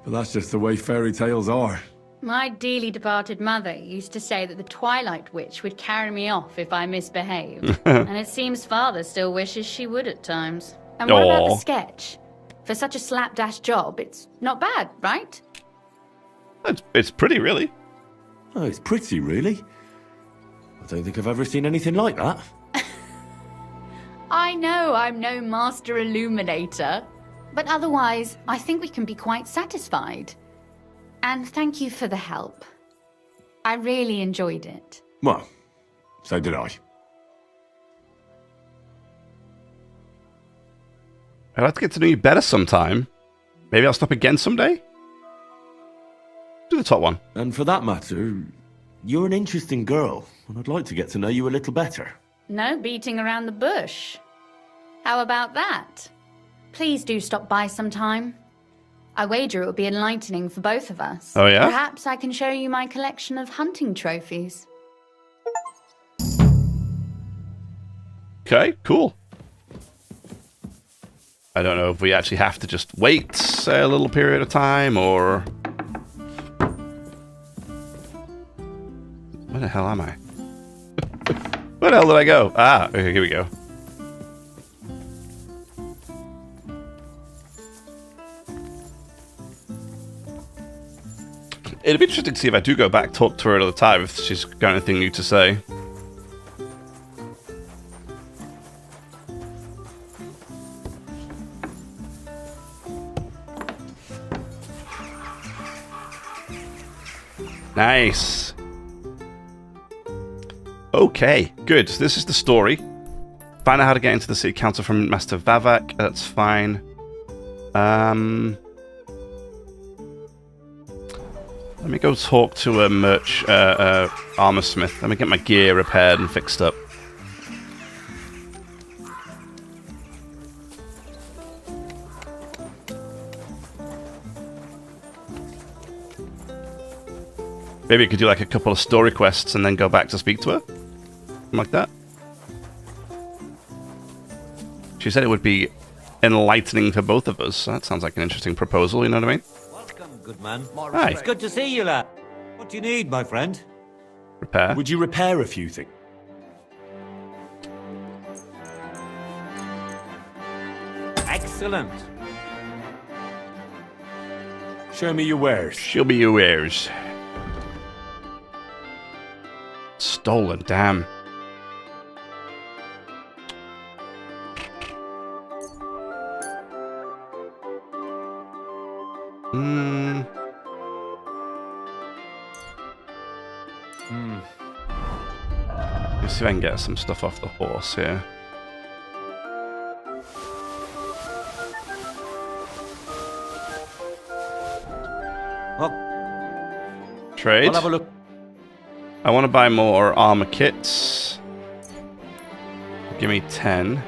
But that's just the way fairy tales are. My dearly departed mother used to say that the Twilight Witch would carry me off if I misbehaved. And it seems father still wishes she would at times. And what about the sketch? For such a slapdash job, it's not bad, right? It's pretty, really. Oh, it's pretty, really. I don't think I've ever seen anything like that. I know I'm no master illuminator, but otherwise, I think we can be quite satisfied. And thank you for the help. I really enjoyed it. Well, so did I. I'd like to get to know you better sometime. Maybe I'll stop again someday? Do the top one. And for that matter, you're an interesting girl, and I'd like to get to know you a little better. No beating around the bush. How about that? Please do stop by sometime. I wager it will be enlightening for both of us. Oh, yeah? Perhaps I can show you my collection of hunting trophies. Okay, cool. I don't know if we actually have to just wait a little period of time, or... Where the hell am I? Where the hell did I go? Ah, okay, here we go. It'd be interesting to see if I do go back, talk to her another time, if she's got anything new to say. Nice. Okay, good. So this is the story. Find out how to get into the city council from Master Vavak. That's fine. Let me go talk to a armor smith. Let me get my gear repaired and fixed up. Maybe you could do like a couple of story quests and then go back to speak to her. Something like that. She said it would be enlightening for both of us. So that sounds like an interesting proposal, you know what I mean? Welcome, good man. Hi. It's good to see you, lad. What do you need, my friend? Repair. Would you repair a few things? Excellent. Show me your wares. Show me your wares. Stolen, damn. Let's see if I can get some stuff off the horse here. Well, Trade. I'll have a look. I want to buy more armor kits. Give me 10.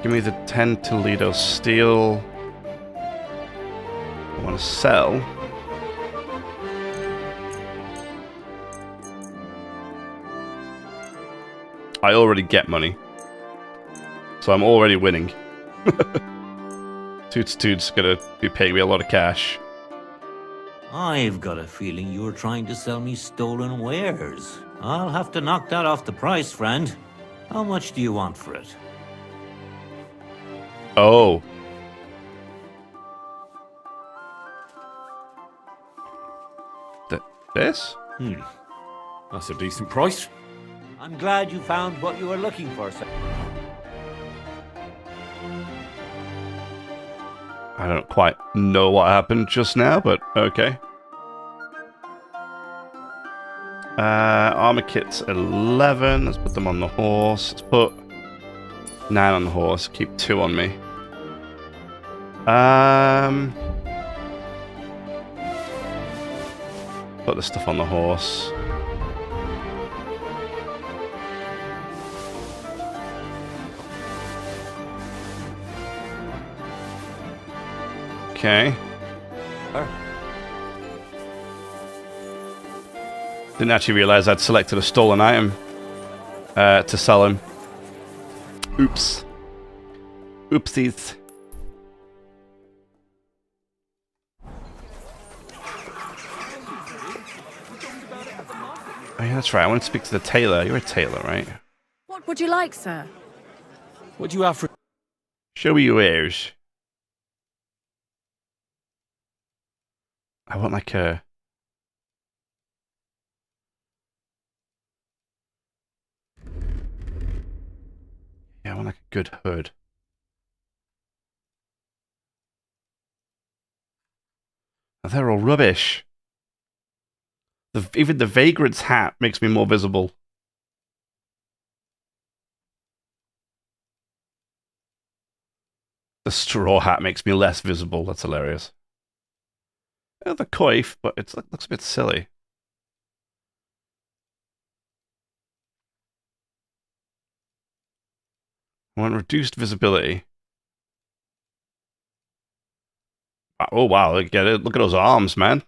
Give me the 10 Toledo steel. I want to sell. I already get money. So I'm already winning. Toots gonna be paying me a lot of cash. I've got a feeling you're trying to sell me stolen wares. I'll have to knock that off the price, friend. How much do you want for it? Oh. This? That's a decent price. I'm glad you found what you were looking for, sir. I don't quite know what happened just now, but okay. Armor kits 11. Let's put them on the horse. Let's put 9 on the horse. Keep 2 on me. Put the stuff on the horse. Okay. Didn't actually realize I'd selected a stolen item to sell him. Oops. Oopsies. Oh yeah, that's right. I want to speak to the tailor. You're a tailor, right? What would you like, sir? What do you have for... Show me your wares. I want like a... Yeah, I want like a good hood. Oh, they're all rubbish. Even the vagrant's hat makes me more visible. The straw hat makes me less visible. That's hilarious. Oh, the coif, but it looks a bit silly. I want reduced visibility. Oh wow, look at it. Look at those arms, man.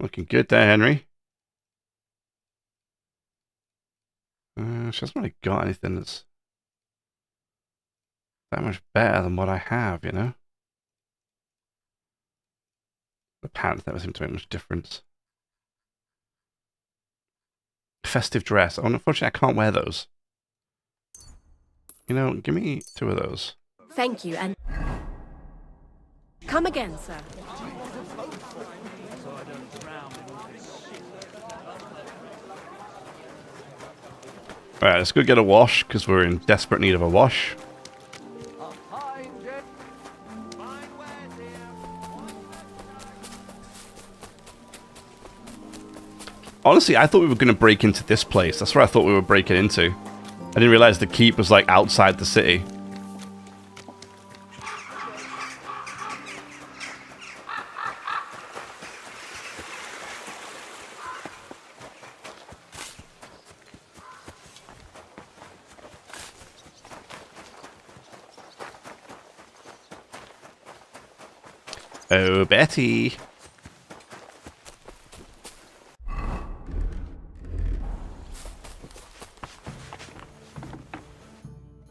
Looking good there, Henry. She hasn't really got anything that's that much better than what I have, you know? The pants never seem to make much difference. Festive dress. Oh, unfortunately, I can't wear those. You know, give me 2 of those. Thank you, and come again, sir. Alright, let's go get a wash, because we're in desperate need of a wash. Honestly, I thought we were going to break into this place. That's where I thought we were breaking into. I didn't realize the keep was, like, outside the city. Oh, Betty.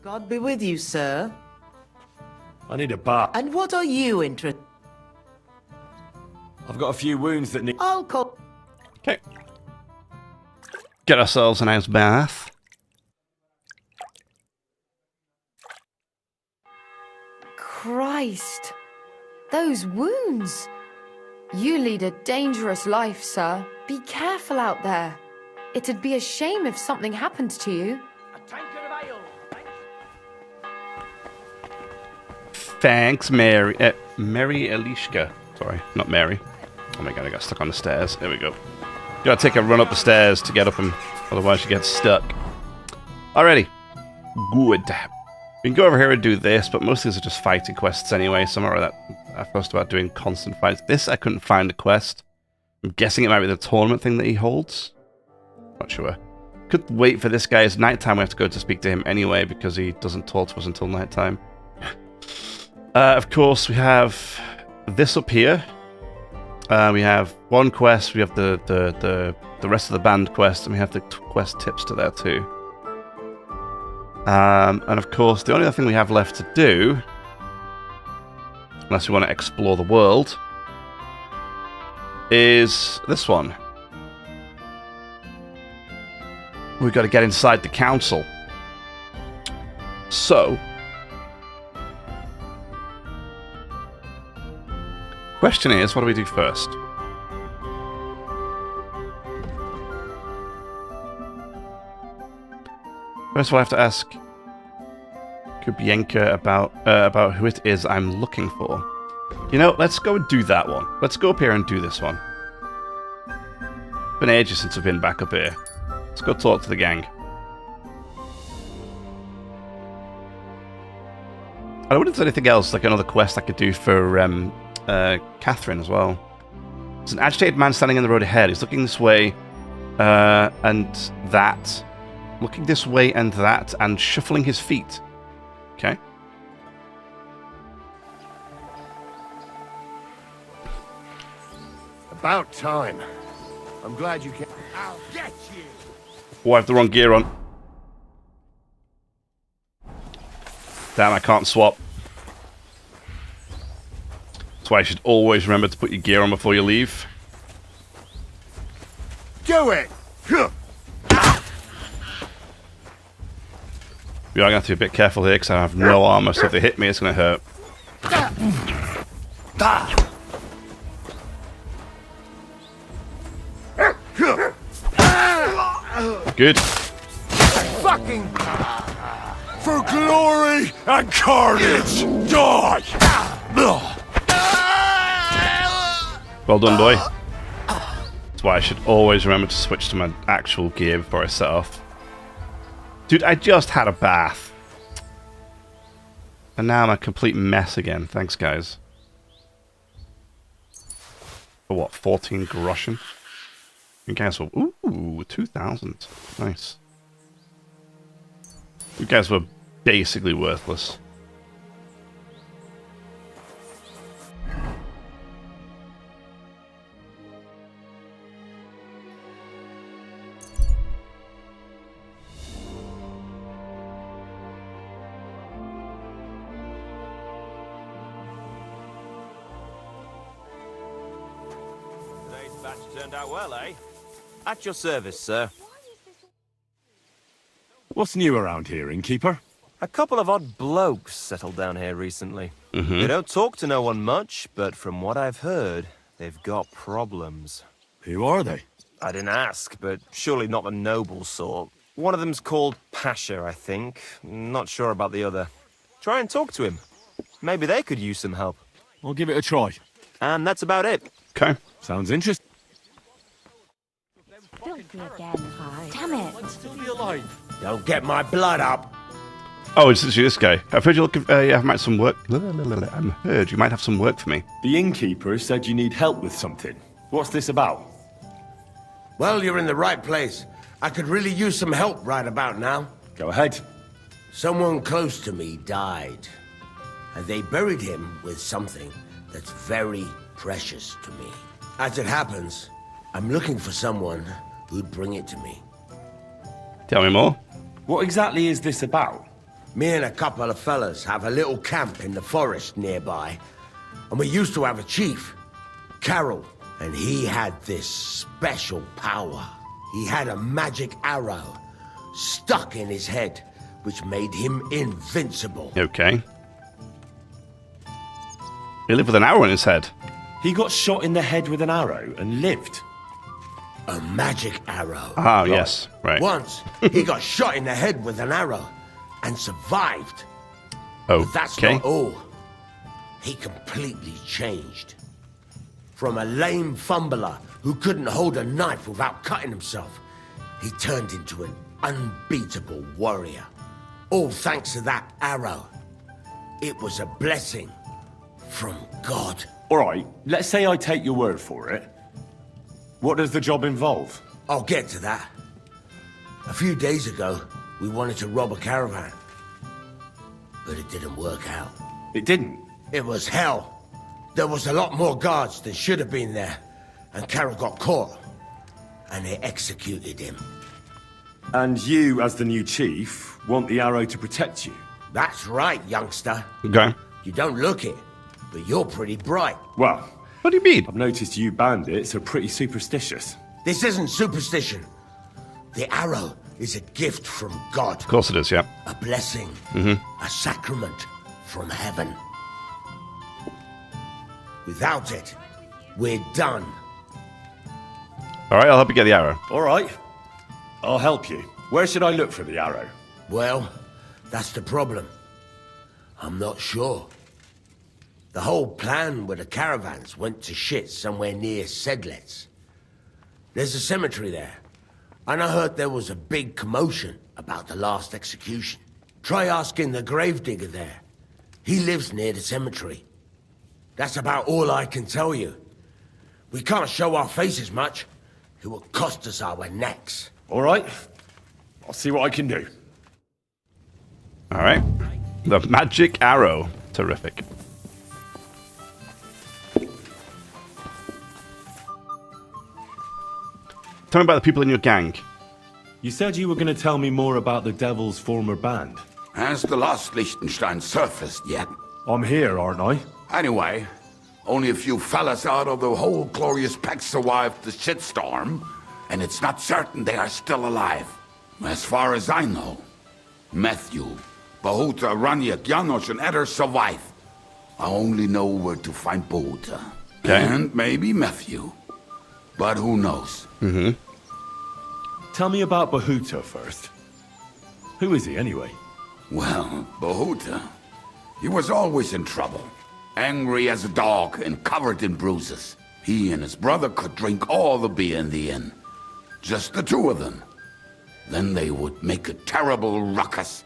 God be with you, sir. I need a bath. And what are you interested? I've got a few wounds that need... I'll call... Okay. Get ourselves a nice bath. Christ. Those wounds. You lead a dangerous life, sir. Be careful out there. It'd be a shame if something happened to you. Thanks, Mary. Mary Elishka. Sorry, not Mary. Oh my god, I got stuck on the stairs. There we go. Gotta take a run up the stairs to get up them, otherwise you get stuck. Alrighty. Good. We can go over here and do this, but most of these are just fighting quests anyway, so I'm not really that fussed about doing constant fights. This, I couldn't find a quest. I'm guessing it might be the tournament thing that he holds. Not sure. Could wait for this guy. It's nighttime. We have to go to speak to him anyway because he doesn't talk to us until nighttime. Of course, we have this up here. We have one quest. We have the rest of the band quest, and we have the quest tips to there too. And of course, the only other thing we have left to do, unless we want to explore the world, is this one. We've got to get inside the council. So, question is, what do we do first? First of all, I have to ask Kubienka about who it is I'm looking for. You know, let's go and do that one. Let's go up here and do this one. It's been ages since I've been back up here. Let's go talk to the gang. I wonder if there's anything else, like another quest I could do for Catherine as well. There's an agitated man standing in the road ahead. He's looking this way and that. Looking this way and that, and shuffling his feet. Okay. About time. I'm glad you came. I'll get you. Oh, I have the wrong gear on. Damn, I can't swap. That's why you should always remember to put your gear on before you leave. Do it! We are going to have to be a bit careful here because I have no armor, so if they hit me, it's going to hurt. Good. Fucking for glory and carnage, die! Well done, boy. That's why I should always remember to switch to my actual gear before I set off. Dude, I just had a bath. And now I'm a complete mess again. Thanks, guys. For what, 14 groschen? You guys were... Ooh, 2,000. Nice. You guys were basically worthless. Turned out well, eh? At your service, sir. What's new around here, innkeeper? A couple of odd blokes settled down here recently. Mm-hmm. They don't talk to no one much, but from what I've heard, they've got problems. Who are they? I didn't ask, but surely not the noble sort. One of them's called Pasha, I think. Not sure about the other. Try and talk to him. Maybe they could use some help. I'll give it a try. And that's about it. Okay. Sounds interesting. Filthy again. Damn it. Still be alive. Don't get my blood up. Oh, it's literally this guy. I've heard you might have some work. I've heard you might have some work for me. The innkeeper said you need help with something. What's this about? Well, you're in the right place. I could really use some help right about now. Go ahead. Someone close to me died. And they buried him with something that's very precious to me. As it happens, I'm looking for someone who'd bring it to me. Tell me more. What exactly is this about? Me and a couple of fellas have a little camp in the forest nearby. And we used to have a chief, Carol, and he had this special power. He had a magic arrow stuck in his head, which made him invincible. Okay. He lived with an arrow in his head. He got shot in the head with an arrow and lived. A magic arrow. Ah, right. Yes, right. Once, he got shot in the head with an arrow and survived. Oh, but that's okay. not all. He completely changed. From a lame fumbler who couldn't hold a knife without cutting himself, he turned into an unbeatable warrior. All thanks to that arrow. It was a blessing from God. All right, let's say I take your word for it. What does the job involve? I'll get to that. A few days ago, we wanted to rob a caravan. But it didn't work out. It didn't? It was hell. There was a lot more guards than should have been there. And Carol got caught. And they executed him. And you, as the new chief, want the arrow to protect you? That's right, youngster. Okay. You don't look it, but you're pretty bright. Well, what do you mean? I've noticed you bandits are pretty superstitious. This isn't superstition. The arrow is a gift from God. Of course it is, yeah. A blessing. A sacrament from heaven. Without it, we're done. All right, I'll help you get the arrow. All right. I'll help you. Where should I look for the arrow? Well, that's the problem. I'm not sure. The whole plan with the caravans went to shit somewhere near Sedlets. There's a cemetery there. And I heard there was a big commotion about the last execution. Try asking the gravedigger there. He lives near the cemetery. That's about all I can tell you. We can't show our faces much. It will cost us our necks. All right. I'll see what I can do. All right. The magic arrow. Terrific. Tell me about the people in your gang. You said you were going to tell me more about the Devil's former band. Has the last Liechtenstein surfaced yet? I'm here, aren't I? Anyway, only a few fellas out of the whole glorious pack survived the shitstorm, and it's not certain they are still alive. As far as I know, Matthew, Bahuta, Raniak, Janos, and Eder survive. I only know where to find Bahuta. Okay. And maybe Matthew. But who knows? Tell me about Bahuta first. Who is he, anyway? Well, Bahuta, he was always in trouble. Angry as a dog and covered in bruises. He and his brother could drink all the beer in the inn. Just the two of them. Then they would make a terrible ruckus.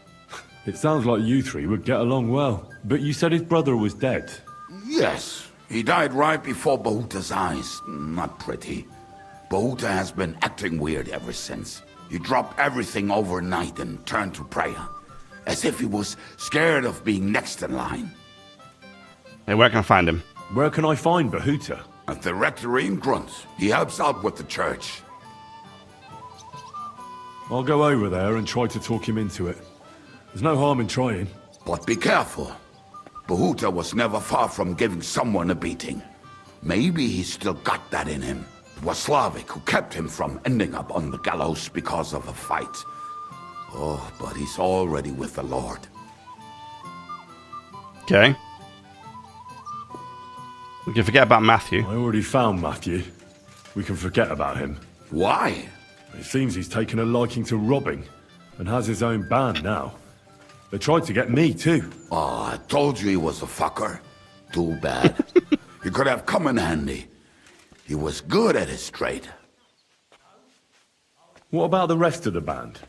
It sounds like you three would get along well. But you said his brother was dead. Yes, he died right before Bahuta's eyes. Not pretty. Bahuta has been acting weird ever since. He dropped everything overnight and turned to prayer. As if he was scared of being next in line. Hey, where can I find him? Where can I find Bahuta? At the rectory in Grunt. He helps out with the church. I'll go over there and try to talk him into it. There's no harm in trying. But be careful. Bahuta was never far from giving someone a beating. Maybe he's still got that in him. It was Slavik who kept him from ending up on the gallows because of a fight. Oh, but he's already with the Lord. Okay. We can forget about Matthew. I already found Matthew. We can forget about him. Why? It seems he's taken a liking to robbing and has his own band now. They tried to get me too. Oh, I told you he was a fucker. Too bad. He could have come in handy. He was good at his trade. What about the rest of the band?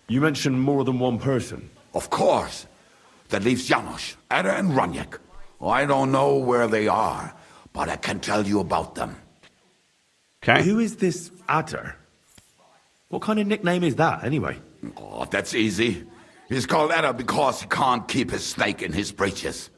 You mentioned more than one person. Of course. That leaves Janos, Eder, and Raniak. I don't know where they are, but I can tell you about them. Okay. Who is this Adder? What kind of nickname is that, anyway? Oh, that's easy. He's called Eder because he can't keep his snake in his breeches.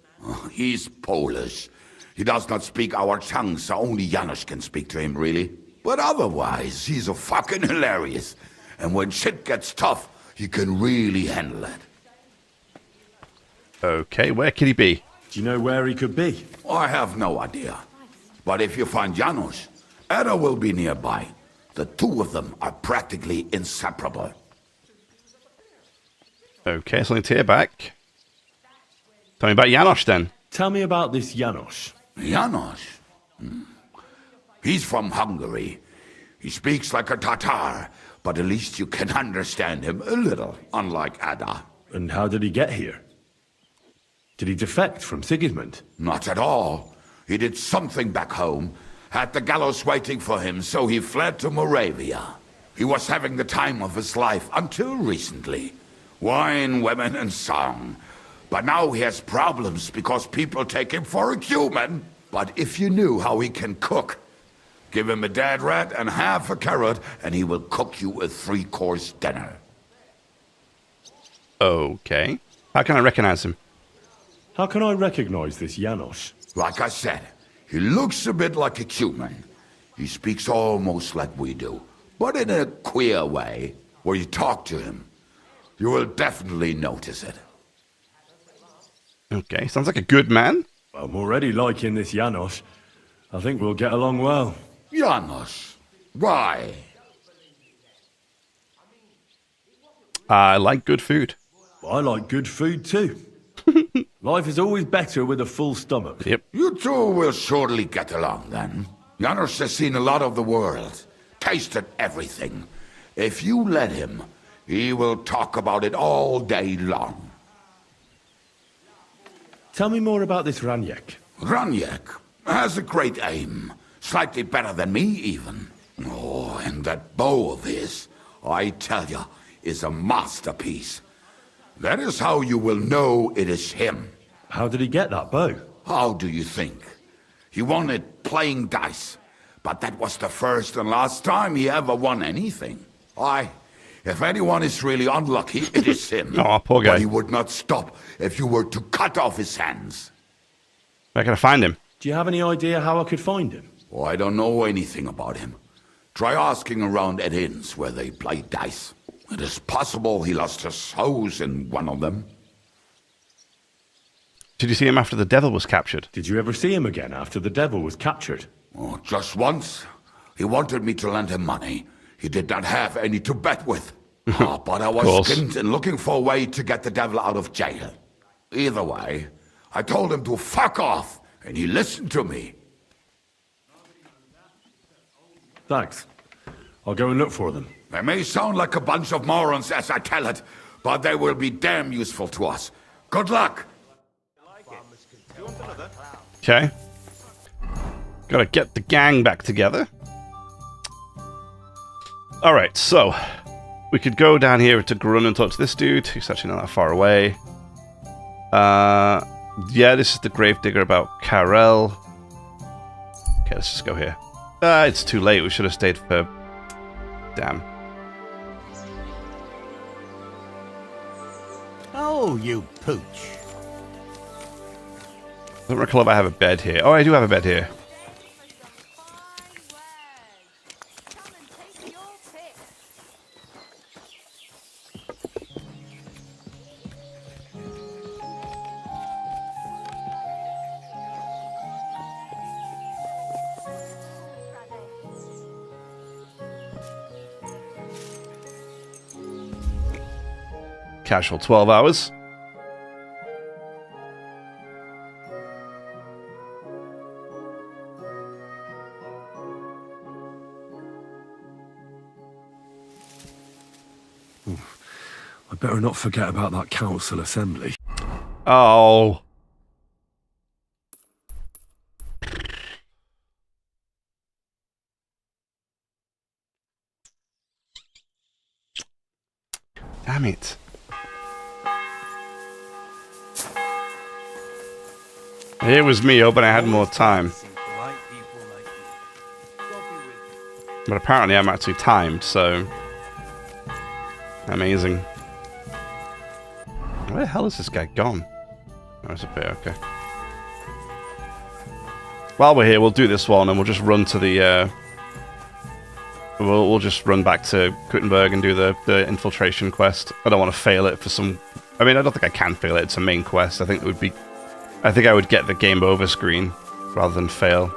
He's Polish. He does not speak our tongue, so only Janos can speak to him, really. But otherwise, he's a fucking hilarious. And when shit gets tough, he can really handle it. Okay, where could he be? Do you know where he could be? I have no idea. But if you find Janos, Eder will be nearby. The two of them are practically inseparable. Okay, something to hear back. Tell me about Janos then. Tell me about this Janos. Janos? He's from Hungary. He speaks like a Tatar, but at least you can understand him a little, unlike Ada. And how did he get here? Did he defect from Sigismund? Not at all. He did something back home, had the gallows waiting for him, so he fled to Moravia. He was having the time of his life until recently. Wine, women, and song. But now he has problems because people take him for a human. But if you knew how he can cook, Give him a dead rat and half a carrot, and he will cook you a 3-course dinner. Okay. How can I recognize him? How can I recognize this Janos? Like I said, he looks a bit like a human. He speaks almost like we do, but in a queer way, where you talk to him. You will definitely notice it. Okay, sounds like a good man. I'm already liking this Janos. I think we'll get along well. Janos? Why? I like good food. I like good food too. Life is always better with a full stomach. Yep. You two will surely get along then. Janos has seen a lot of the world, tasted everything. If you let him, he will talk about it all day long. Tell me more about this Raniek. Raniek has a great aim. Slightly better than me, even. Oh, and that bow of his, I tell you, is a masterpiece. That is how you will know it is him. How did he get that bow? How do you think? He won it playing dice. But that was the first and last time he ever won anything. If anyone is really unlucky, it is him. Oh, poor guy. But he would not stop if you were to cut off his hands. Where can I find him? Do you have any idea how I could find him? Oh, I don't know anything about him. Try asking around at inns where they play dice. It is possible he lost his hose in one of them. Did you see him after the devil was captured? Did you ever see him again after the devil was captured? Oh, just once. He wanted me to lend him money. He did not have any to bet with. But I was skint and looking for a way to get the devil out of jail. Either way, I told him to fuck off, and he listened to me. Thanks. I'll go and look for them. They may sound like a bunch of morons as I tell it, but they will be damn useful to us. Good luck! Okay. Gotta get the gang back together. Alright, so we could go down here to Grun and talk to this dude, who's actually not that far away. Yeah, this is the gravedigger about Karel. Okay, let's just go here. It's too late, we should have stayed for... Damn. Oh, you pooch. I don't recall if I have a bed here. Oh, I do have a bed here. Casual 12 hours. I better not forget about that council assembly. Oh. Damn it. It was me hoping I had more time. But apparently I'm actually timed, so... Amazing. Where the hell is this guy gone? Oh, it's up here, okay. While we're here, we'll do this one and we'll just run to the... We'll just run back to Kuttenberg and do the infiltration quest. I don't want to fail it for some... I mean, I don't think I can fail it. It's a main quest. I think it would be... I think I would get the game over screen rather than fail.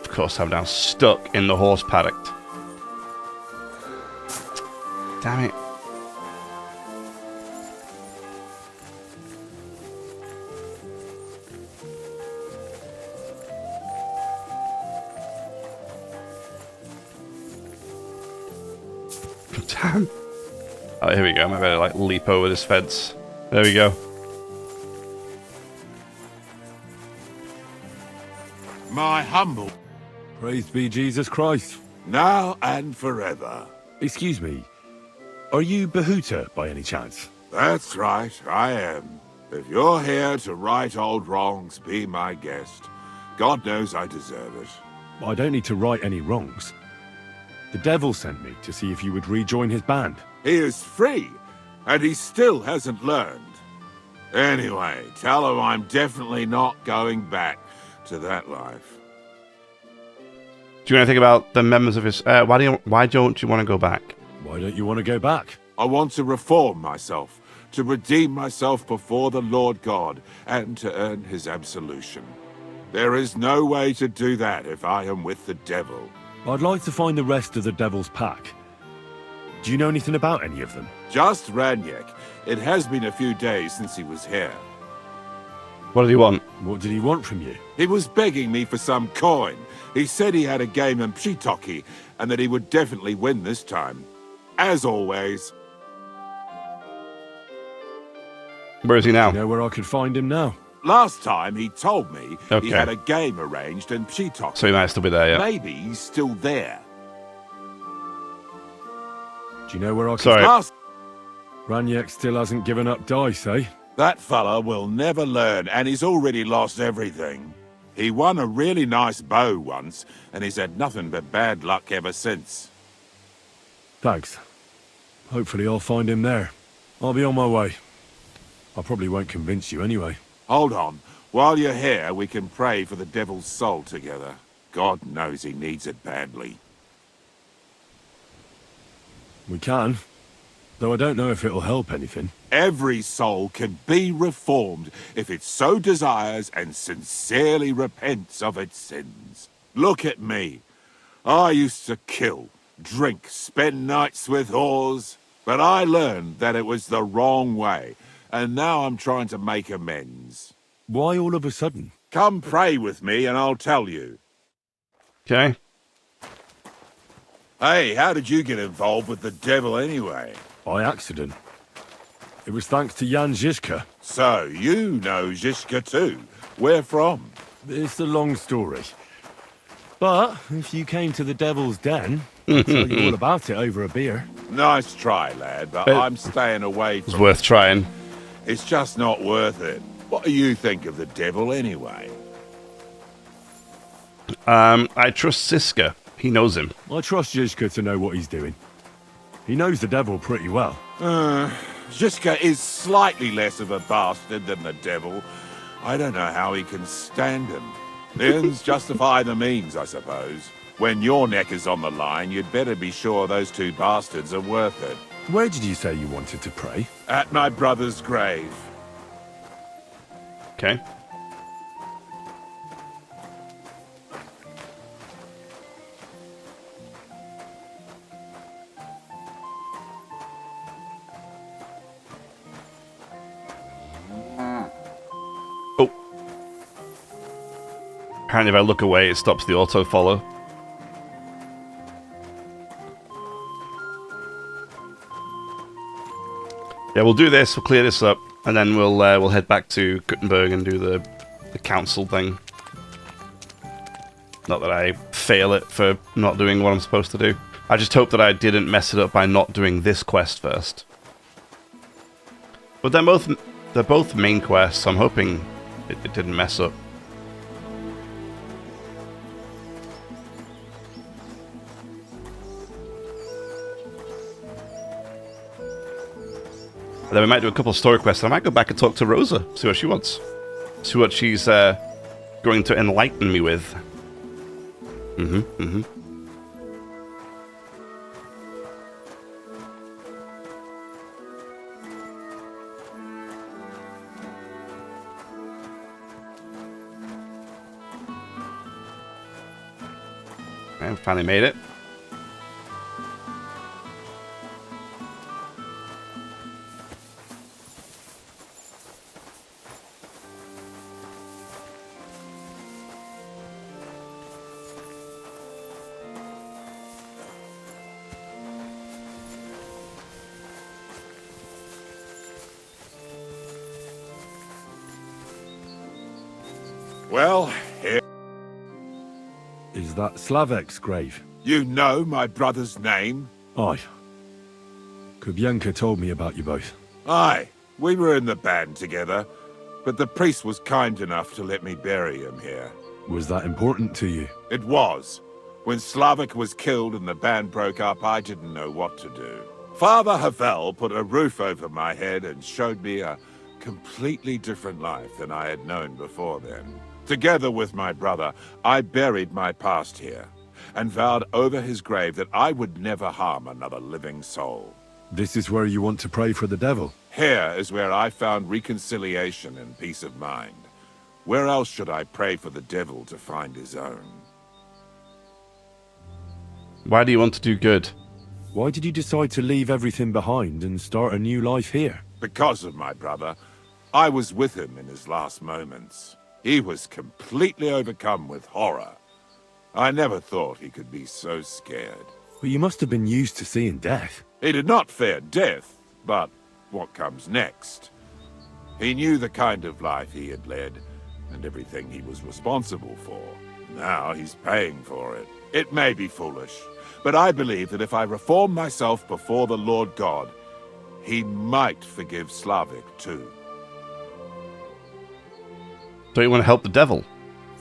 Of course, I'm now stuck in the horse paddock. Damn it. Damn. Oh, here we go. I might better like leap over this fence. There we go. My humble. Praised be Jesus Christ. Now and forever. Excuse me. Are you Behuta by any chance? That's right, I am. If you're here to right old wrongs, be my guest. God knows I deserve it. I don't need to right any wrongs. The devil sent me to see if you would rejoin his band. He is free, and he still hasn't learned. Anyway, tell him I'm definitely not going back to that life. Do you know anything about the members of his... why don't you want to go back? Why don't you want to go back? I want to reform myself, to redeem myself before the Lord God, and to earn his absolution. There is no way to do that if I am with the devil. I'd like to find the rest of the devil's pack. Do you know anything about any of them? Just Ranyek. It has been a few days since he was here. What did he want? What did he want from you? He was begging me for some coin. He said he had a game in Pshitoki, and that he would definitely win this time. As always. Where is he now? Do you know where I could find him now? Last time he told me Okay. he had a game arranged in Pshitoki. So he might still be there, yeah. Maybe he's still there. Do you know where I could... Sorry. Ranyek still hasn't given up dice, eh? That fella will never learn, and he's already lost everything. He won a really nice bow once, and he's had nothing but bad luck ever since. Thanks. Hopefully I'll find him there. I'll be on my way. I probably won't convince you anyway. Hold on. While you're here, we can pray for the devil's soul together. God knows he needs it badly. We can. Though I don't know if it'll help anything. Every soul can be reformed if it so desires and sincerely repents of its sins. Look at me. I used to kill, drink, spend nights with whores, but I learned that it was the wrong way, and now I'm trying to make amends. Why all of a sudden? Come pray with me and I'll tell you. Okay. Hey, how did you get involved with the devil anyway? By accident. It was thanks to Jan Žižka. So, you know Žižka too. Where from? It's a long story. But if you came to the Devil's Den, I'll tell you all about it over a beer. Nice try, lad, but I'm staying away from It's worth trying. It's just not worth it. What do you think of the devil anyway? I trust Siska. He knows him. I trust Žižka to know what he's doing. He knows the devil pretty well. Žižka is slightly less of a bastard than the devil. I don't know how he can stand him. The ends justify the means, I suppose. When your neck is on the line, you'd better be sure those two bastards are worth it. Where did you say you wanted to pray? At my brother's grave. Okay. Oh. Apparently if I look away, it stops the auto-follow. Yeah, we'll do this, we'll clear this up, and then we'll head back to Gutenberg and do the council thing. Not that I fail it for not doing what I'm supposed to do. I just hope that I didn't mess it up by not doing this quest first. But they're both main quests, so I'm hoping it didn't mess up. And then we might do a couple of story quests. I might go back and talk to Rosa, see what she wants. See what she's going to enlighten me with. I finally made it. Well, here... Is that Slavek's grave? You know my brother's name? Aye. Kubienka told me about you both. Aye, we were in the band together, but the priest was kind enough to let me bury him here. Was that important to you? It was. When Slavik was killed and the band broke up, I didn't know what to do. Father Havel put a roof over my head and showed me a completely different life than I had known before then. Together with my brother, I buried my past here and vowed over his grave that I would never harm another living soul. This is where you want to pray for the devil? Here is where I found reconciliation and peace of mind. Where else should I pray for the devil to find his own? Why do you want to do good? Why did you decide to leave everything behind and start a new life here? Because of my brother. I was with him in his last moments. He was completely overcome with horror. I never thought he could be so scared. Well, you must have been used to seeing death. He did not fear death, but what comes next? He knew the kind of life he had led, and everything he was responsible for. Now he's paying for it. It may be foolish, but I believe that if I reform myself before the Lord God, he might forgive Slavik too. Don't you want to help the devil?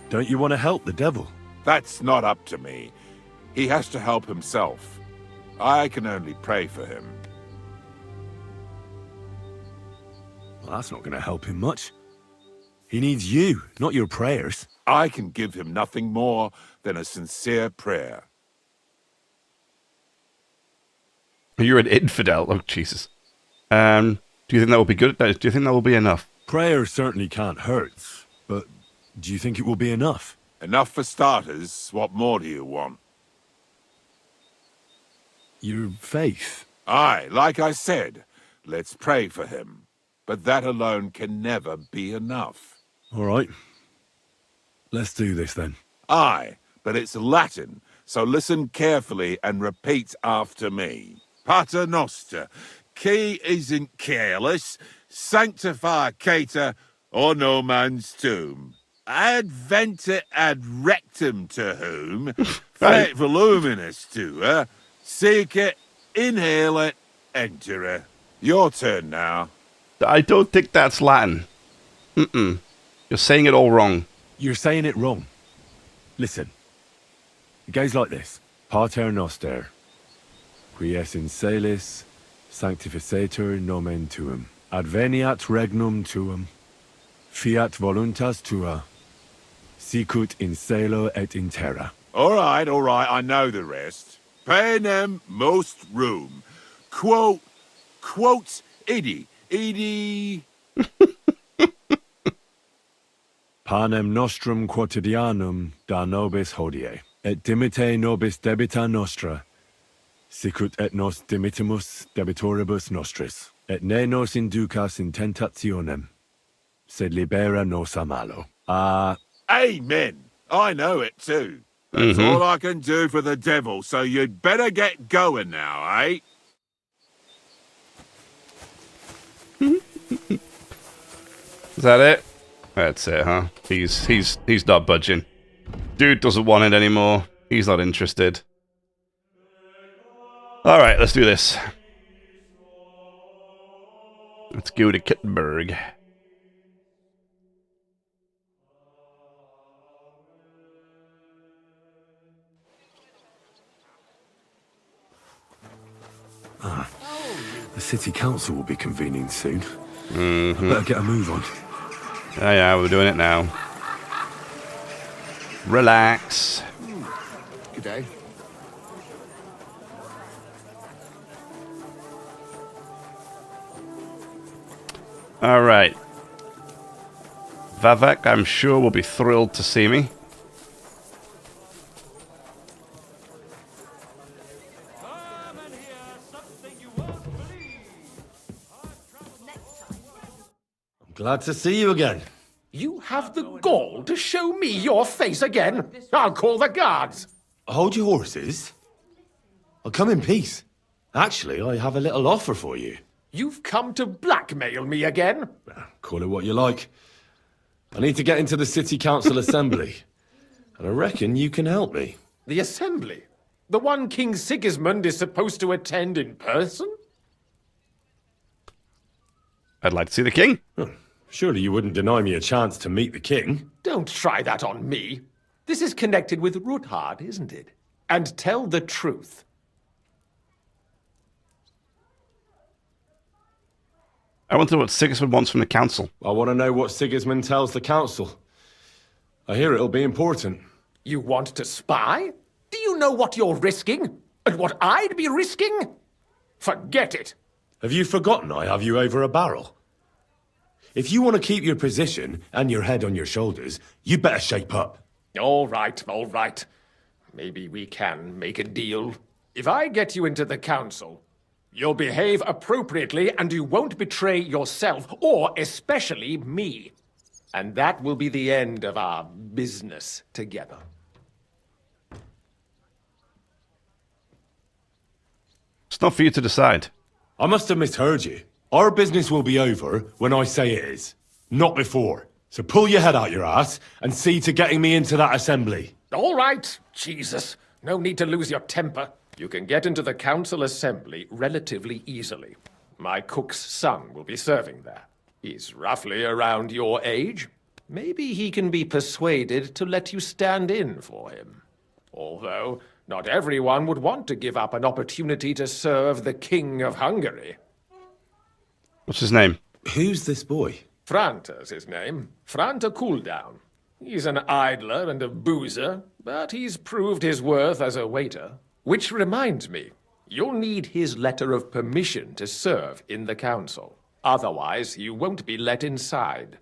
Don't you want to help the devil? That's not up to me. He has to help himself. I can only pray for him. Well, that's not going to help him much. He needs you, not your prayers. I can give him nothing more than a sincere prayer. You're an infidel. Oh, Jesus. Do you think that will be good? Do you think that will be enough? Prayer certainly can't hurt, but do you think it will be enough? Enough for starters. What more do you want? Your faith. Aye, like I said, let's pray for him. But that alone can never be enough. All right. Let's do this then. Aye, but it's Latin, so listen carefully and repeat after me. Pater Noster, qui isn't careless, sanctify cater, or no man's tomb. Adventure ad rectum to whom, fate voluminous to her, seek it, inhale it, enter her. Your turn now. I don't think that's Latin. Mm-mm. You're saying it all wrong. You're saying it wrong. Listen. It goes like this. Pater Noster, qui es in celis, sanctificetur nomen tuum. Adveniat regnum tuum. Fiat voluntas tua. Sicut in cielo et in terra. All right, I know the rest. Panem most room. Quote, idi. Panem nostrum quotidianum da nobis hodie, et dimite nobis debita nostra, sicut et nos dimitimus debitoribus nostris, et ne nos inducas in tentationem, sed libera nos a malo. Amen. I know it too. That's all I can do for the devil, so you'd better get going now, eh? Is that it? That's it, huh? He's not budging. Dude doesn't want it anymore. He's not interested. Alright, let's do this. Let's go to Kittenberg. The city council will be convening soon. I better get a move on. Yeah, we're doing it now. Relax. Good day. All right. Vavek, I'm sure, will be thrilled to see me. Glad to see you again. You have the gall to show me your face again? I'll call the guards. Hold your horses. I'll come in peace. Actually, I have a little offer for you. You've come to blackmail me again? Call it what you like. I need to get into the city council assembly. And I reckon you can help me. The assembly? The one King Sigismund is supposed to attend in person? I'd like to see the king. Surely you wouldn't deny me a chance to meet the king? Don't try that on me. This is connected with Ruthard, isn't it? And tell the truth. I want to know what Sigismund wants from the council. I want to know what Sigismund tells the council. I hear it'll be important. You want to spy? Do you know what you're risking? And what I'd be risking? Forget it. Have you forgotten I have you over a barrel? If you want to keep your position and your head on your shoulders, you better shape up. All right, all right. Maybe we can make a deal. If I get you into the council, you'll behave appropriately and you won't betray yourself, or especially me. And that will be the end of our business together. It's not for you to decide. I must have misheard you. Our business will be over when I say it is, not before. So pull your head out your ass and see to getting me into that assembly. All right, Jesus. No need to lose your temper. You can get into the council assembly relatively easily. My cook's son will be serving there. He's roughly around your age. Maybe he can be persuaded to let you stand in for him. Although, not everyone would want to give up an opportunity to serve the King of Hungary. What's his name? Who's this boy? Franta's his name. Franta Cooldown. He's an idler and a boozer, but he's proved his worth as a waiter. Which reminds me, you'll need his letter of permission to serve in the council. Otherwise, you won't be let inside.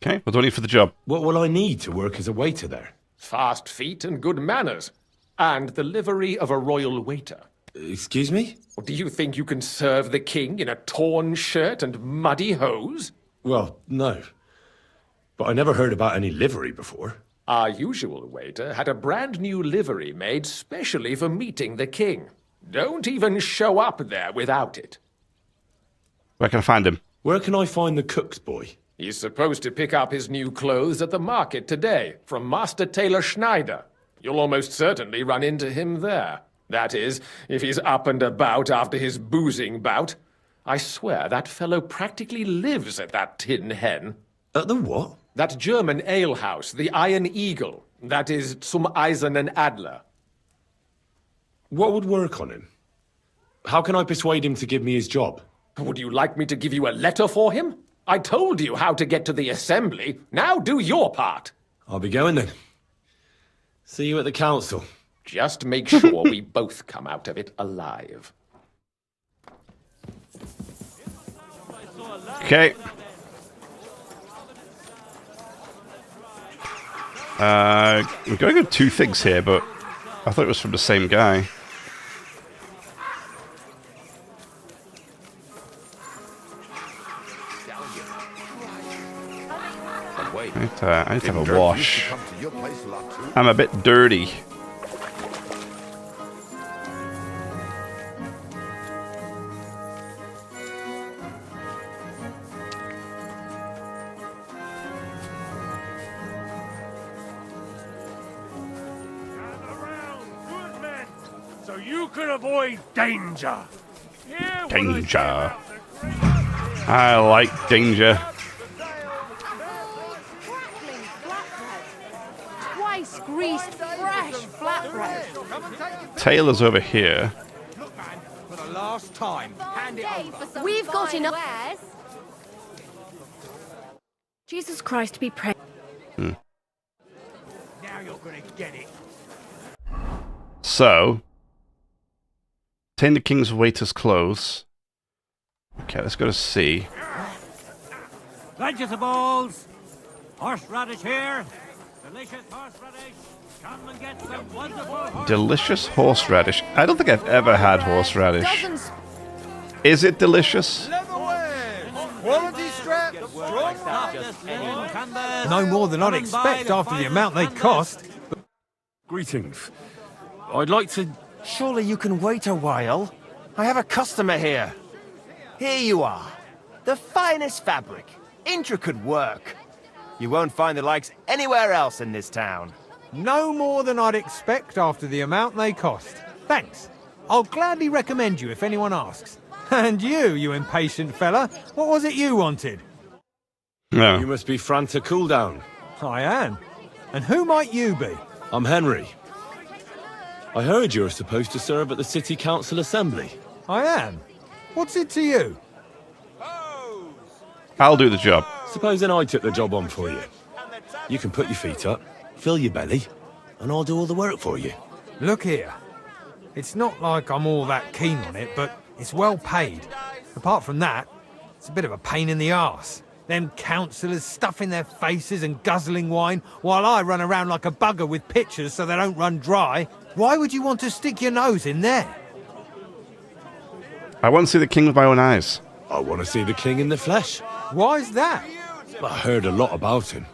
Okay, what do I need for the job? What will I need to work as a waiter there? Fast feet and good manners. And the livery of a royal waiter. Excuse me? Or do you think you can serve the king in a torn shirt and muddy hose? Well, no. But I never heard about any livery before. Our usual waiter had a brand new livery made specially for meeting the king. Don't even show up there without it. Where can I find him? Where can I find the cook's boy? He's supposed to pick up his new clothes at the market today from Master Tailor Schneider. You'll almost certainly run into him there. That is, if he's up and about after his boozing bout. I swear that fellow practically lives at that Tin Hen. At the what? That German alehouse, the Iron Eagle. That is Zum Eisernen Adler. What would work on him? How can I persuade him to give me his job? Would you like me to give you a letter for him? I told you how to get to the assembly. Now do your part. I'll be going then. See you at the council. Just make sure we both come out of it alive. Okay. We're going to go two things here, but I thought it was from the same guy. I need to have a wash. I'm a bit dirty. So you can avoid danger. Danger. I like danger. Twice greased, fresh flatbread. Taylor's over here. Look, man, for the last time, hand it over. We've got enough. Jesus Christ be praised. Now you're gonna get it. So, obtain the king's waiter's clothes. Okay, let's go to C. Vegetables! Horseradish here! Delicious horseradish! Come and get some wonderful horseradish! Delicious horseradish. I don't think I've ever had horseradish. Is it delicious? Quality strap, strong. No more than I'd expect after the amount they cost. Greetings. I'd like to... Surely you can wait a while. I have a customer here. Here you are. The finest fabric. Intricate work. You won't find the likes anywhere else in this town. No more than I'd expect after the amount they cost. Thanks. I'll gladly recommend you if anyone asks. And you impatient fella, what was it you wanted? No. You must be Franta Cooldown. I am. And who might you be? I'm Henry. I heard you're supposed to serve at the City Council Assembly. I am. What's it to you? I'll do the job. Supposing I took the job on for you. You can put your feet up, fill your belly, and I'll do all the work for you. Look here. It's not like I'm all that keen on it, but it's well paid. Apart from that, it's a bit of a pain in the arse. Them councillors stuffing their faces and guzzling wine, while I run around like a bugger with pitchers so they don't run dry. Why would you want to stick your nose in there? I want to see the king with my own eyes. I want to see the king in the flesh. Why's that? I heard a lot about him.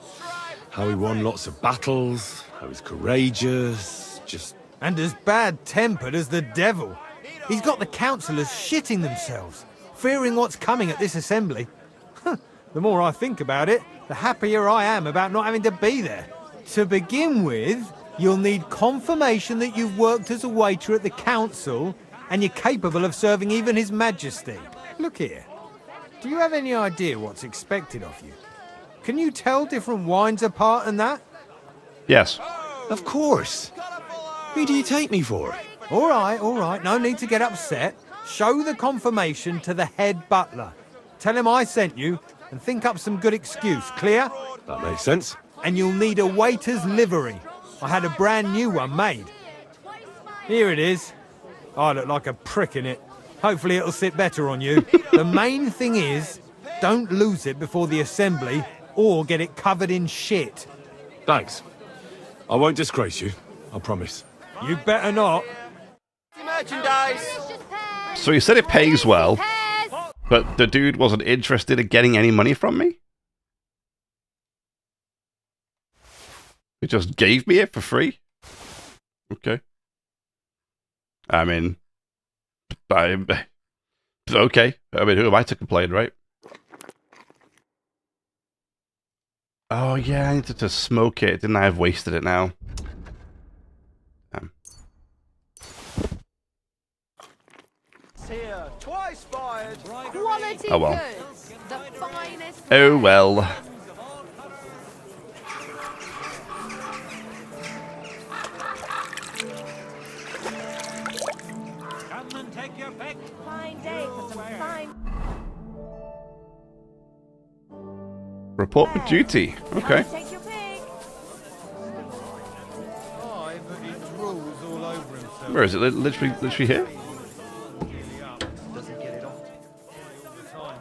How he won lots of battles, how he's courageous, just... And as bad-tempered as the devil. He's got the councillors shitting themselves, fearing what's coming at this assembly. The more I think about it, the happier I am about not having to be there. To begin with, you'll need confirmation that you've worked as a waiter at the council and you're capable of serving even His Majesty. Look here. Do you have any idea what's expected of you? Can you tell different wines apart and that? Yes. Of course. Who do you take me for? All right. No need to get upset. Show the confirmation to the head butler. Tell him I sent you and think up some good excuse. Clear? That makes sense. And you'll need a waiter's livery. I had a brand new one made. Here it is. I look like a prick in it. Hopefully it'll sit better on you. The main thing is, don't lose it before the assembly or get it covered in shit. Thanks. I won't disgrace you, I promise. You better not. Merchandise! So he said it pays well, but the dude wasn't interested in getting any money from me? He just gave me it for free? Okay. I mean... okay. I mean, who am I to complain, right? Oh, yeah, I needed to smoke it. Didn't I? Have wasted it now. Here, twice fired. Quality Oh, well. goods. The finest. Oh, well. Come and take your pick. Fine day for some fine. Report for duty. Okay. Take your pick. Oh, but he drools all over himself. Where is it? Literally here? Doesn't get it off all the time.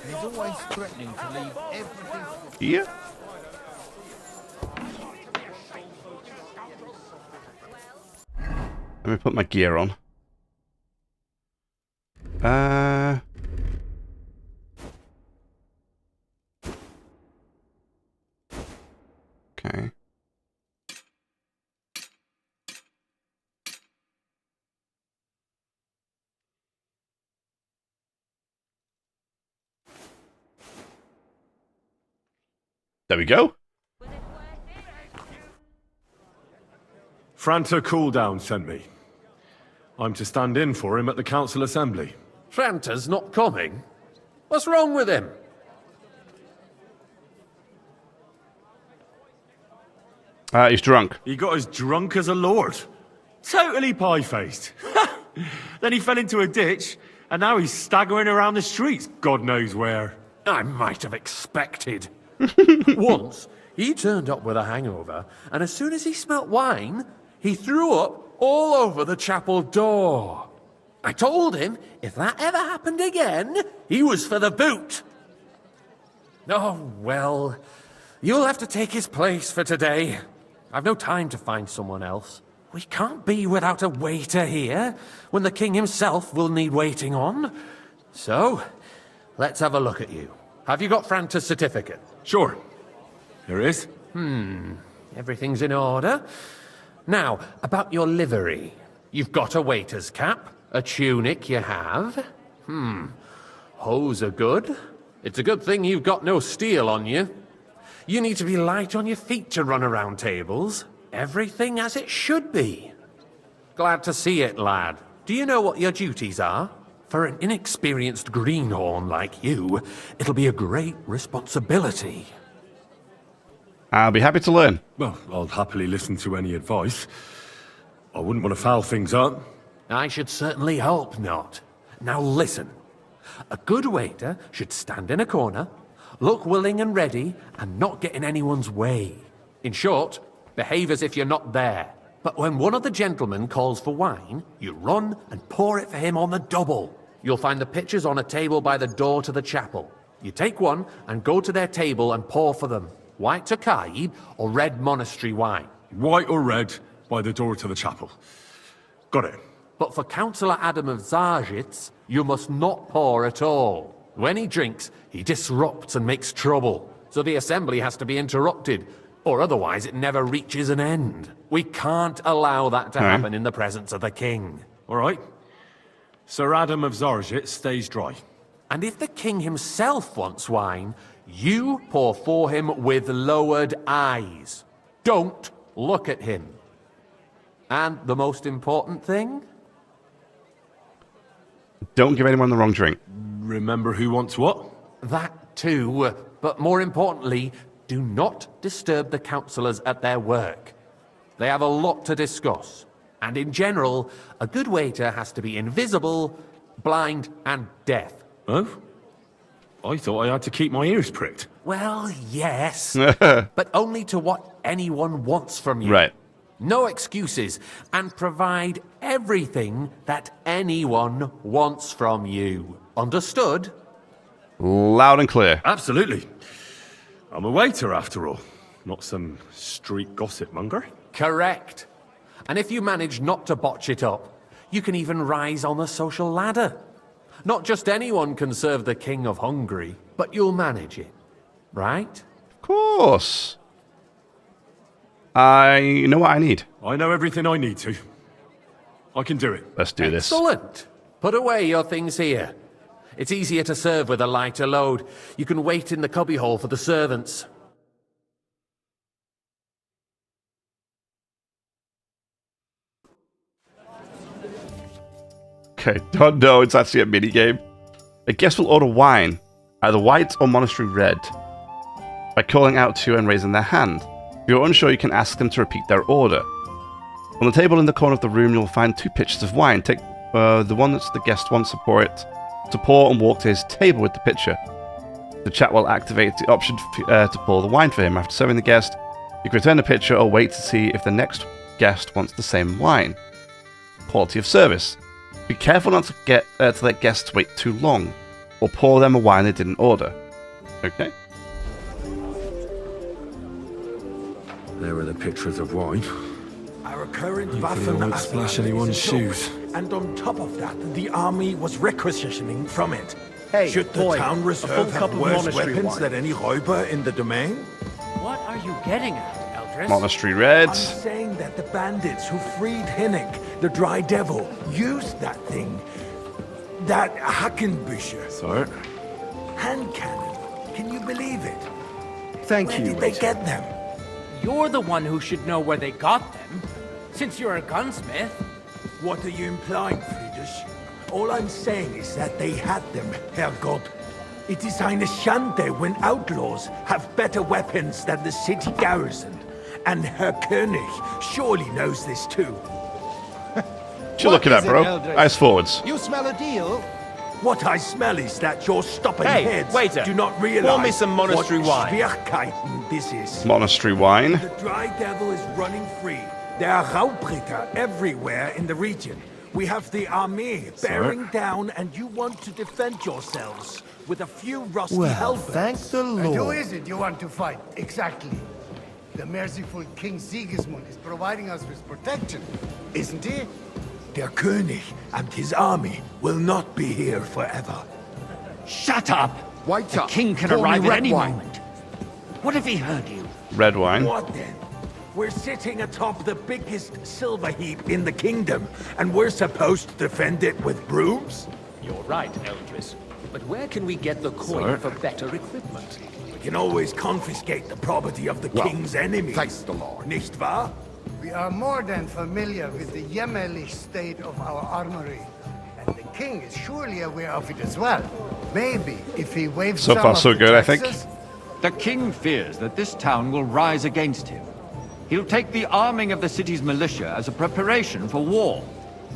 And he's always threatening to leave everything. Here? Let me put my gear on. Okay. There we go. Franta Cooldown sent me. I'm to stand in for him at the council assembly. Franta's not coming? What's wrong with him? He's drunk. He got as drunk as a lord. Totally pie-faced. Then he fell into a ditch, and now he's staggering around the streets, God knows where. I might have expected. Once, he turned up with a hangover, and as soon as he smelt wine, he threw up all over the chapel door. I told him if that ever happened again, he was for the boot. Oh, well, you'll have to take his place for today. I've no time to find someone else. We can't be without a waiter here, when the king himself will need waiting on. So, let's have a look at you. Have you got Franta's certificate? Sure. Here it is. Everything's in order. Now, about your livery. You've got a waiter's cap, a tunic you have. Hose are good. It's a good thing you've got no steel on you. You need to be light on your feet to run around tables. Everything as it should be. Glad to see it, lad. Do you know what your duties are? For an inexperienced greenhorn like you, it'll be a great responsibility. I'll be happy to learn. Well, I'll happily listen to any advice. I wouldn't want to foul things up. I should certainly hope not. Now listen. A good waiter should stand in a corner, look willing and ready, and not get in anyone's way. In short, behave as if you're not there. But when one of the gentlemen calls for wine, you run and pour it for him on the double. You'll find the pitchers on a table by the door to the chapel. You take one and go to their table and pour for them. White Tokaib or red monastery wine. White or red by the door to the chapel. Got it. But for Councillor Adam of Zarzhitz, you must not pour at all. When he drinks, he disrupts and makes trouble. So the assembly has to be interrupted, or otherwise it never reaches an end. We can't allow that to happen in the presence of the king. All right. Sir Adam of Zarzhitz stays dry. And if the king himself wants wine, you pour for him with lowered eyes. Don't look at him. And the most important thing? Don't give anyone the wrong drink. Remember who wants what? That too. But more importantly, do not disturb the councillors at their work. They have a lot to discuss. And in general, a good waiter has to be invisible, blind, and deaf. Oh? I thought I had to keep my ears pricked. Well, yes. But only to what anyone wants from you. Right. No excuses, and provide everything that anyone wants from you. Understood? Loud and clear. Absolutely. I'm a waiter, after all. Not some street gossip monger. Correct. And if you manage not to botch it up, you can even rise on the social ladder. Not just anyone can serve the King of Hungary, but you'll manage it. Right? Of course. I know what I need. I know everything I need to. I can do it. Let's do this. Excellent. Put away your things here. It's easier to serve with a lighter load. You can wait in the cubbyhole for the servants. Okay, don't know, it's actually a mini-game. A guest will order wine, either white or monastery red, by calling out to and raising their hand. If you're unsure, you can ask them to repeat their order. On the table in the corner of the room, you'll find 2 pitchers of wine. Take the one that the guest wants to pour and walk to his table with the pitcher. The chat will activate the option to pour the wine for him. After serving the guest, you can return the pitcher or wait to see if the next guest wants the same wine. Quality of service. Be careful not to let guests wait too long, or pour them a wine they didn't order. Okay. There are the pictures of wine. Our current You Waffen can always splash anyone's shoes. And on top of that, the army was requisitioning from it. Hey, Should the boy, town a full reserve cup have of worse monastery weapons wine. than any Räuber in the domain? What are you getting at, Eldris? Monastery red. I'm saying that the bandits who freed Hinnick, the Dry Devil, used that thing. That Hackenbücher. Sir? Hand cannon. Can you believe it? Thank Where you, did they waiter. get them? You're the one who should know where they got them, since you're a gunsmith. What are you implying, Friedrich? All I'm saying is that they had them, Herrgott. It is eine Schande when outlaws have better weapons than the city garrison. And Herr König surely knows this too. What you looking at, bro? Eyes forwards. You smell a deal? What I smell is that your stopping Hey, heads waiter, do not realize pour me some monastery what wine. Schwierigkeiten this is. Monastery wine. The Dry Devil is running free. There are Raubritter everywhere in the region. We have the army bearing down, and you want to defend yourselves with a few rusty halberds. thank the And who Lord. is it you want to fight, exactly? The merciful King Sigismund is providing us with protection, isn't he? Der König and his army will not be here forever. Shut up! White The up. king can Pour me arrive at red any wine. moment. What if he heard you? Red wine. What then? We're sitting atop the biggest silver heap in the kingdom, and we're supposed to defend it with brooms? You're right, Eldris. But where can we get the coin for better equipment? We can always confiscate the property of the king's enemies. Thanks the Lord. Nicht wahr? We are more than familiar with the jämmerlich state of our armory. And the king is surely aware of it as well. Maybe if he waves So some far, of so the good, I think. taxes, The king fears that this town will rise against him. He'll take the arming of the city's militia as a preparation for war.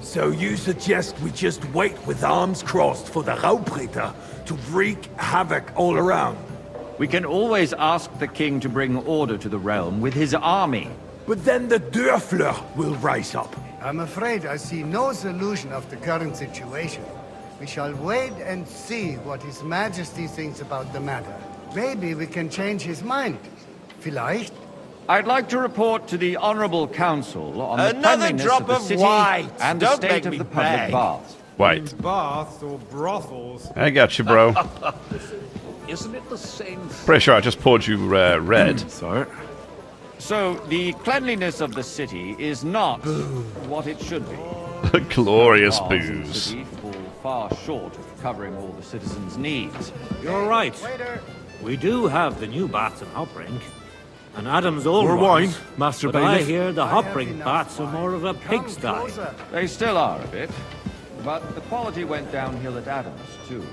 So you suggest we just wait with arms crossed for the Raubritter to wreak havoc all around? We can always ask the king to bring order to the realm with his army. But then the Dörfler will rise up. I'm afraid I see no solution of the current situation. We shall wait and see what His Majesty thinks about the matter. Maybe we can change his mind. Vielleicht? I'd like to report to the Honorable Council on the Another cleanliness drop of the of city white. and the Don't state make of me the public beg. baths. White. Baths or brothels. I got you, bro. Isn't it the same? Pretty sure I just poured you red. Sorry. So, the cleanliness of the city is not what it should be. Glorious Baths in the booze. city fall far short of covering all the citizens' needs. You're right. We do have the new bats in Hopbrink. And Adam's old More ones. wine, Master But I Bailiff? hear the Hopbrink bats are more of a pigsty. They still are a bit. But the quality went downhill at Adams, too.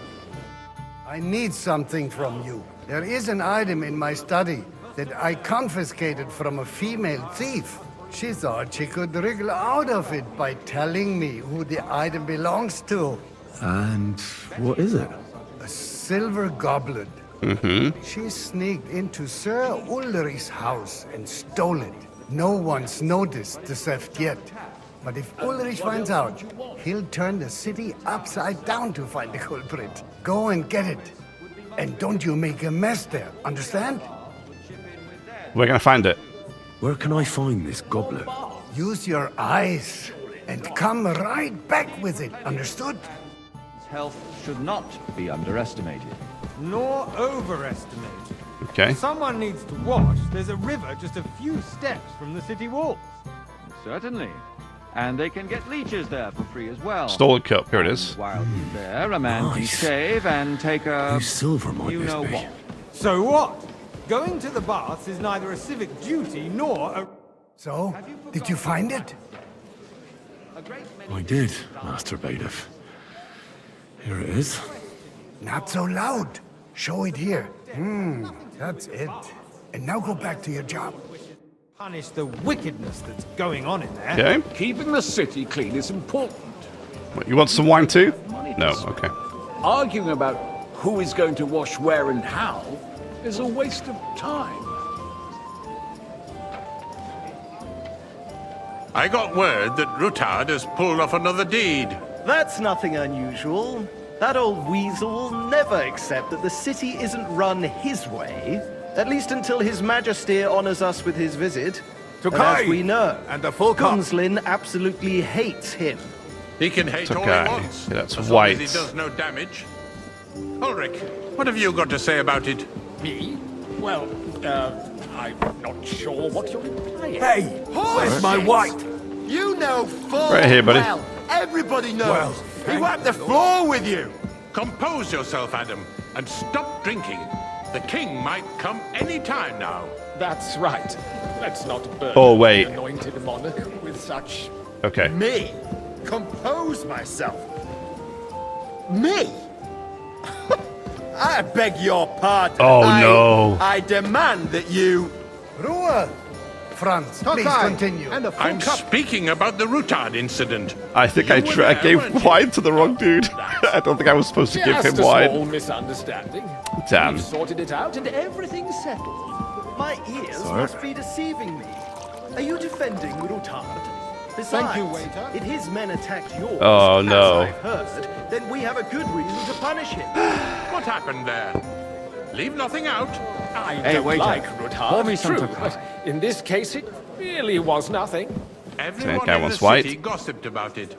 I need something from you. There is an item in my study that I confiscated from a female thief. She thought she could wriggle out of it by telling me who the item belongs to. And what is it? A silver goblet. Mm-hmm. She sneaked into Sir Ulrich's house and stole it. No one's noticed the theft yet. But if Ulrich finds out, he'll turn the city upside down to find the culprit. Go and get it. And don't you make a mess there, understand? We're gonna find it. Where can I find this goblet? Use your eyes and come right back with it, understood? His health should not be underestimated. Nor overestimated. Okay. Someone needs to watch. There's a river just a few steps from the city walls. Certainly. And they can get leeches there for free as well. Stolen cup. Here it is. While he's there, a man can shave and take a... Whose silver might you this know be? what. So what? Going to the baths is neither a civic duty nor a... So, did you find it? I did, Master Bailiff. Here it is. Not so loud. Show it here. That's it. And now go back to your job. Punish the wickedness that's going on in there. Okay. Keeping the city clean is important. What, you want some wine too? No. Okay. Arguing about who is going to wash where and how is a waste of time. I got word that Rutard has pulled off another deed. That's nothing unusual. That old weasel will never accept that the city isn't run his way, at least until His Majesty honors us with his visit. And as we know, and the full cup. Gunslin absolutely hates him. He can hate all okay. he wants. Yeah, that's as white. long as he does no damage. Ulrich, what have you got to say about it? Me? Well, I'm not sure what you're implying. Hey, where's my white? You know full Right here, buddy. well. Everybody knows. Well, he wiped the floor with you. Compose yourself, Adam, and stop drinking. The king might come any time now. That's right. Let's not burden Oh, wait. the anointed monarch with such... Okay. Me? Compose myself? Me? I beg your pardon. Oh, no. I demand that you... Ruhe! Franz, please continue. I'm speaking about the Rutard incident. I think I gave wine to the wrong dude. I don't think I was supposed to give Just him a wine. small misunderstanding. Damn. We've sorted it out and everything's settled. My ears Sorry. must be deceiving me. Are you defending Rutard? Besides, Thank you, waiter. if his men attacked yours, Oh, no. as I've heard, then we have a good reason to punish him. What happened there? Leave nothing out. I Hey, don't waiter, like Rutard, pour me some true, Tokay. but in this case it really was nothing. Everyone Okay, in one's the white. city gossiped about it.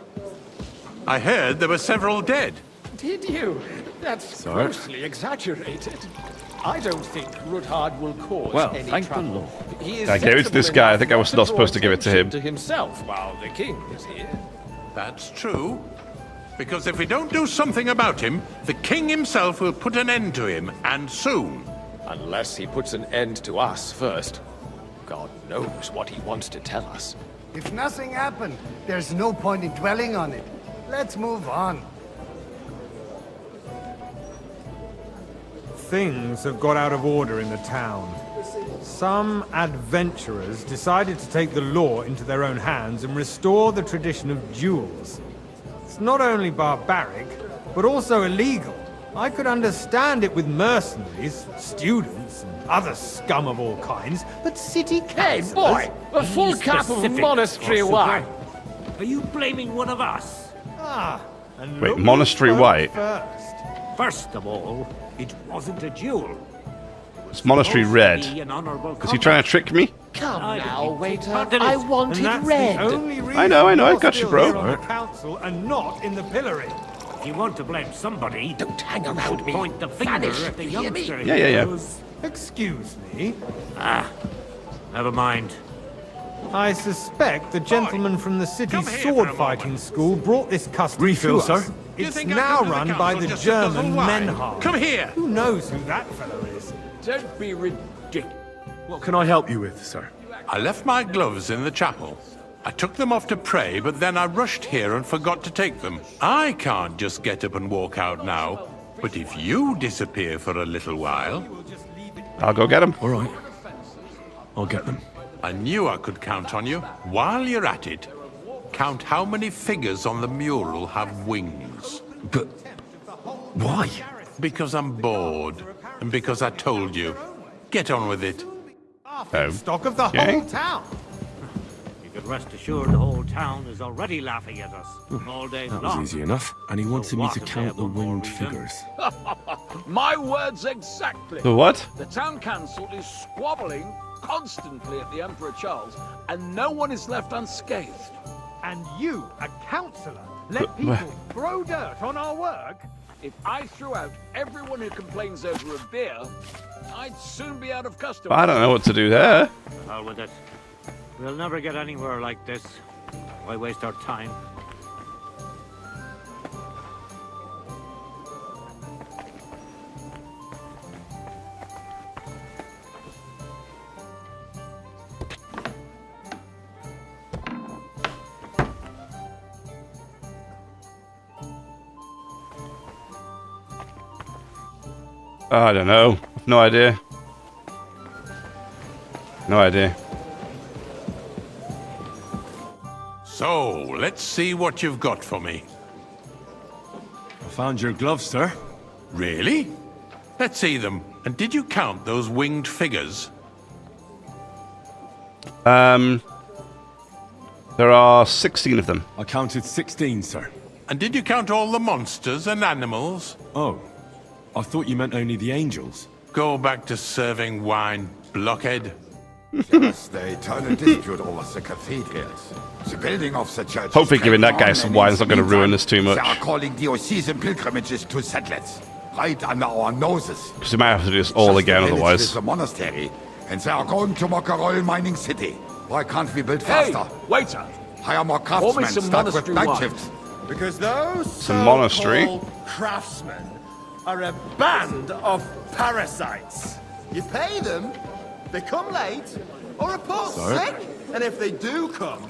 I heard there were several dead. Did you? That's Sorry. grossly exaggerated. I don't think Rutard will cause Well, any thank the trouble. Lord. He is I gave it to this sensible guy. I enough think I was not draw supposed to give it to him. attention to himself while the king is here. That's true. Because if we don't do something about him, the king himself will put an end to him, and soon. Unless he puts an end to us first. God knows what he wants to tell us. If nothing happened, there's no point in dwelling on it. Let's move on. Things have got out of order in the town. Some adventurers decided to take the law into their own hands and restore the tradition of duels. It's not only barbaric, but also illegal. I could understand it with mercenaries, students, and other scum of all kinds, but city councillors... Hey, boy! A full cup of monastery wine! Are you blaming one of us? And wait, monastery white? First of all, it wasn't a duel. It's monastery red. Is he trying to trick me? Come now, waiter. I wanted red. I know, I got you, bro. On the council and not in the pillory. If you want to blame somebody, don't hang around me. Point the finger at the youngster. Yeah. Excuse me? Never mind. I suspect the gentleman from the city's sword-fighting school brought this custom to us. sir? It's now run by the German Menhard. Come here! Who knows who that fellow is? Don't be ridiculous. What can I help you with, sir? I left my gloves in the chapel. I took them off to pray, but then I rushed here and forgot to take them. I can't just get up and walk out now. But if you disappear for a little while... I'll go get them. All right. I'll get them. I knew I could count on you. While you're at it, count how many figures on the mural have wings. But... why? Because I'm bored. And because I told you. Get on with it. Stock of the whole town. You could rest assured the whole town is already laughing at us all day That long. was easy enough. And he wanted me to count the winged figures. My words exactly. The what? The town council is squabbling constantly at the Emperor Charles, and no one is left unscathed. And you, a councillor, let people throw dirt on our work? If I threw out everyone who complains over a beer, I'd soon be out of custom. I don't know what to do there. Hell with it. We'll never get anywhere like this. Why waste our time? I don't know. No idea. No idea. So, let's see what you've got for me. I found your gloves, sir. Really? Let's see them. And did you count those winged figures? There are 16 of them. I counted 16, sir. And did you count all the monsters and animals? Oh. I thought you meant only the angels. Go back to serving wine, blockhead. Just the eternal dispute over the cathedrals. The building of the church. Hopefully giving that guy some wine is not going to ruin this too much. They are calling diocesan pilgrimages to settlers. Right under our noses. Because we might have to do this all again otherwise. The monastery. And they are going to make a royal mining city. Why can't we build faster? Hey, waiter! Hire more craftsmen, start with night shifts. Because those Some monastery. craftsmen are a band of parasites. You pay them, they come late, or report sick, and if they do come,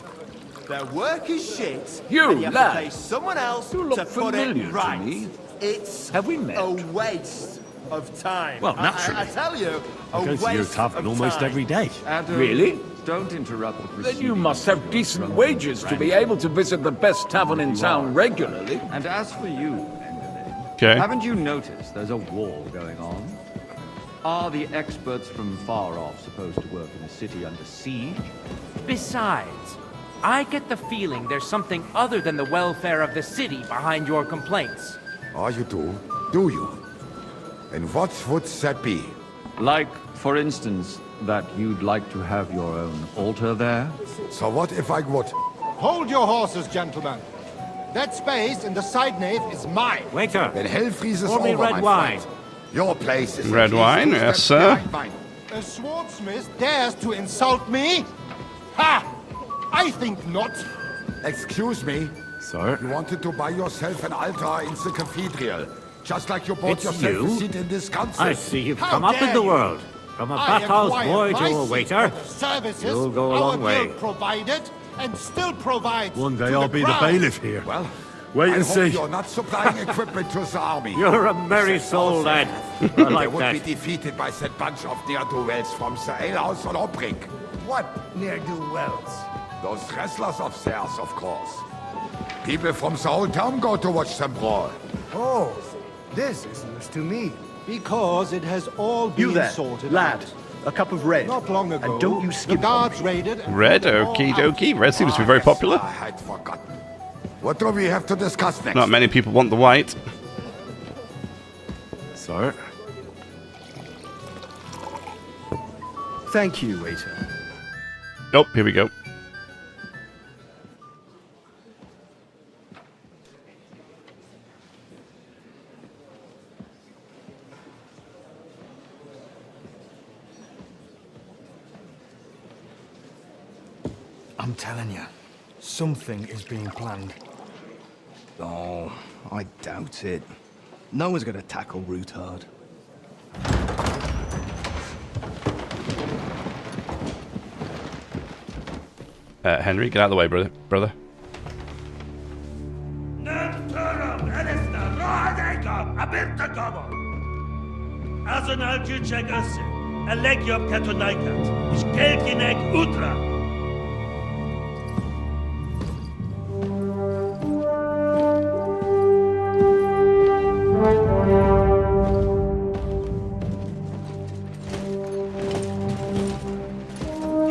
their work is shit. You, and you have lad. to pay someone else You look to put it familiar to right. me. It's Have we met? a waste of time. Well, naturally. I tell you, I a go to your waste tavern of almost time. every day. Adam, Really? Don't interrupt the Then proceedings. you must have decent wages to be able to visit the best tavern in town regularly. And as for you, Okay. haven't you noticed there's a war going on? Are the experts from far off supposed to work in a city under siege? Besides, I get the feeling there's something other than the welfare of the city behind your complaints. Oh, you do? Do you? And what would that be? Like, for instance, that you'd like to have your own altar there? So what if I would? Hold your horses, gentlemen. That space in the side nave is mine. Waiter! Then hell freezes Pour me over, red my wine. friend. Your place is... Red wine, yes, sir. A swordsmith dares to insult me? Ha! I think not. Excuse me? Sir? You wanted to buy yourself an altar in the cathedral. Just like you bought It's yourself you? a seat in this council. I see you've How come up in dare the you. world. From a I bathhouse acquired boy my to a seat waiter. for the services You'll go a our long way. guild provided and still provides. One day to I'll be the crown. bailiff here. Well, Wait I and hope see. you're not supplying equipment to the army. You're a merry soul, lad. I like They would that. be defeated by that bunch of ne'er-do-wells from the alehouse on Obrick. What ne'er-do-wells? Those wrestlers of theirs, of course. People from the whole town go to watch them brawl. Oh, this is news to me. Because it has all been You there, sorted lad. out. A cup of red. Not long ago, And don't you skip the guards raided. and Red, took them all okie out. dokie. Red seems to be very popular. I had forgotten. What do we have to discuss next? Not many people want the white. So, Thank you, waiter. Oh, here we go. I'm telling you, something is being planned. Oh, I doubt it. No one's gonna tackle Rootard. Henry, get out of the way, brother.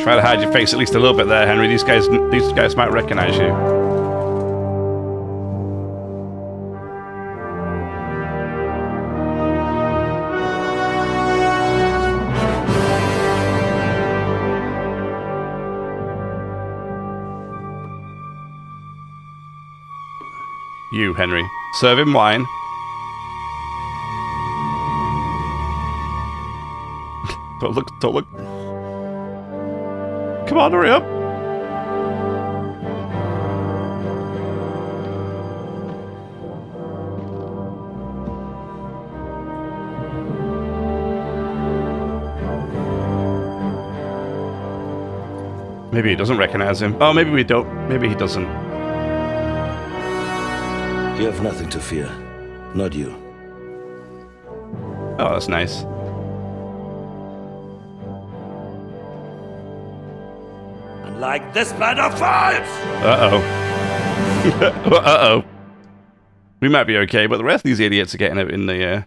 Try to hide your face at least a little bit there, Henry. These guys might recognize you. You, Henry. Serve him wine. Don't look. Come on, hurry up. Maybe he doesn't recognize him. Oh, maybe we don't. Maybe he doesn't. You have nothing to fear. Not you. Oh, that's nice. Like this plan of fights! Uh-oh. Uh-oh. We might be okay, but the rest of these idiots are getting it in the...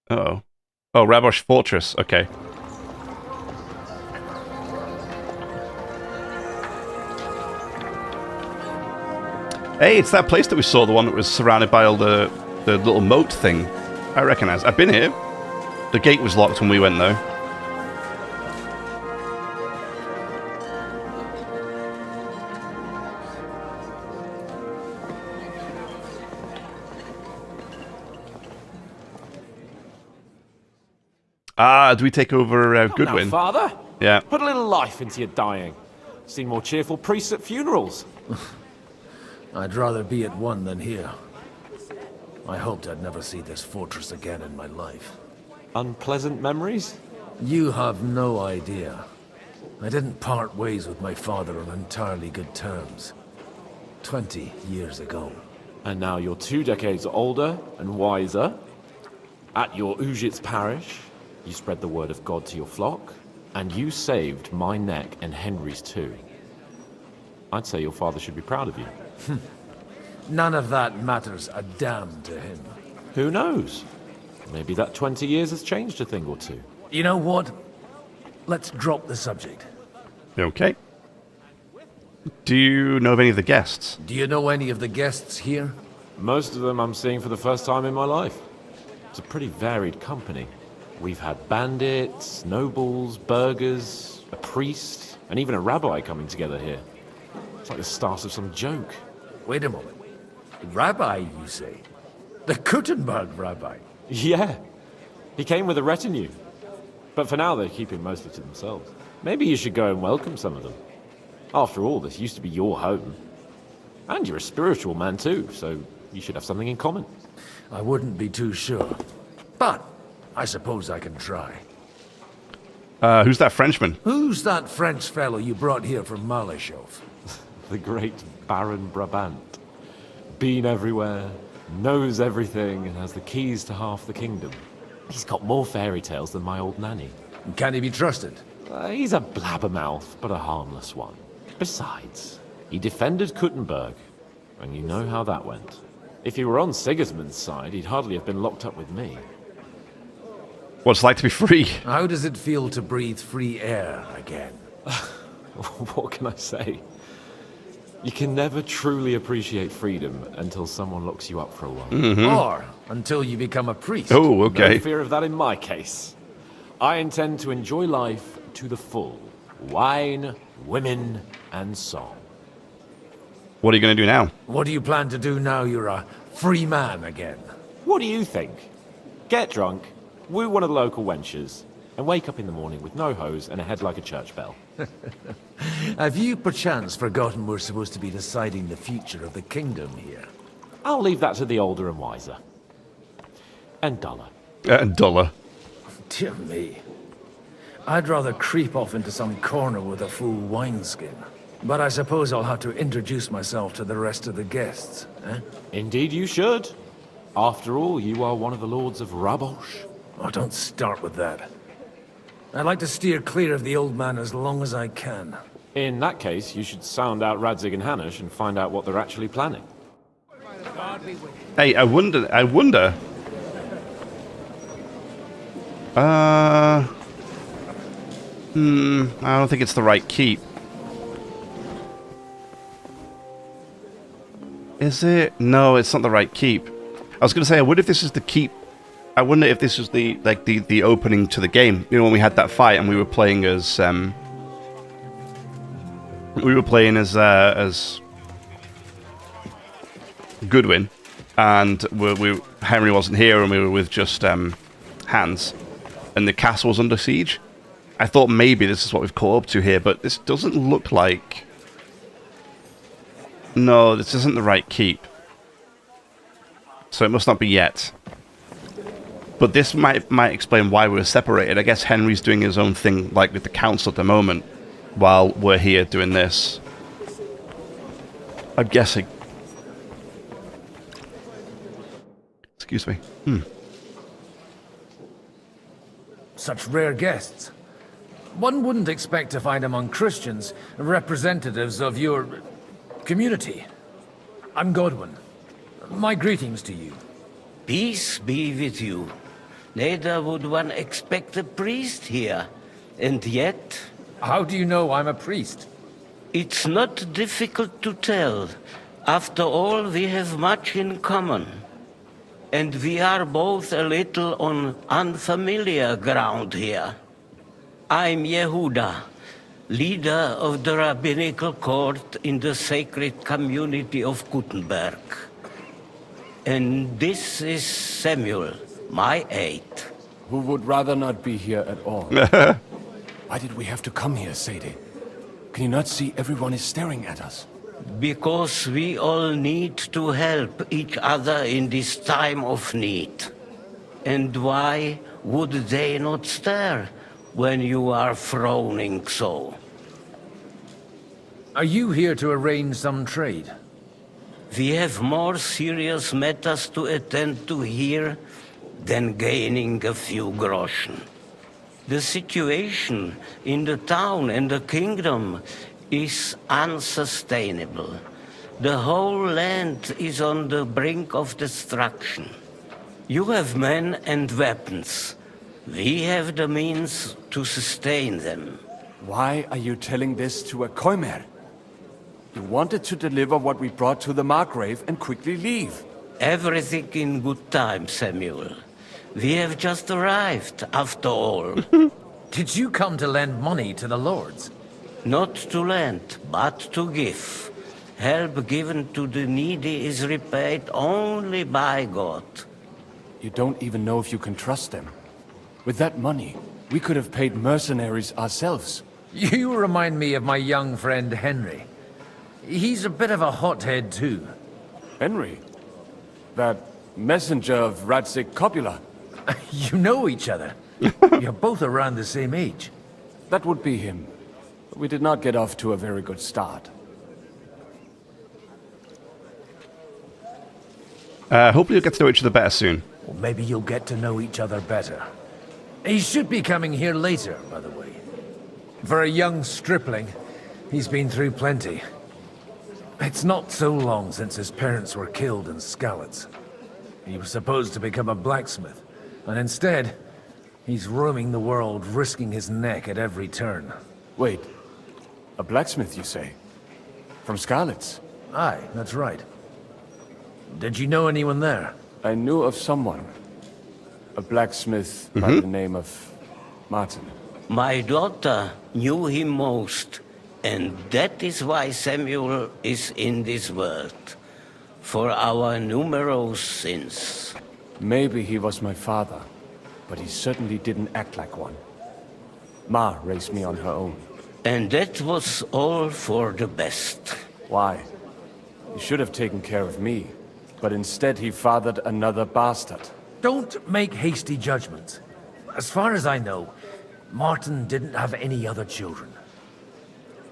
Uh-oh. Oh, Rabosh Fortress. Okay. Hey, it's that place that we saw, the one that was surrounded by all the little moat thing. I recognize. I've been here. The gate was locked when we went, though. Ah, do we take over Goodwin? Now, Father. Yeah. Put a little life into your dying. Seen more cheerful priests at funerals. I'd rather be at one than here. I hoped I'd never see this fortress again in my life. Unpleasant memories? You have no idea. I didn't part ways with my father on entirely good terms. 20 years ago. And now you're 2 decades older and wiser. At your Ujit's parish, you spread the word of God to your flock, and you saved my neck and Henry's too. I'd say your father should be proud of you. None of that matters a damn to him. Who knows? Maybe that 20 years has changed a thing or two. You know what? Let's drop the subject. Okay. Do you know of any of the guests? Do you know any of the guests here? Most of them I'm seeing for the first time in my life. It's a pretty varied company. We've had bandits, nobles, burghers, a priest, and even a rabbi coming together here. It's like the start of some joke. Wait a moment. Rabbi, you say? The Kuttenberg rabbi? Yeah. He came with a retinue. But for now, they're keeping mostly to themselves. Maybe you should go and welcome some of them. After all, this used to be your home. And you're a spiritual man too, so you should have something in common. I wouldn't be too sure. But I suppose I can try. Who's that Frenchman? Who's that French fellow you brought here from Malashov? the great Baron Brabant. Been everywhere, knows everything, and has the keys to half the kingdom. He's got more fairy tales than my old nanny. Can he be trusted? He's a blabbermouth, but a harmless one. Besides, he defended Kuttenberg, and you know how that went. If he were on Sigismund's side, he'd hardly have been locked up with me. What's it like to be free? How does it feel to breathe free air again? What can I say? You can never truly appreciate freedom until someone locks you up for a while. Or until you become a priest. Oh, okay. No fear of that in my case. I intend to enjoy life to the full. Wine, women, and song. What are you going to do now? What do you plan to do now you're a free man again? What do you think? Get drunk, woo one of the local wenches, and wake up in the morning with no hose and a head like a church bell. Have you perchance forgotten we're supposed to be deciding the future of the kingdom here? I'll leave that to the older and wiser. And duller. And duller. Dear me. I'd rather creep off into some corner with a full wineskin. But I suppose I'll have to introduce myself to the rest of the guests, eh? Indeed you should. After all, you are one of the lords of Rabosh. Oh, don't start with that. I'd like to steer clear of the old man as long as I can. In that case, you should sound out Radzig and Hanush and find out what they're actually planning. Hey, I wonder... I don't think it's the right keep. Is it? No, it's not the right keep. I was going to say, I wonder if this is the keep. I wonder if this is the opening to the game. You know, when we had that fight and we were playing as Goodwin, and Henry wasn't here, and we were with just Hans, and the castle was under siege. I thought maybe this is what we've caught up to here, but this doesn't look like. No, this isn't the right keep. So it must not be yet. But this might explain why we're separated. I guess Henry's doing his own thing, like with the council at the moment, while we're here doing this. I'm guessing. Excuse me. Such rare guests. One wouldn't expect to find among Christians representatives of your community. I'm Godwin. My greetings to you. Peace be with you. Neither would one expect a priest here. And yet... How do you know I'm a priest? It's not difficult to tell. After all, we have much in common. And we are both a little on unfamiliar ground here. I'm Yehuda, leader of the rabbinical court in the sacred community of Kuttenberg. And this is Samuel, my aide. Who would rather not be here at all. Why did we have to come here, Sadie? Can you not see everyone is staring at us? Because we all need to help each other in this time of need. And why would they not stare when you are frowning so? Are you here to arrange some trade? We have more serious matters to attend to here than gaining a few groschen. The situation in the town and the kingdom is unsustainable. The whole land is on the brink of destruction. You have men and weapons. We have the means to sustain them. Why are you telling this to a Koimer? You wanted to deliver what we brought to the Margrave and quickly leave. Everything in good time, Samuel. We have just arrived, after all. Did you come to lend money to the lords? Not to lend, but to give. Help given to the needy is repaid only by God. You don't even know if you can trust them. With that money, we could have paid mercenaries ourselves. You remind me of my young friend Henry. He's a bit of a hothead too. Henry? That messenger of Radzig Copula? You know each other. You're both around the same age. That would be him. But we did not get off to a very good start. Hopefully you'll get to know each other better soon. Or maybe you'll get to know each other better. He should be coming here later, by the way. For a young stripling, he's been through plenty. It's not so long since his parents were killed in Skalitz. He was supposed to become a blacksmith, and instead, he's roaming the world, risking his neck at every turn. Wait, a blacksmith, you say? From Skalitz? Aye, that's right. Did you know anyone there? I knew of someone. A blacksmith by the name of Martin. My daughter knew him most, and that is why Samuel is in this world. For our numerous sins. Maybe he was my father, but he certainly didn't act like one. Ma raised me on her own. And that was all for the best. Why? He should have taken care of me, but instead he fathered another bastard. Don't make hasty judgments. As far as I know, Martin didn't have any other children.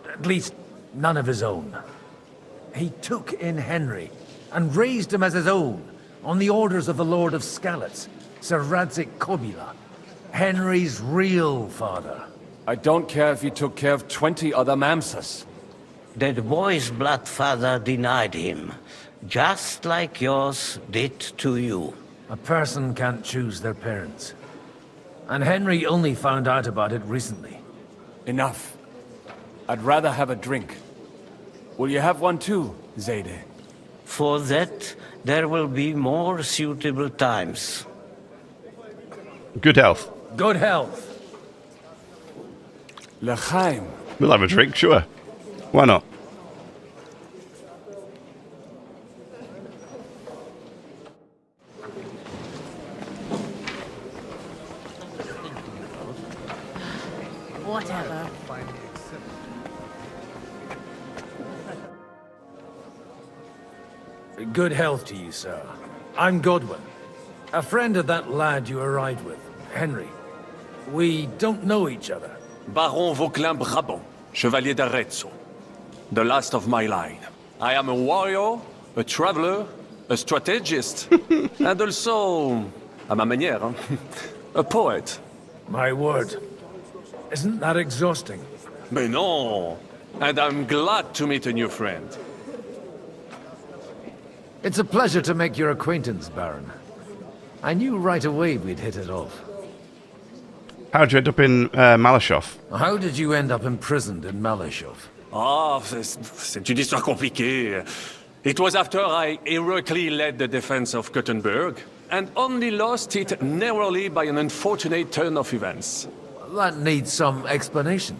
At least, none of his own. He took in Henry, and raised him as his own, on the orders of the Lord of Skalitz, Sir Radzik Kobila, Henry's real father. I don't care if he took care of 20 other Mamsas. That boy's blood father denied him, just like yours did to you. A person can't choose their parents. And Henry only found out about it recently. Enough. I'd rather have a drink. Will you have one too, Zayde? For that, there will be more suitable times. Good health. Good health. L'chaim. We'll have a drink, sure. Why not? Whatever. Good health to you, sir. I'm Godwin, a friend of that lad you arrived with, Henry. We don't know each other. Baron Vauquelin Brabant, Chevalier d'Arezzo. The last of my line. I am a warrior, a traveler, a strategist, and also, à ma manière, a poet. My word. Isn't that exhausting? Mais non! And I'm glad to meet a new friend. It's a pleasure to make your acquaintance, Baron. I knew right away we'd hit it off. How'd you end up in Malashov? How did you end up imprisoned in Malashov? Ah, c'est une histoire compliquée. It was after I heroically led the defense of Gothenburg, and only lost it narrowly by an unfortunate turn of events. That needs some explanation.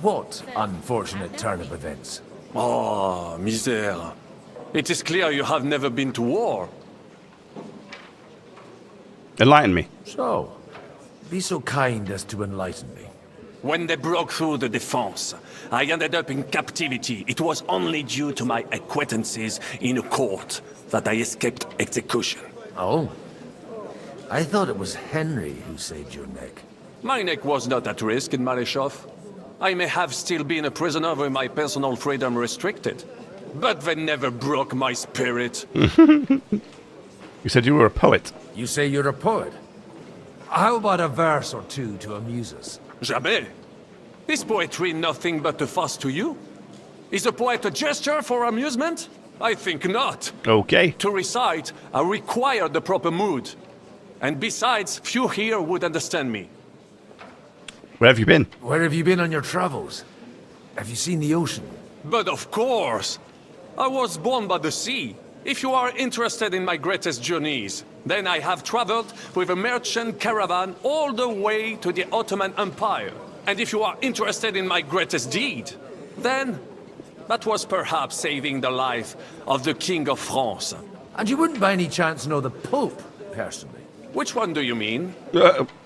What unfortunate turn of events? Oh, misère. It is clear you have never been to war. Enlighten me. So, be so kind as to enlighten me. When they broke through the defense, I ended up in captivity. It was only due to my acquaintances in a court that I escaped execution. Oh? I thought it was Henry who saved your neck. My neck was not at risk in Malashov. I may have still been a prisoner with my personal freedom restricted. But they never broke my spirit. You said you were a poet. You say you're a poet? How about a verse or two to amuse us? Jamais. Is poetry nothing but a fuss to you? Is a poet a gesture for amusement? I think not. Okay. To recite, I require the proper mood. And besides, few here would understand me. Where have you been? Where have you been on your travels? Have you seen the ocean? But of course! I was born by the sea. If you are interested in my greatest journeys, then I have traveled with a merchant caravan all the way to the Ottoman Empire. And if you are interested in my greatest deed, then that was perhaps saving the life of the King of France. And you wouldn't by any chance know the Pope, personally? Which one do you mean?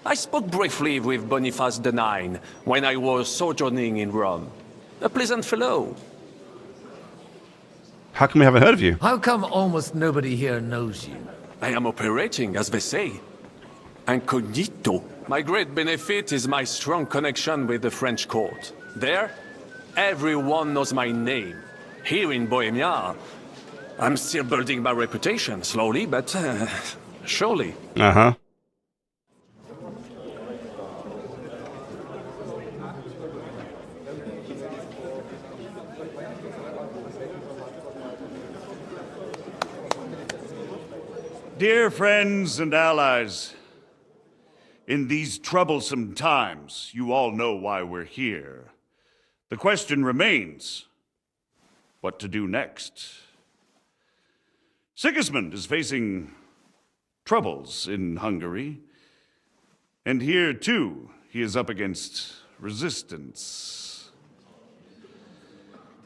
I spoke briefly with Boniface IX when I was sojourning in Rome. A pleasant fellow. How come we haven't heard of you? How come almost nobody here knows you? I am operating, as they say. Incognito. My great benefit is my strong connection with the French court. There, everyone knows my name. Here in Bohemia, I'm still building my reputation, slowly, but surely. Uh-huh. Dear friends and allies, in these troublesome times, you all know why we're here. The question remains, what to do next? Sigismund is facing troubles in Hungary, and here, too, he is up against resistance.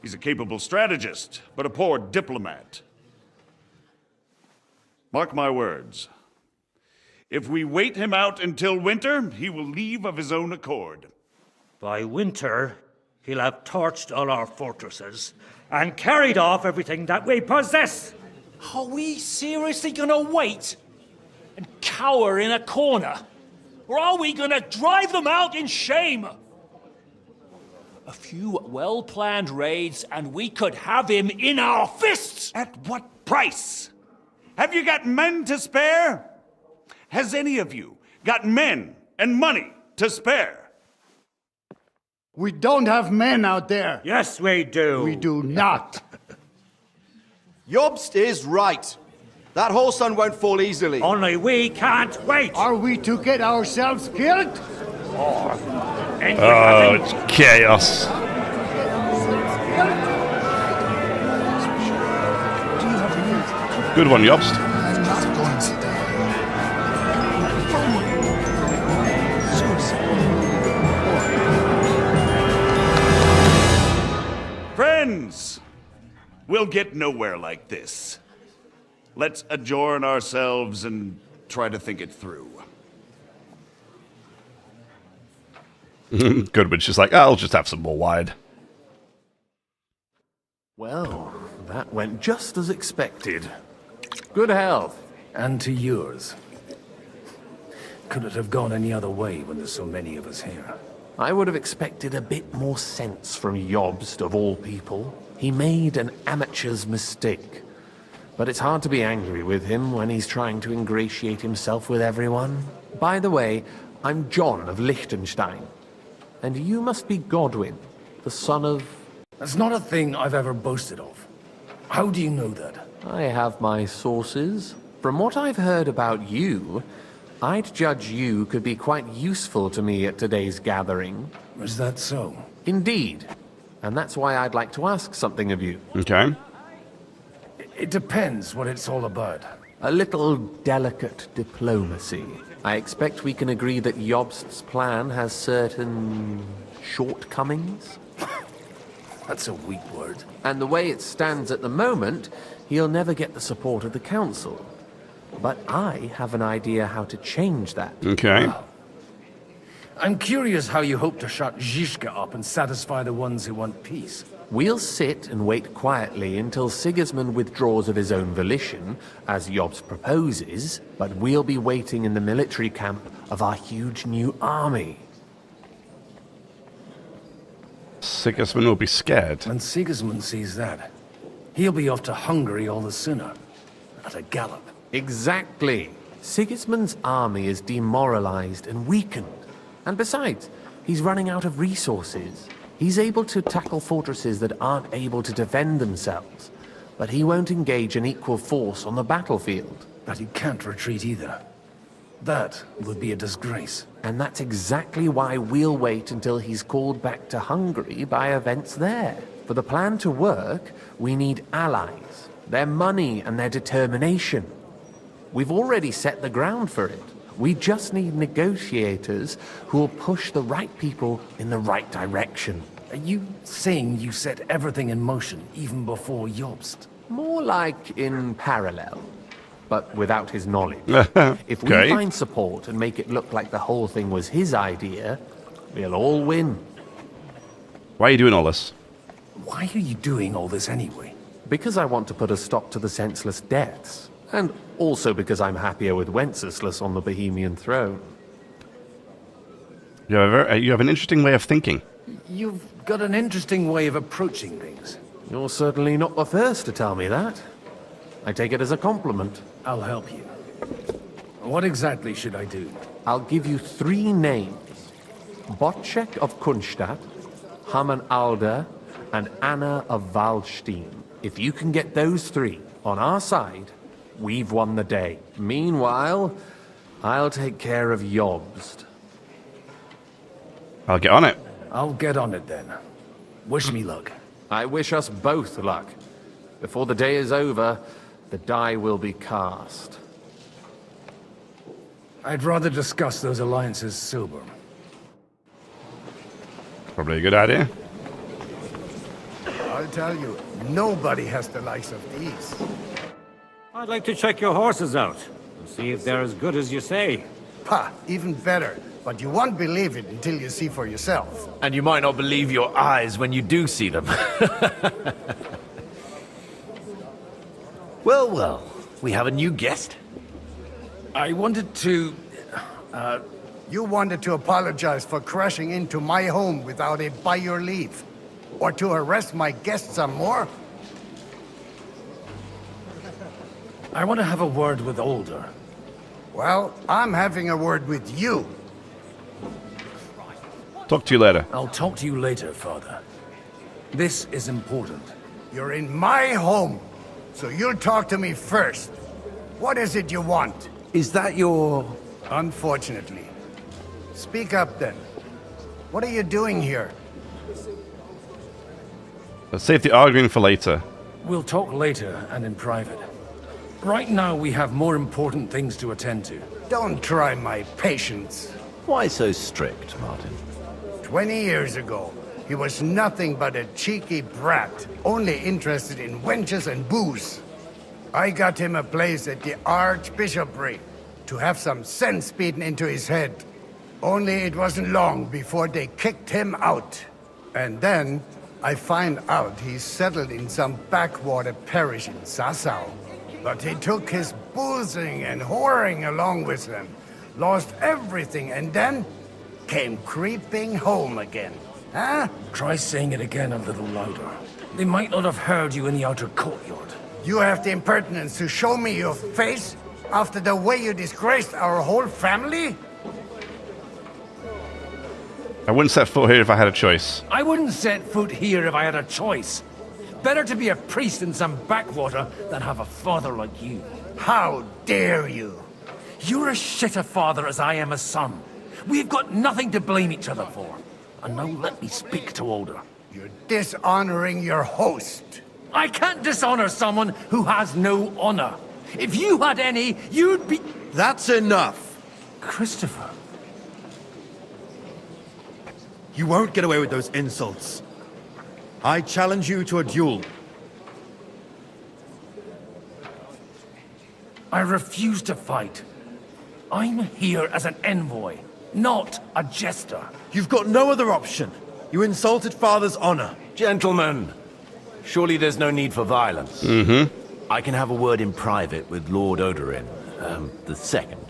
He's a capable strategist, but a poor diplomat. Mark my words. If we wait him out until winter, he will leave of his own accord. By winter, he'll have torched all our fortresses and carried off everything that we possess. Are we seriously gonna wait and cower in a corner? Or are we gonna drive them out in shame? A few well-planned raids and we could have him in our fists! At what price? Have you got men to spare? Has any of you got men and money to spare? We don't have men out there. Yes, we do. We do not. Jobst is right. That whole sun won't fall easily. Only we can't wait. Are we to get ourselves killed? Oh, it's chaos. Good one, Jobst. I'm not going to die. Friends, we'll get nowhere like this. Let's adjourn ourselves and try to think it through. Goodwin's just like, I'll just have some more wine. Well, that went just as expected. Good health. And to yours. Could it have gone any other way when there's so many of us here? I would have expected a bit more sense from Jobst, of all people. He made an amateur's mistake. But it's hard to be angry with him when he's trying to ingratiate himself with everyone. By the way, I'm John of Liechtenstein. And you must be Godwin, the son of... That's not a thing I've ever boasted of. How do you know that? I have my sources. From what I've heard about you, I'd judge you could be quite useful to me at today's gathering. Is that so? Indeed. And that's why I'd like to ask something of you. Okay. It depends what it's all about. A little delicate diplomacy. I expect we can agree that Jobst's plan has certain shortcomings. That's a weak word. And the way it stands at the moment, he'll never get the support of the council. But I have an idea how to change that. Okay. Wow. I'm curious how you hope to shut Zizka up and satisfy the ones who want peace. We'll sit and wait quietly until Sigismund withdraws of his own volition, as Jobst proposes, but we'll be waiting in the military camp of our huge new army. Sigismund will be scared. When Sigismund sees that, he'll be off to Hungary all the sooner. At a gallop. Exactly. Sigismund's army is demoralized and weakened. And besides, he's running out of resources. He's able to tackle fortresses that aren't able to defend themselves. But he won't engage an equal force on the battlefield. But he can't retreat either. That would be a disgrace. And that's exactly why we'll wait until he's called back to Hungary by events there. For the plan to work, we need allies, their money and their determination. We've already set the ground for it. We just need negotiators who will push the right people in the right direction. Are you saying you set everything in motion even before Jobst? More like in parallel, but without his knowledge. If we find support and make it look like the whole thing was his idea, we'll all win. Why are you doing all this? Why are you doing all this anyway? Because I want to put a stop to the senseless deaths. And also because I'm happier with Wenceslas on the Bohemian throne. You have an interesting way of thinking. You've got an interesting way of approaching things. You're certainly not the first to tell me that. I take it as a compliment. I'll help you. What exactly should I do? I'll give you 3 names. Botchek of Kunstadt, Hamann Alder, and Anna of Waldstein. If you can get those 3 on our side, we've won the day. Meanwhile, I'll take care of Jobst. I'll get on it. I'll get on it then. Wish me luck. I wish us both luck. Before the day is over, the die will be cast. I'd rather discuss those alliances sober. Probably a good idea. I'll tell you, nobody has the likes of these. I'd like to check your horses out and see if they're as good as you say. Ha, even better. But you won't believe it until you see for yourself. And you might not believe your eyes when you do see them. Well, well, we have a new guest. I wanted to... You wanted to apologize for crashing into my home without it by your leave. Or to arrest my guests some more? I want to have a word with Older. Well, I'm having a word with you. Talk to you later. I'll talk to you later, Father. This is important. You're in my home, so you'll talk to me first. What is it you want? Is that your... Unfortunately. Speak up then. What are you doing here? Let's save the arguing for later. We'll talk later and in private. Right now we have more important things to attend to. Don't try my patience. Why so strict, Martin? 20 years ago, he was nothing but a cheeky brat, only interested in wenches and booze. I got him a place at the Archbishopric to have some sense beaten into his head. Only it wasn't long before they kicked him out. And then I find out he's settled in some backwater parish in Sassau. But he took his boozing and whoring along with him, lost everything, and then came creeping home again. Huh? Try saying it again a little louder. They might not have heard you in the outer courtyard. You have the impertinence to show me your face after the way you disgraced our whole family? I wouldn't set foot here if I had a choice. I wouldn't set foot here if I had a choice. Better to be a priest in some backwater than have a father like you. How dare you? You're as shit a father as I am a son. We've got nothing to blame each other for. And now let me speak to Older. You're dishonoring your host. I can't dishonor someone who has no honor. If you had any, you'd be... That's enough. Christopher. You won't get away with those insults. I challenge you to a duel. I refuse to fight. I'm here as an envoy, not a jester. You've got no other option. You insulted Father's honor. Gentlemen, surely there's no need for violence. I can have a word in private with Lord Odorin, the second,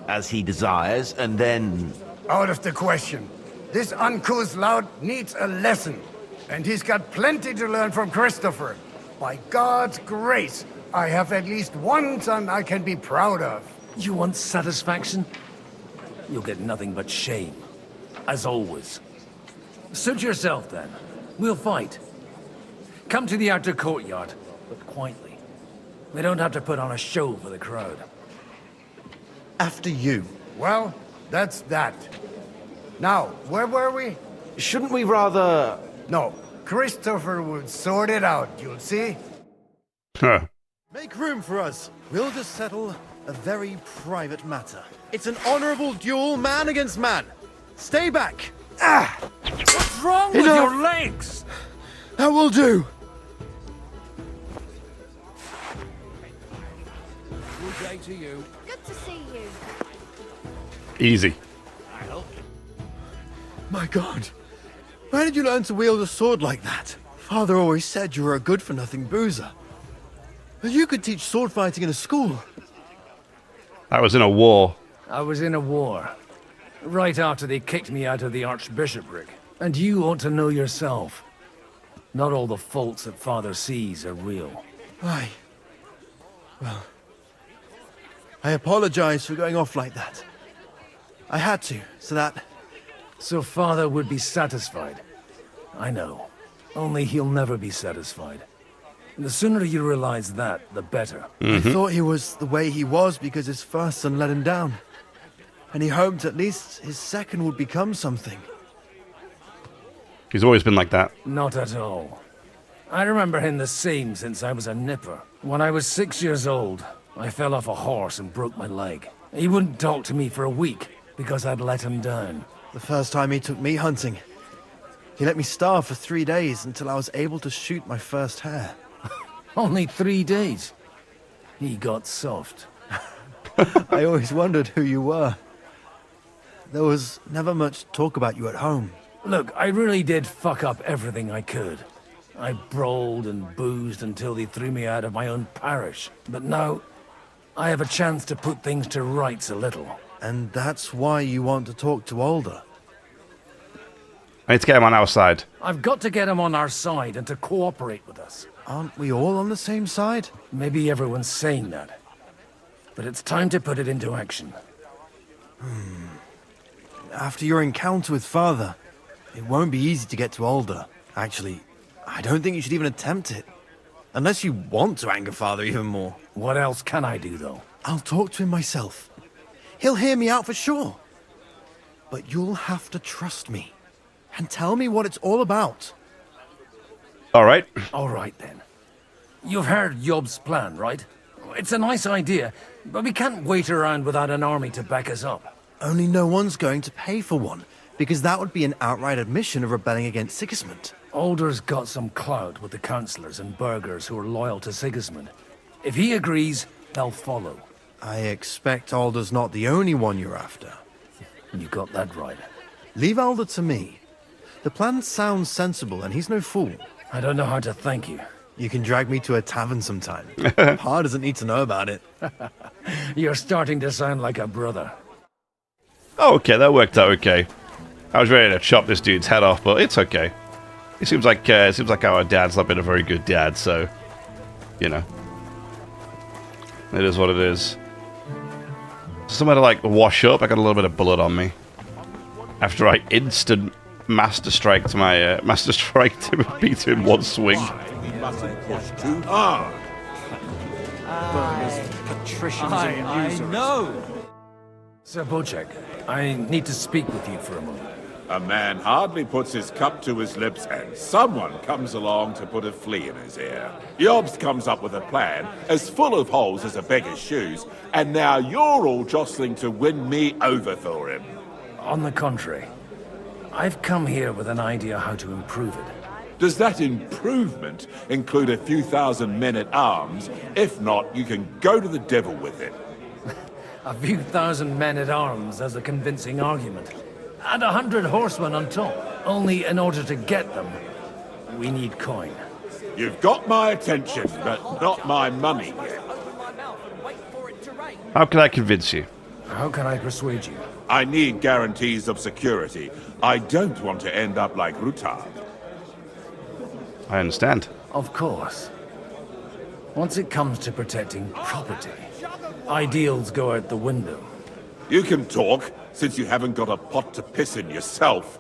as he desires, and then... Out of the question. This uncouth lout needs a lesson. And he's got plenty to learn from Christopher. By God's grace, I have at least one son I can be proud of. You want satisfaction? You'll get nothing but shame. As always. Suit yourself, then. We'll fight. Come to the outer courtyard, but quietly. We don't have to put on a show for the crowd. After you. Well, that's that. Now, where were we? Shouldn't we rather... No, Christopher will sort it out, you'll see. Huh. Make room for us. We'll just settle a very private matter. It's an honorable duel, man against man. Stay back. Ah! What's wrong with your legs? That will do. Good day to you. Good to see you. Easy. My God. Where did you learn to wield a sword like that? Father always said you were a good-for-nothing boozer. But you could teach sword fighting in a school. I was in a war. I was in a war. Right after they kicked me out of the Archbishopric. And you ought to know yourself. Not all the faults that Father sees are real. Aye. Well, I apologize for going off like that. I had to, so that... So Father would be satisfied. I know. Only he'll never be satisfied. The sooner you realize that, the better. I thought he was the way he was because his first son let him down. And he hoped at least his second would become something. He's always been like that. Not at all. I remember him the same since I was a nipper. When I was 6 years old, I fell off a horse and broke my leg. He wouldn't talk to me for a week because I'd let him down. The first time he took me hunting, he let me starve for 3 days until I was able to shoot my first hare. Only 3 days. He got soft. I always wondered who you were. There was never much talk about you at home. Look, I really did fuck up everything I could. I brawled and boozed until they threw me out of my own parish. But now, I have a chance to put things to rights a little. And that's why you want to talk to Alder? I need to get him on our side. I've got to get him on our side and to cooperate with us. Aren't we all on the same side? Maybe everyone's saying that. But it's time to put it into action. After your encounter with Father, it won't be easy to get to Alder. Actually, I don't think you should even attempt it. Unless you want to anger Father even more. What else can I do, though? I'll talk to him myself. He'll hear me out for sure. But you'll have to trust me. And tell me what it's all about. All right. All right, then. You've heard Yob's plan, right? It's a nice idea, but we can't wait around without an army to back us up. Only no one's going to pay for one, because that would be an outright admission of rebelling against Sigismund. Alder's got some clout with the councillors and burghers who are loyal to Sigismund. If he agrees, they'll follow. I expect Alder's not the only one you're after. You got that right. Leave Alder to me. The plan sounds sensible, and he's no fool. I don't know how to thank you. You can drag me to a tavern sometime. Pa doesn't need to know about it. You're starting to sound like a brother. Oh, okay, that worked out okay. I was ready to chop this dude's head off, but it's okay. It seems like our dad's not been a very good dad, so you know, it is what it is. Somewhere to like wash up. I got a little bit of blood on me after I instant master strike to my master strike to beat in one swing. I know. Sir Bocek, I need to speak with you for a moment. A man hardly puts his cup to his lips and someone comes along to put a flea in his ear. Yobs comes up with a plan as full of holes as a beggar's shoes, and now you're all jostling to win me over for him. On the contrary, I've come here with an idea how to improve it. Does that improvement include a few thousand men-at-arms? If not, you can go to the devil with it. A few thousand men-at-arms as a convincing argument. And 100 horsemen on top. Only in order to get them, we need coin. You've got my attention, but not my money yet. How can I convince you? How can I persuade you? I need guarantees of security. I don't want to end up like Rutard. I understand. Of course. Once it comes to protecting property, ideals go out the window. You can talk, since you haven't got a pot to piss in yourself.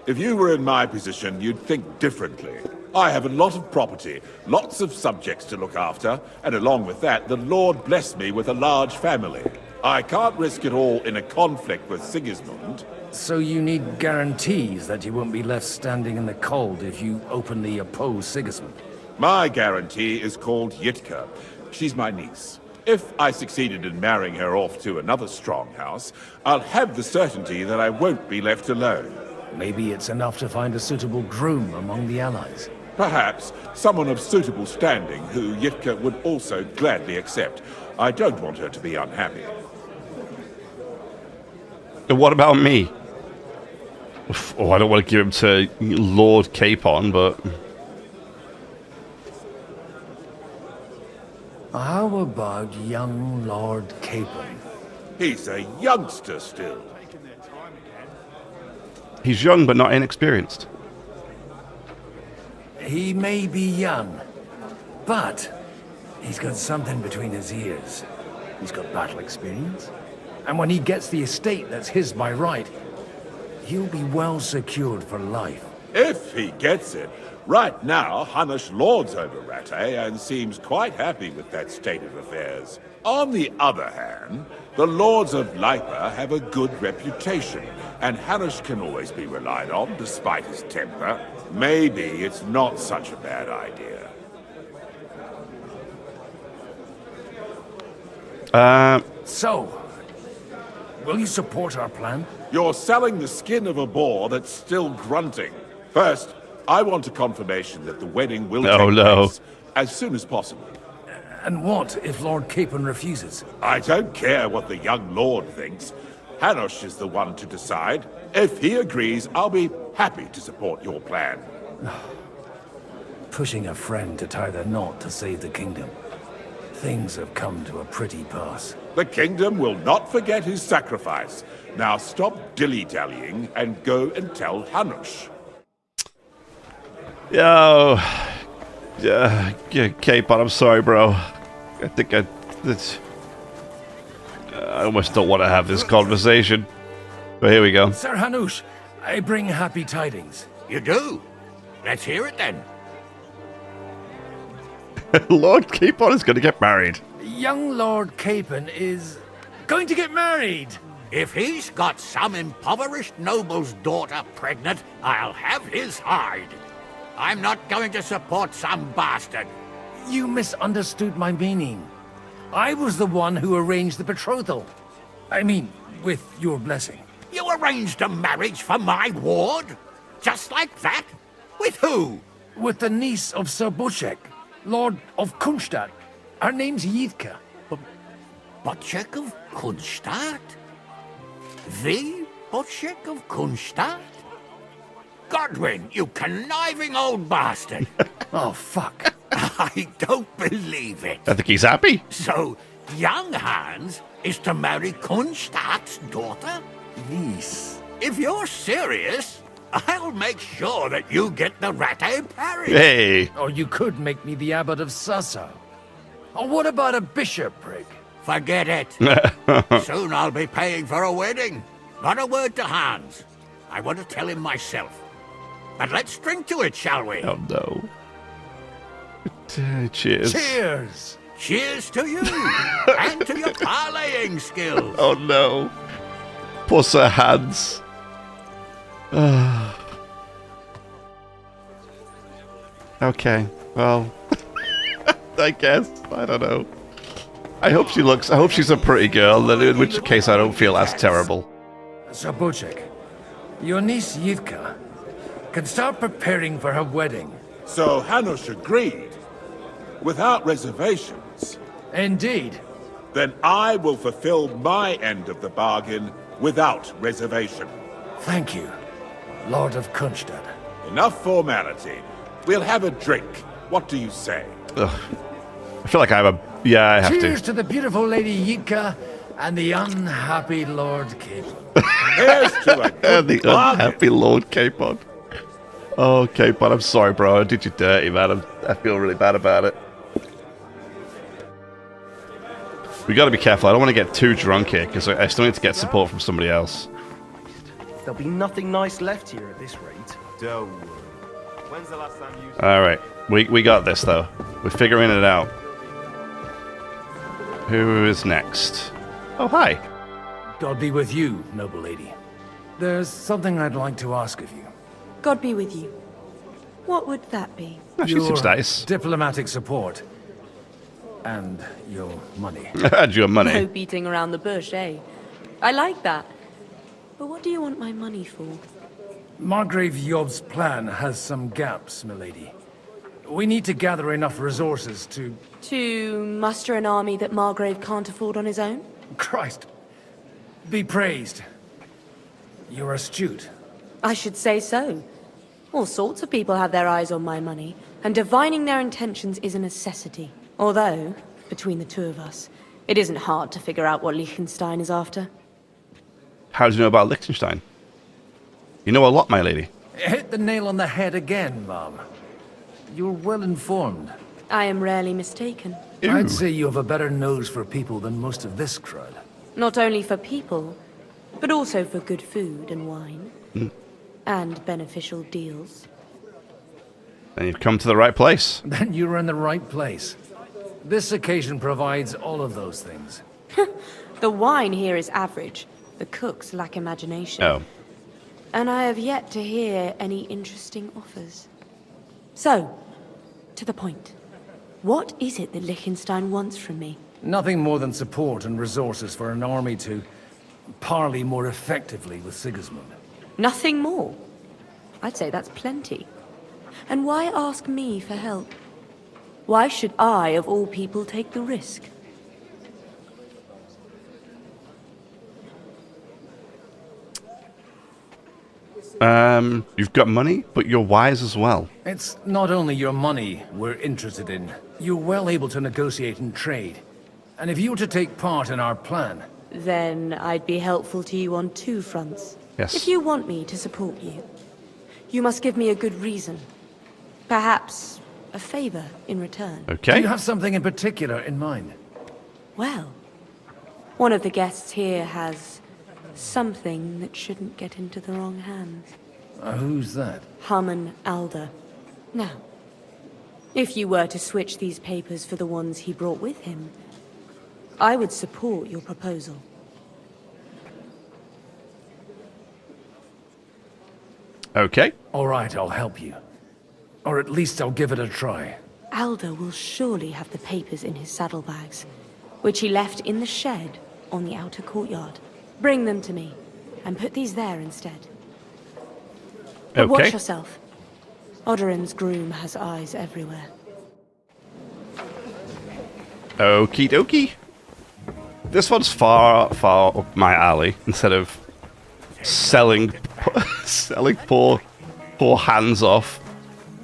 If you were in my position, you'd think differently. I have a lot of property, lots of subjects to look after, and along with that, the Lord blessed me with a large family. I can't risk it all in a conflict with Sigismund. So you need guarantees that you won't be left standing in the cold if you openly oppose Sigismund? My guarantee is called Yitka. She's my niece. If I succeeded in marrying her off to another strong house, I'll have the certainty that I won't be left alone. Maybe it's enough to find a suitable groom among the allies. Perhaps someone of suitable standing who Yitka would also gladly accept. I don't want her to be unhappy. And what about me? Oh, I don't want to give him to Lord Capon, but... How about young Lord Capon? He's a youngster still. He's young, but not inexperienced. He may be young, but He's got something between his ears. He's got battle experience. And when he gets the estate that's his by right, he'll be well secured for life. If he gets it. Right now, Hanush lords over Rattay and seems quite happy with that state of affairs. On the other hand, the lords of Lipa have a good reputation, and Hanush can always be relied on despite his temper. Maybe it's not such a bad idea. So, will you support our plan? You're selling the skin of a boar that's still grunting. First, I want a confirmation that the wedding will take place as soon as possible. And what if Lord Capon refuses? I don't care what the young lord thinks. Hanush is the one to decide. If he agrees, I'll be happy to support your plan. Pushing a friend to tie the knot to save the kingdom. Things have come to a pretty pass. The kingdom will not forget his sacrifice. Now stop dilly-dallying and go and tell Hanush. Yo. Yeah, Capon, I'm sorry, bro. I think I almost don't want to have this conversation. But here we go. Sir Hanush, I bring happy tidings. You do? Let's hear it then. Lord Capon is going to get married. Young Lord Capon is going to get married. If he's got some impoverished noble's daughter pregnant, I'll have his hide. I'm not going to support some bastard. You misunderstood my meaning. I was the one who arranged the betrothal. I mean, with your blessing. You arranged a marriage for my ward? Just like that? With who? With the niece of Sir Butchek, Lord of Kunstadt. Her name's Yitka. Butchek of Kunstadt? The Butchek of Kunstadt? Godwin, you conniving old bastard. Oh, fuck. I don't believe it. I think he's happy. So, young Hans is to marry Kunstadt's daughter? Yes. If you're serious, I'll make sure that you get the Rattay parish. Hey. Or you could make me the abbot of Sassa. Or what about a bishopric? Forget it. Soon I'll be paying for a wedding. Not a word to Hans. I want to tell him myself. But let's drink to it, shall we? Oh, no. Cheers. Cheers. Cheers to you. And to your parlaying skills. Oh, no. Poor Sir Hans. Okay, well, I guess. I don't know. I hope she's a pretty girl, then in which case I don't feel as terrible. Sir Butchek, your niece Yitka can start preparing for her wedding. So Hanush agreed, without reservations. Indeed. Then I will fulfill my end of the bargain without reservation. Thank you, Lord of Kunstadt. Enough formality. We'll have a drink. What do you say? Ugh. I feel like I have a... Yeah, I have Cheers to the beautiful Lady Yitka and the unhappy Lord Capon. Here's to a good the bargain. unhappy Lord Capon. Oh, Capon, I'm sorry, bro. I did you dirty, man. I feel really bad about it. We gotta be careful. I don't want to get too drunk here, because I still need to get support from somebody else. There'll be nothing nice left here at this rate. Don't worry. When's the last time you... Alright. We got this, though. We're figuring it out. Who is next? Oh, hi. God be with you, noble lady. There's something I'd like to ask of you. God be with you. What would that be? Oh, she seems nice. Diplomatic support. And your money. And your money. No beating around the bush, eh? I like that. But what do you want my money for? Margrave Yob's plan has some gaps, milady. We need to gather enough resources to... To muster an army that Margrave can't afford on his own? Christ. Be praised. You're astute. I should say so. All sorts of people have their eyes on my money, and divining their intentions is a necessity. Although, between the two of us, it isn't hard to figure out what Liechtenstein is after. How do you know about Liechtenstein? You know a lot, my lady. Hit the nail on the head again, Mom. You're well informed. I am rarely mistaken. I'd say you have a better nose for people than most of this crowd. Not only for people, but also for good food and wine. And beneficial deals. Then you've come to the right place. Then you're in the right place. This occasion provides all of those things. The wine here is average. The cooks lack imagination. Oh. And I have yet to hear any interesting offers. So, to the point. What is it that Liechtenstein wants from me? Nothing more than support and resources for an army to parley more effectively with Sigismund. Nothing more? I'd say that's plenty. And why ask me for help? Why should I, of all people, take the risk? You've got money, but you're wise as well. It's not only your money we're interested in. You're well able to negotiate and trade. And if you were to take part in our plan... Then I'd be helpful to you on two fronts. Yes. If you want me to support you, you must give me a good reason. Perhaps a favor in return. Okay. Do you have something in particular in mind? Well, one of the guests here has something that shouldn't get into the wrong hands. Who's that? Harmon Alder. Now, if you were to switch these papers for the ones he brought with him, I would support your proposal. Okay. All right, I'll help you. Or at least I'll give it a try. Alder will surely have the papers in his saddlebags, which he left in the shed on the outer courtyard. Bring them to me, and put these there instead. But watch yourself. Odorin's groom has eyes everywhere. Okie dokie. This one's far up my alley. Instead of selling poor hands off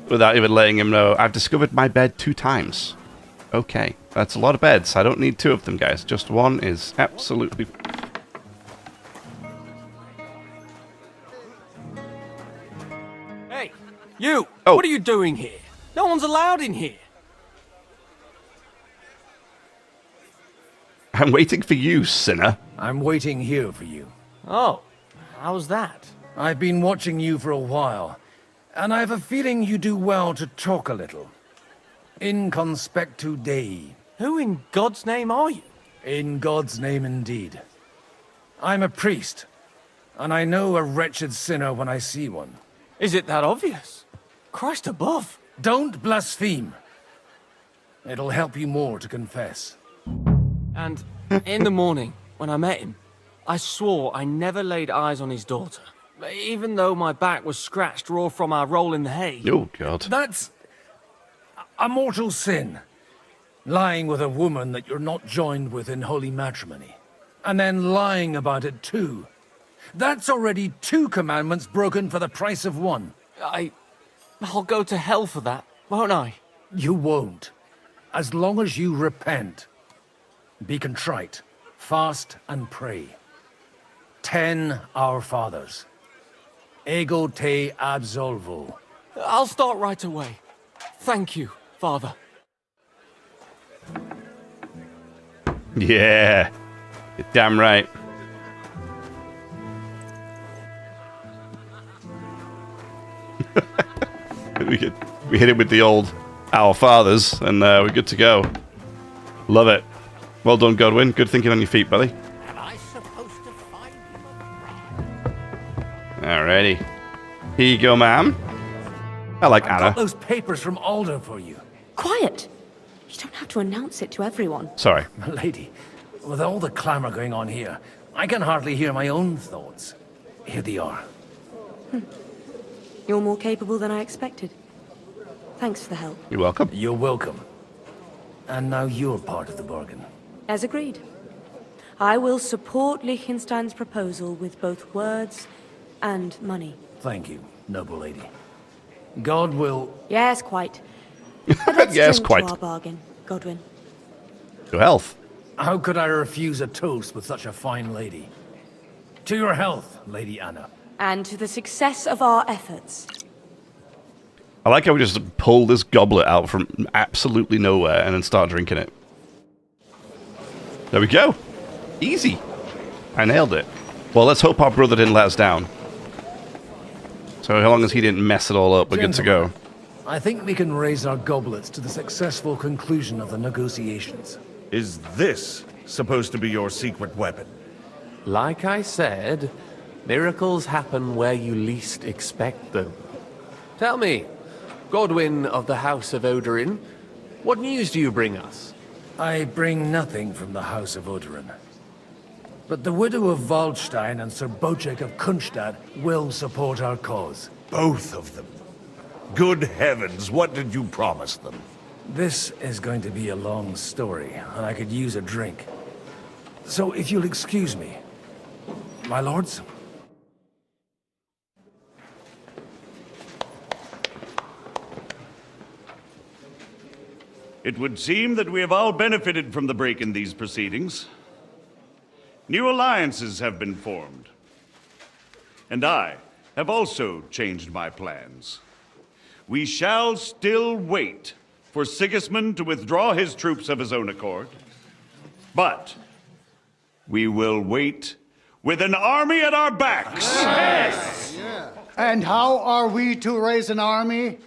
without even letting him know, I've discovered my bed 2 times. Okay, that's a lot of beds. I don't need 2 of them, guys. Just one is absolutely... Hey, you! Oh. What are you doing here? No one's allowed in here. I'm waiting for you, sinner. I'm waiting here for you. Oh, how's that? I've been watching you for a while, and I have a feeling you do well to talk a little. In conspectu Dei. Who in God's name are you? In God's name indeed. I'm a priest, and I know a wretched sinner when I see one. Is it that obvious? Christ above. Don't blaspheme. It'll help you more to confess. And in the morning, when I met him, I swore I never laid eyes on his daughter, even though my back was scratched raw from our roll in the hay. Oh, God. That's a mortal sin. Lying with a woman that you're not joined with in holy matrimony. And then lying about it too. That's already 2 commandments broken for the price of 1. I'll go to hell for that, won't I? You won't. As long as you repent. Be contrite, fast and pray. 10 Our Fathers. Ego te absolvo. I'll start right away. Thank you, Father. Yeah. You're damn right. we hit it with the old Our Fathers, and we're good to go. Love it. Well done, Godwin. Good thinking on your feet, buddy. Alrighty. Here you go, ma'am. I like Anna. I got those papers from Alder for you. Quiet! You don't have to announce it to everyone. Sorry. Lady, with all the clamor going on here, I can hardly hear my own thoughts. Here they are. You're more capable than I expected. Thanks for the help. You're welcome. You're welcome. And now you're part of the bargain. As agreed. I will support Liechtenstein's proposal with both words and money. Thank you, noble lady. God will... Yes, quite. But let's yes, drink quite. to our bargain, Godwin. To health. How could I refuse a toast with such a fine lady? To your health, Lady Anna. And to the success of our efforts. I like how we just pull this goblet out from absolutely nowhere and then start drinking it. There we go. Easy. I nailed it. Well, let's hope our brother didn't let us down. So, as long as he didn't mess it all up, we're good to go. I think we can raise our goblets to the successful conclusion of the negotiations. Is this supposed to be your secret weapon? Like I said, miracles happen where you least expect them. Tell me, Godwin of the House of Odorin, what news do you bring us? I bring nothing from the House of Odorin. But the widow of Waldstein and Sir Bocek of Kunstadt will support our cause. Both of them. Good heavens, what did you promise them? This is going to be a long story, and I could use a drink. So if you'll excuse me, my lords? It would seem that we have all benefited from the break in these proceedings. New alliances have been formed. And I have also changed my plans. We shall still wait for Sigismund to withdraw his troops of his own accord. But we will wait with an army at our backs. Yes! And how are we to raise an army?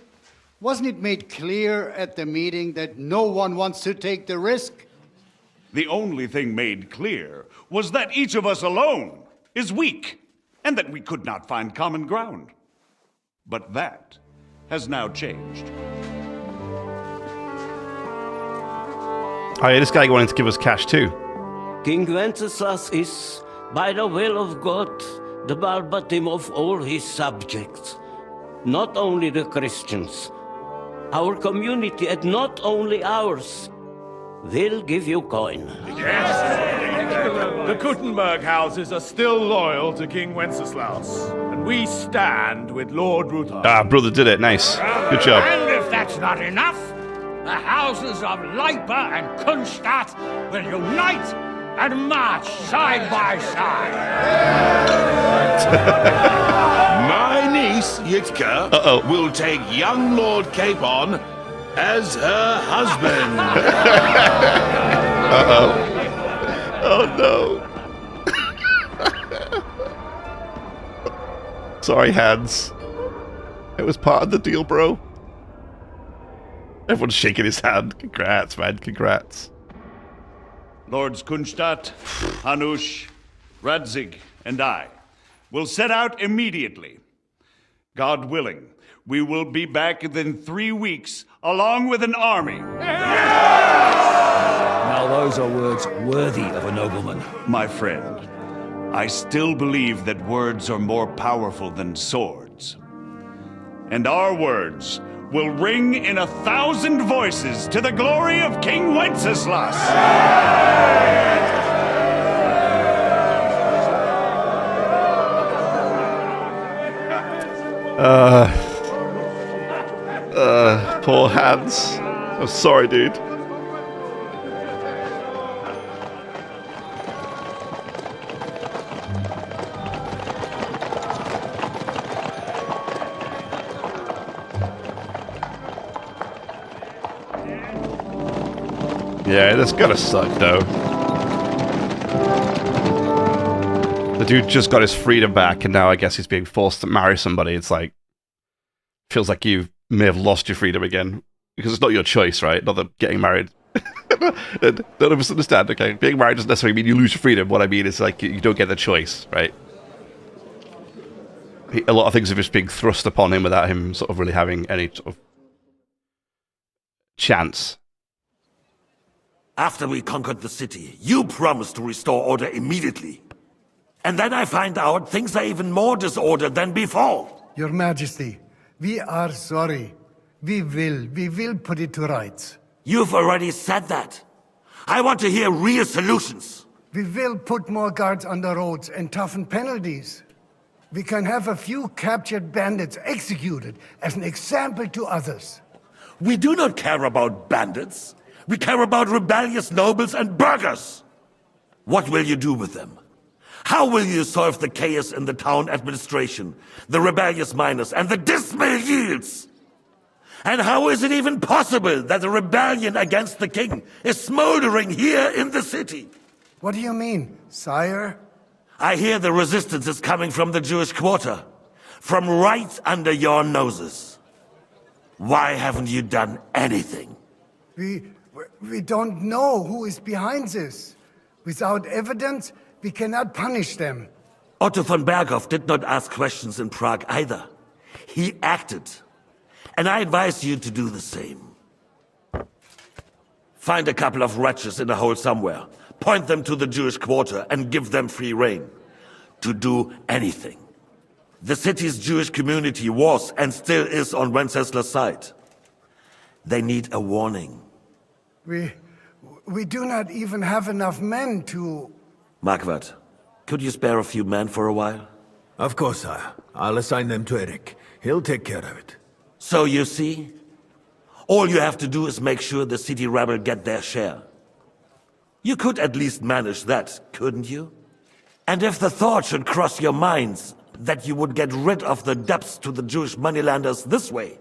Wasn't it made clear at the meeting that no one wants to take the risk? The only thing made clear was that each of us alone is weak, and that we could not find common ground. But that has now changed. Oh yeah, this guy wanted to give us cash too. King Wenceslas is, by the will of God, the Balbatim of all his subjects. Not only the Christians, our community, and not only ours, will give you coin. Yes! The Kuttenberg houses are still loyal to King Wenceslas, and we stand with Lord Ruthar. Ah, brother did it. Nice. Good job. And if that's not enough, the houses of Leipa and Kunstadt will unite and march side by side. My niece, Yitka, will take young Lord Capon as her husband. Uh-oh. Oh, no. Sorry, Hans. It was part of the deal, bro. Everyone's shaking his hand. Congrats, man. Congrats. Lords Kunstadt, Hanush, Radzig, and I will set out immediately. God willing, we will be back within 3 weeks, along with an army. Now those are words worthy of a nobleman. My friend, I still believe that words are more powerful than swords. And our words will ring in 1,000 voices to the glory of King Wenceslas. Poor Hans. I'm sorry, dude. Yeah, that's gotta suck, though. The dude just got his freedom back, and now I guess he's being forced to marry somebody. It's like, feels like you may have lost your freedom again. Because it's not your choice, right? Not that getting married. None of us understand, okay? Being married doesn't necessarily mean you lose your freedom. What I mean is, like, you don't get the choice, right? A lot of things are just being thrust upon him without him sort of really having any sort of chance. After we conquered the city, you promised to restore order immediately. And then I find out things are even more disordered than before. Your Majesty, we are sorry. We will put it to rights. You've already said that. I want to hear real solutions. We will put more guards on the roads and toughen penalties. We can have a few captured bandits executed as an example to others. We do not care about bandits. We care about rebellious nobles and burghers. What will you do with them? How will you solve the chaos in the town administration, the rebellious miners, and the dismal yields? And how is it even possible that a rebellion against the king is smoldering here in the city? What do you mean, sire? I hear the resistance is coming from the Jewish quarter. From right under your noses. Why haven't you done anything? We don't know who is behind this. Without evidence, we cannot punish them. Otto von Berghoff did not ask questions in Prague either. He acted. And I advise you to do the same. Find a couple of wretches in a hole somewhere. Point them to the Jewish quarter and give them free rein. To do anything. The city's Jewish community was and still is on Wencesla's side. They need a warning. We do not even have enough men to... Marquardt, could you spare a few men for a while? Of course, sire. I'll assign them to Eric. He'll take care of it. So you see? All you have to do is make sure the city rabble get their share. You could at least manage that, couldn't you? And if the thought should cross your minds that you would get rid of the debts to the Jewish moneylanders this way,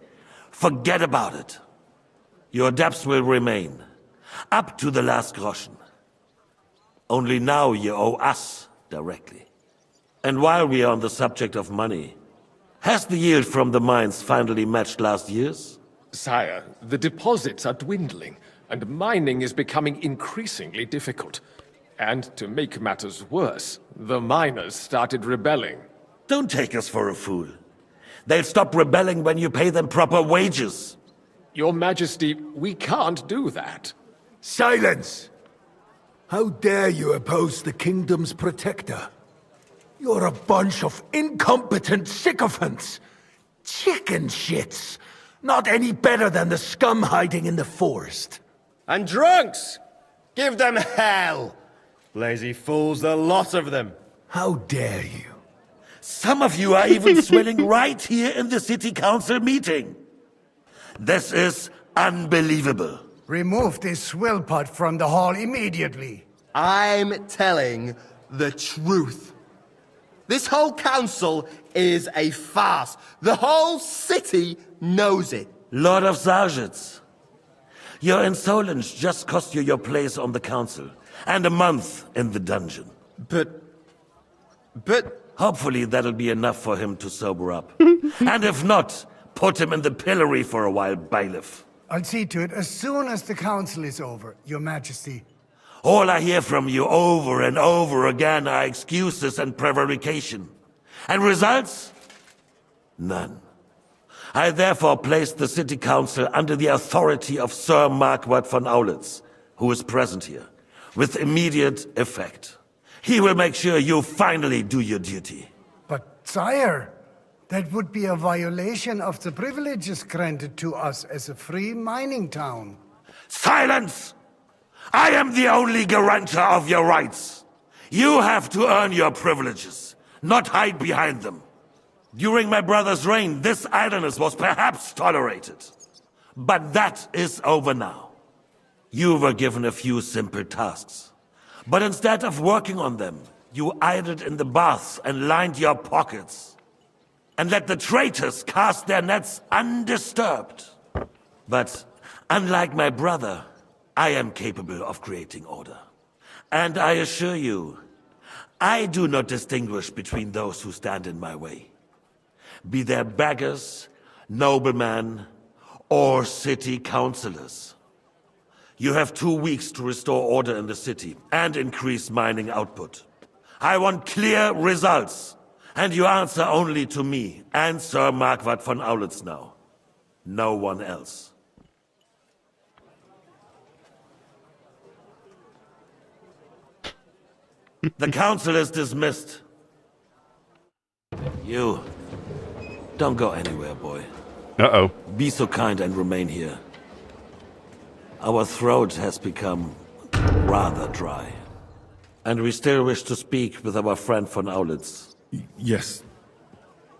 forget about it. Your debts will remain, up to the last groschen. Only now you owe us directly. And while we are on the subject of money, has the yield from the mines finally matched last year's? Sire, the deposits are dwindling, and mining is becoming increasingly difficult. And to make matters worse, the miners started rebelling. Don't take us for a fool. They'll stop rebelling when you pay them proper wages. Your Majesty, we can't do that. Silence! How dare you oppose the kingdom's protector? You're a bunch of incompetent sycophants! Chicken shits! Not any better than the scum hiding in the forest. And drunks! Give them hell! Lazy fools, the lot of them. How dare you? Some of you are even swilling right here in the city council meeting. This is unbelievable. Remove this swill pot from the hall immediately. I'm telling the truth. This whole council is a farce. The whole city knows it. Lord of Sargitz, your insolence just cost you your place on the council, and a month in the dungeon. But... Hopefully that'll be enough for him to sober up. And if not, put him in the pillory for a while, bailiff. I'll see to it as soon as the council is over, Your Majesty. All I hear from you over and over again are excuses and prevarication. And results? None. I therefore place the city council under the authority of Sir Marquardt von Aulitz, who is present here, with immediate effect. He will make sure you finally do your duty. But, sire, that would be a violation of the privileges granted to us as a free mining town. Silence! I am the only guarantor of your rights. You have to earn your privileges, not hide behind them. During my brother's reign, this idleness was perhaps tolerated. But that is over now. You were given a few simple tasks. But instead of working on them, you idled in the baths and lined your pockets. And let the traitors cast their nets undisturbed. But unlike my brother, I am capable of creating order. And I assure you, I do not distinguish between those who stand in my way. Be they beggars, noblemen, or city councillors. You have 2 weeks to restore order in the city and increase mining output. I want clear results, and you answer only to me and Sir Marquardt von Aulitz now. No one else. The council is dismissed. You, don't go anywhere, boy. Uh-oh. Be so kind and remain here. Our throat has become rather dry. And we still wish to speak with our friend von Aulitz. Yes,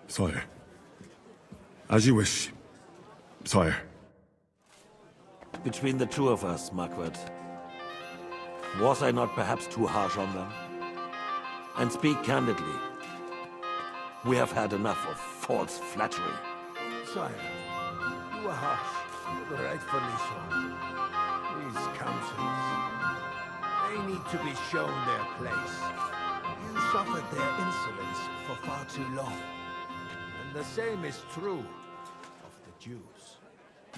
sire. As you wish, sire. Between the two of us, Marquardt, was I not perhaps too harsh on them? And speak candidly, we have had enough of false flattery. Sire, you are harsh, but rightfully so. These councils, they need to be shown their place. You suffered their insolence for far too long. And the same is true of the Jews.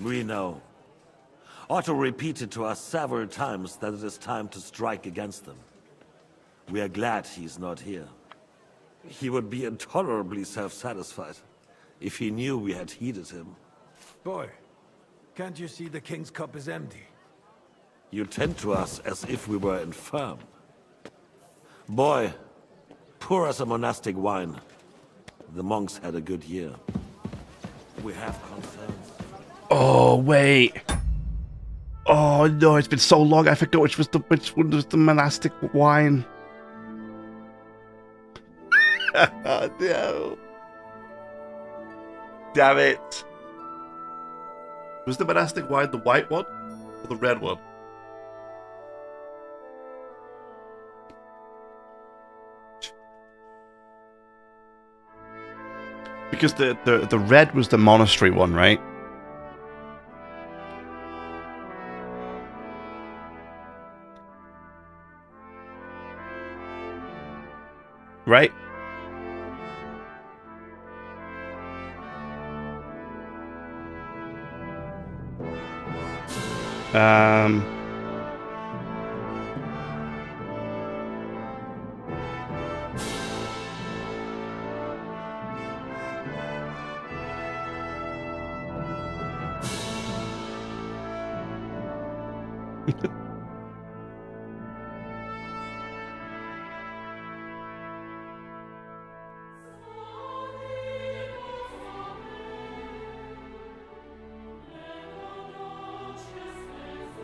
We know. Otto repeated to us several times that it is time to strike against them. We are glad he's not here. He would be intolerably self-satisfied if he knew we had heeded him. Boy, can't you see the king's cup is empty? You tend to us as if we were infirm. Boy, pour us a monastic wine. The monks had a good year. We have concerns. Oh, wait. Oh, no, it's been so long, I forgot which one was the monastic wine. Oh, no. Damn it. Was the monastic wine the white one or the red one? Because the red was the monastery one, right? Right?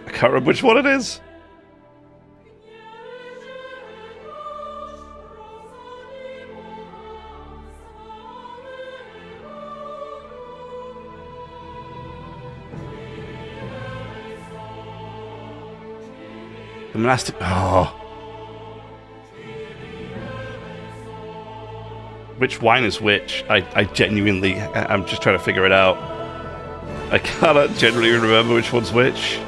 I can't remember which one it is. The monastic. Oh. Which wine is which? I genuinely. I'm just trying to figure it out. I cannot genuinely remember which one's which.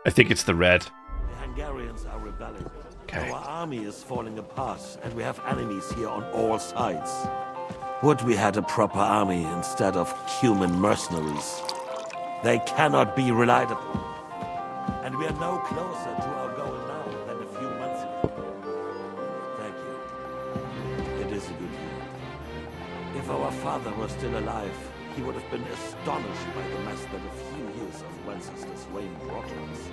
I think it's the red. The Hungarians are rebelling. Okay. Our army is falling apart, and we have enemies here on all sides. Would we had a proper army instead of human mercenaries? They cannot be relied upon. And we are no closer to our goal now than a few months ago. Thank you. It is a good year. If our father were still alive, he would have been astonished by the mess that a few years of Wenceslas reign brought us.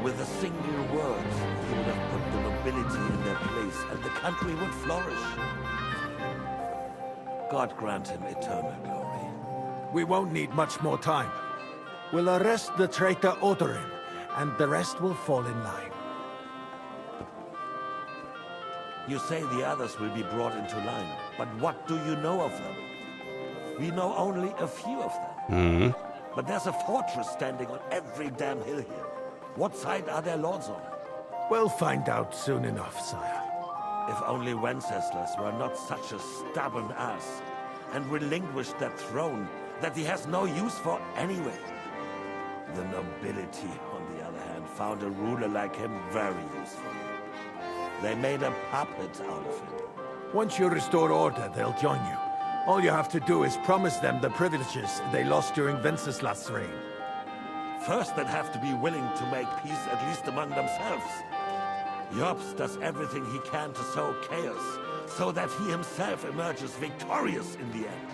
With a single word, he would have put the nobility in their place, and the country would flourish. God grant him eternal glory. We won't need much more time. We'll arrest the traitor Odorin, and the rest will fall in line. You say the others will be brought into line, but what do you know of them? We know only a few of them. But there's a fortress standing on every damn hill here. What side are their lords on? We'll find out soon enough, sire. If only Wenceslas were not such a stubborn ass, and relinquished that throne that he has no use for anyway. The nobility, on the other hand, found a ruler like him very useful. They made a puppet out of him. Once you restore order, they'll join you. All you have to do is promise them the privileges they lost during Wenceslas' reign. First, they'd have to be willing to make peace at least among themselves. Jobs does everything he can to sow chaos, so that he himself emerges victorious in the end.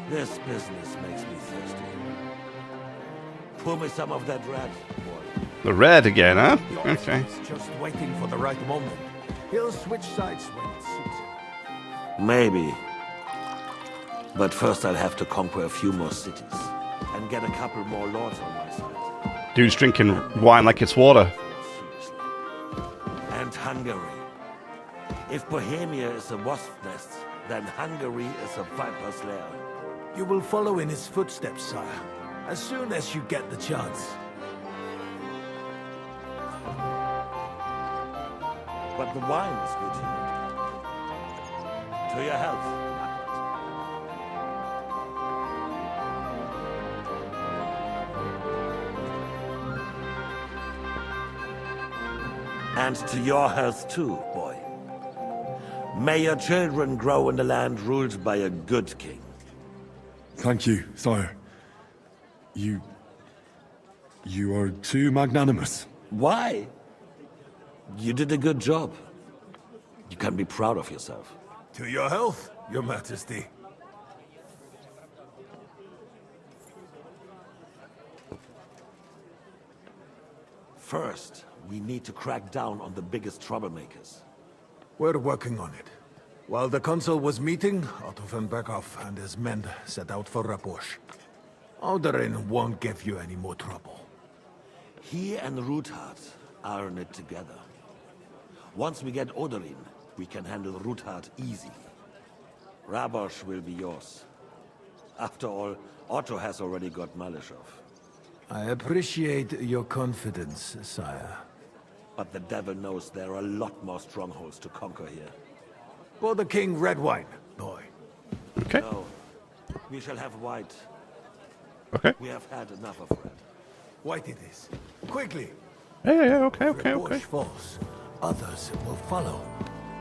This business makes me thirsty. Pour me some of that red, boy. The red again, huh? Okay. He's just waiting for the right moment. He'll switch sides when it suits him. Maybe. But first I'll have to conquer a few more cities, and get a couple more lords on my side. Dude's drinking wine like it's water. And Hungary. If Bohemia is a wasp nest, then Hungary is a viper's lair. You will follow in his footsteps, sire, as soon as you get the chance. But the wine is good here. To your health. And to your health too, boy. May your children grow in a land ruled by a good king. Thank you, sire. You are too magnanimous. Why? You did a good job. You can be proud of yourself. To your health, your majesty. First, we need to crack down on the biggest troublemakers. We're working on it. While the consul was meeting, Otto von Berghoff and his men set out for Rabosch. Alderin won't give you any more trouble. He and Ruthard are in it together. Once we get Oderin, we can handle Ruthard easy. Rabosch will be yours. After all, Otto has already got Malishov. I appreciate your confidence, sire. But the devil knows there are a lot more strongholds to conquer here. For the king, red wine, boy. Okay. No, we shall have white. Okay. We have had enough of red. White it is. Quickly. Yeah, okay. Falls. Others will follow.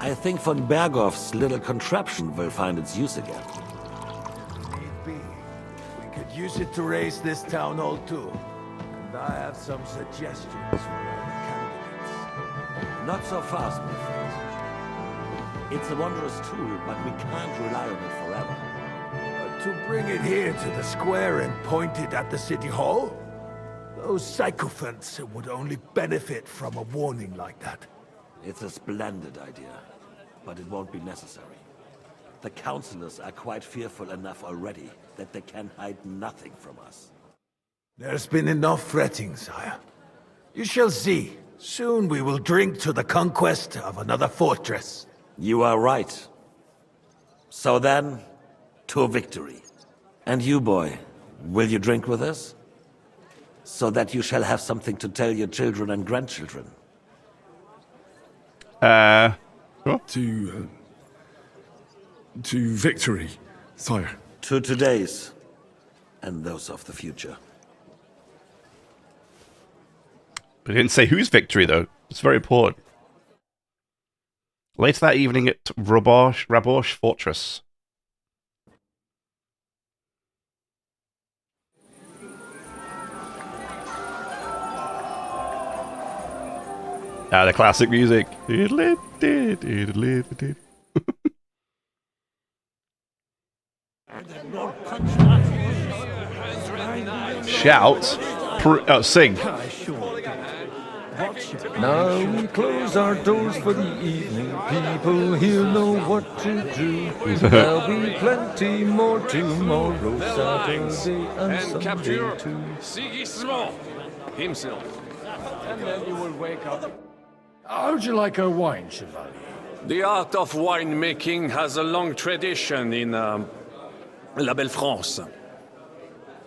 I think von Berghoff's little contraption will find its use again. Need be. We could use it to raise this town hall too. And I have some suggestions for other candidates. Not so fast, my friend. It's a wondrous tool, but we can't rely on it forever. To bring it here to the square and point it at the city hall? Those sycophants would only benefit from a warning like that. It's a splendid idea, but it won't be necessary. The councillors are quite fearful enough already that they can hide nothing from us. There's been enough fretting, sire. You shall see. Soon we will drink to the conquest of another fortress. You are right. So then, to victory. And you, boy, will you drink with us? So that you shall have something to tell your children and grandchildren. Sure. To victory, sire. To today's, and those of the future. But he didn't say whose victory, though. It's very important. Later that evening at Rabosch Fortress. Ah, the classic music. Shout. Sing. Now we close our doors for the evening. People here know what to do. There'll be plenty more tomorrow, Saturday and Sunday too. Sigismund himself. And then you will wake up. How'd you like our wine, Chevalier? The art of winemaking has a long tradition in La Belle France.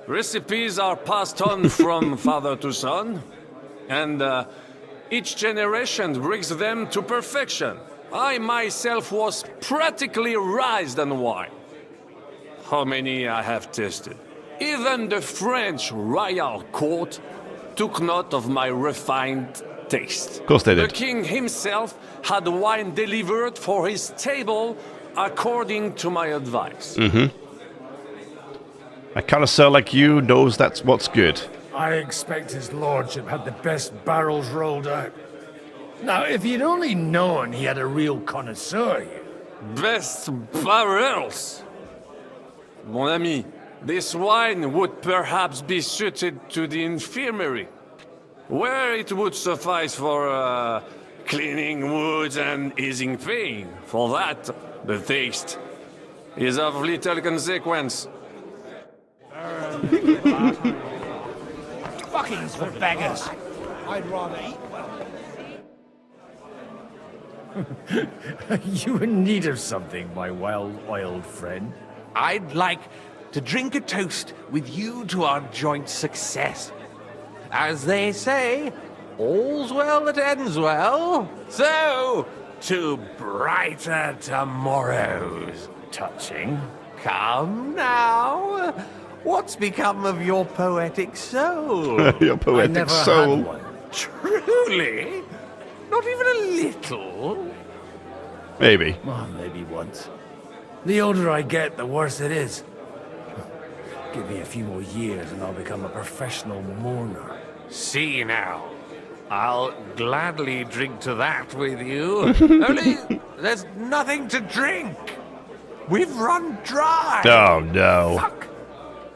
Recipes are passed on from father to son, and each generation brings them to perfection. I myself was practically raised on wine. How many I have tasted. Even the French royal court took note of my refined taste. Of course they did. The king himself had wine delivered for his table according to my advice. Mm-hmm. A connoisseur like you knows that's what's good. I expect his lordship had the best barrels rolled out. Now, if you'd only known he had a real connoisseur here. Best barrels? Mon ami, this wine would perhaps be suited to the infirmary, where it would suffice for cleaning wounds and easing pain. For that, the taste is of little consequence. stockings for beggars. I'd rather eat You in need of something, my well-oiled friend? I'd like to drink a toast with you to our joint success. As they say, all's well that ends well. So, to brighter tomorrows. Touching. Come now. What's become of your poetic soul? Your poetic soul. Truly? Not even a little? Maybe. Well, maybe once. The older I get, the worse it is. Give me a few more years and I'll become a professional mourner. See now. I'll gladly drink to that with you. Only, there's nothing to drink. We've run dry. Oh, no. Fuck!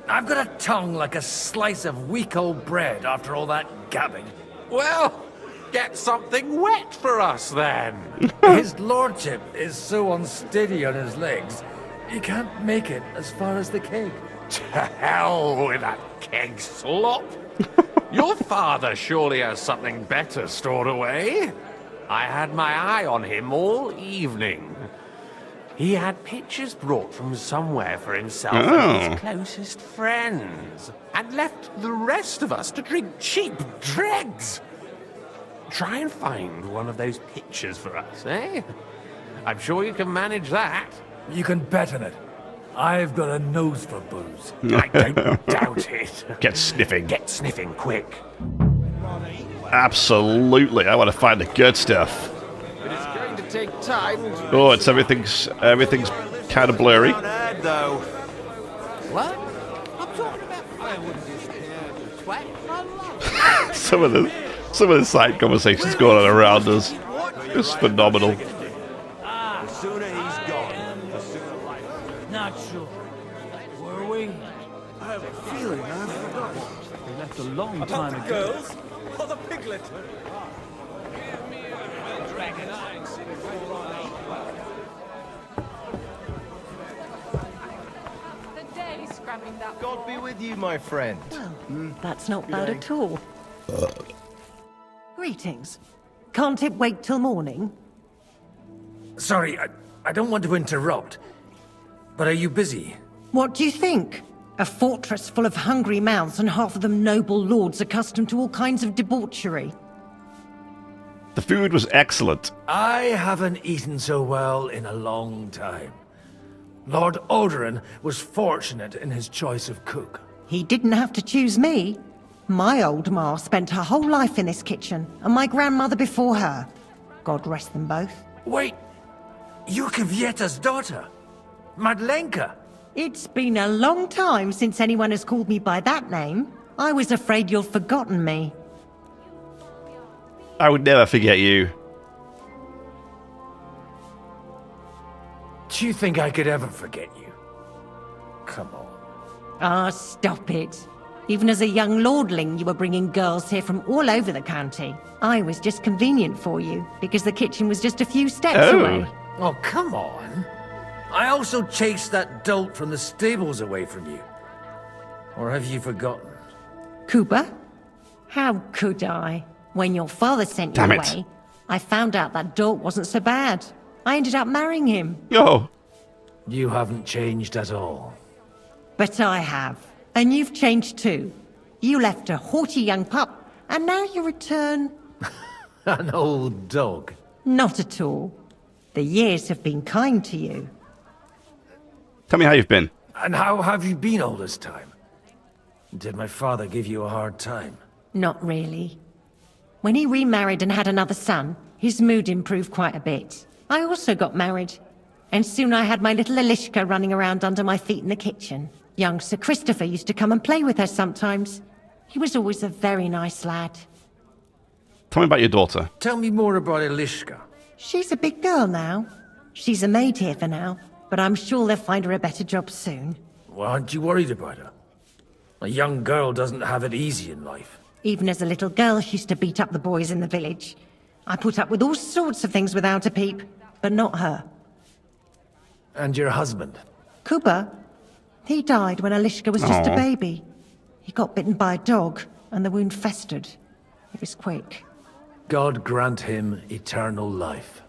I've got a tongue like a slice of weak old bread after all that gabbing. Well, get something wet for us then. His lordship is so unsteady on his legs, he can't make it as far as the keg. To hell with that keg slop. Your father surely has something better stored away. I had my eye on him all evening. He had pictures brought from somewhere for himself and his closest friends, and left the rest of us to drink cheap dregs. Try and find one of those pictures for us, eh? I'm sure you can manage that. You can bet on it. I've got a nose for booze. I don't doubt it. Get sniffing. Get sniffing quick. Absolutely. I want to find the good stuff. But it's going to take time. Oh, it's everything's kind of blurry. Though. What? I'm talking about firewood. Twat. Some of the side conversations going on around us. It's phenomenal. The sooner he's gone, the sooner life. Not sure. Were we? I have a feeling I've forgotten. We left a long time ago. Girls or the piglet? God be with you, my friend. Well, that's not bad at all. Greetings. Can't it wait till morning? Sorry, I don't want to interrupt, but are you busy? What do you think? A fortress full of hungry mouths and half of them noble lords accustomed to all kinds of debauchery. The food was excellent. I haven't eaten so well in a long time. Lord Odoran was fortunate in his choice of cook. He didn't have to choose me. My old ma spent her whole life in this kitchen, and my grandmother before her. God rest them both. Wait, you're Kvieta's daughter, Madlenka. It's been a long time since anyone has called me by that name. I was afraid you'd forgotten me. I would never forget you. Do you think I could ever forget you? Come on. Ah, stop it. Even as a young lordling, you were bringing girls here from all over the county. I was just convenient for you, because the kitchen was just a few steps away. Oh, come on. I also chased that dolt from the stables away from you. Or have you forgotten? Cooper? How could I? When your father sent you away, I found out that dolt wasn't so bad. I ended up marrying him. Oh. You haven't changed at all. But I have. And you've changed too. You left a haughty young pup, and now you return... An old dog. Not at all. The years have been kind to you. Tell me how you've been. And how have you been all this time? Did my father give you a hard time? Not really. When he remarried and had another son, his mood improved quite a bit. I also got married. And soon I had my little Elishka running around under my feet in the kitchen. Young Sir Christopher used to come and play with her sometimes. He was always a very nice lad. Tell me about your daughter. Tell me more about Elishka. She's a big girl now. She's a maid here for now, but I'm sure they'll find her a better job soon. Well, aren't you worried about her? A young girl doesn't have it easy in life. Even as a little girl, she used to beat up the boys in the village. I put up with all sorts of things without a peep, but not her. And your husband? Cooper? He died when Elishka was just a baby. He got bitten by a dog. and the wound festered. It was quick. God grant him eternal life.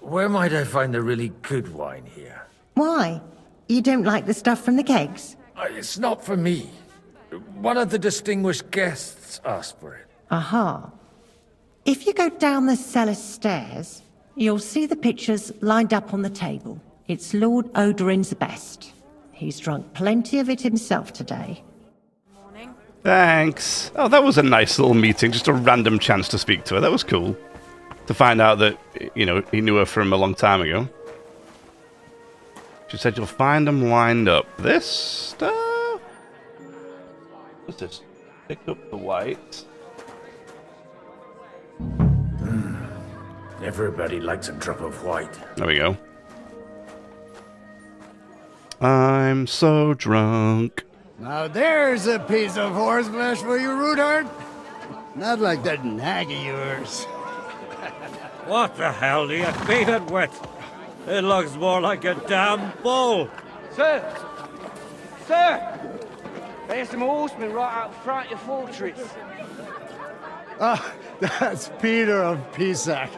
Where might I find the really good wine here? Why? You don't like the stuff from the kegs? It's not for me. One of the distinguished guests asked for it. Aha. If you go down the cellar stairs, you'll see the pictures lined up on the table. It's Lord Odorin's best. He's drunk plenty of it himself today. Thanks. Oh, that was a nice little meeting. Just a random chance to speak to her. That was cool. To find out that, you know, he knew her from a long time ago. She said you'll find them lined up. This stuff? What's this? Pick up the white. Everybody likes a drop of white. There we go. I'm so drunk. Now there's a piece of horseflesh for you, Rootard. Not like that nag of yours. What the hell do you feed it with? It looks more like a damn bull. Sir! Sir! There's some horsemen right out front of your fortress. Ah, that's Peter of Pisac.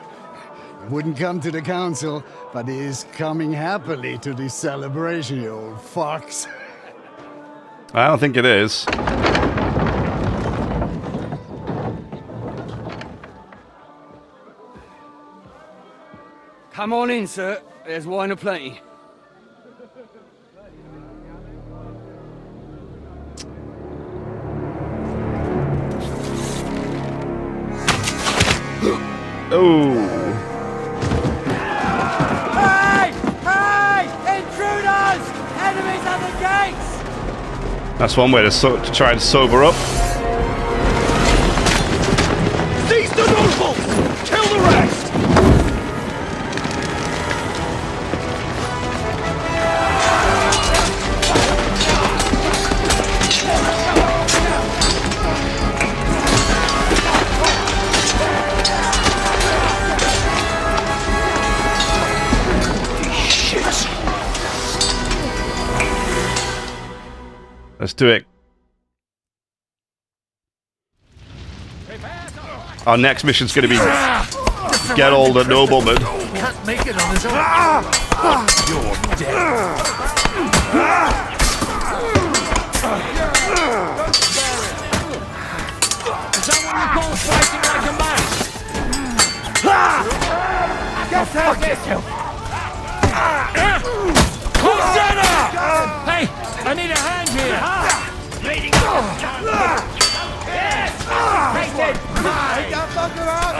Wouldn't come to the council, but he is coming happily to the celebration, you old fox. I don't think it is. Come on in, sir. There's wine aplenty. Oh. Hey! Hey! Intruders! Enemies at the gates! That's one way to try and sober up. Seize the nobles! Kill the rest! Let's do it. Our next mission's going to be get all the noblemen. Can't make it on his own. You're dead. Is that what you call fighting like a man? Get out! Yourself! Hey, I need a hand here. Bleeding out! Yes! Take that fucker out,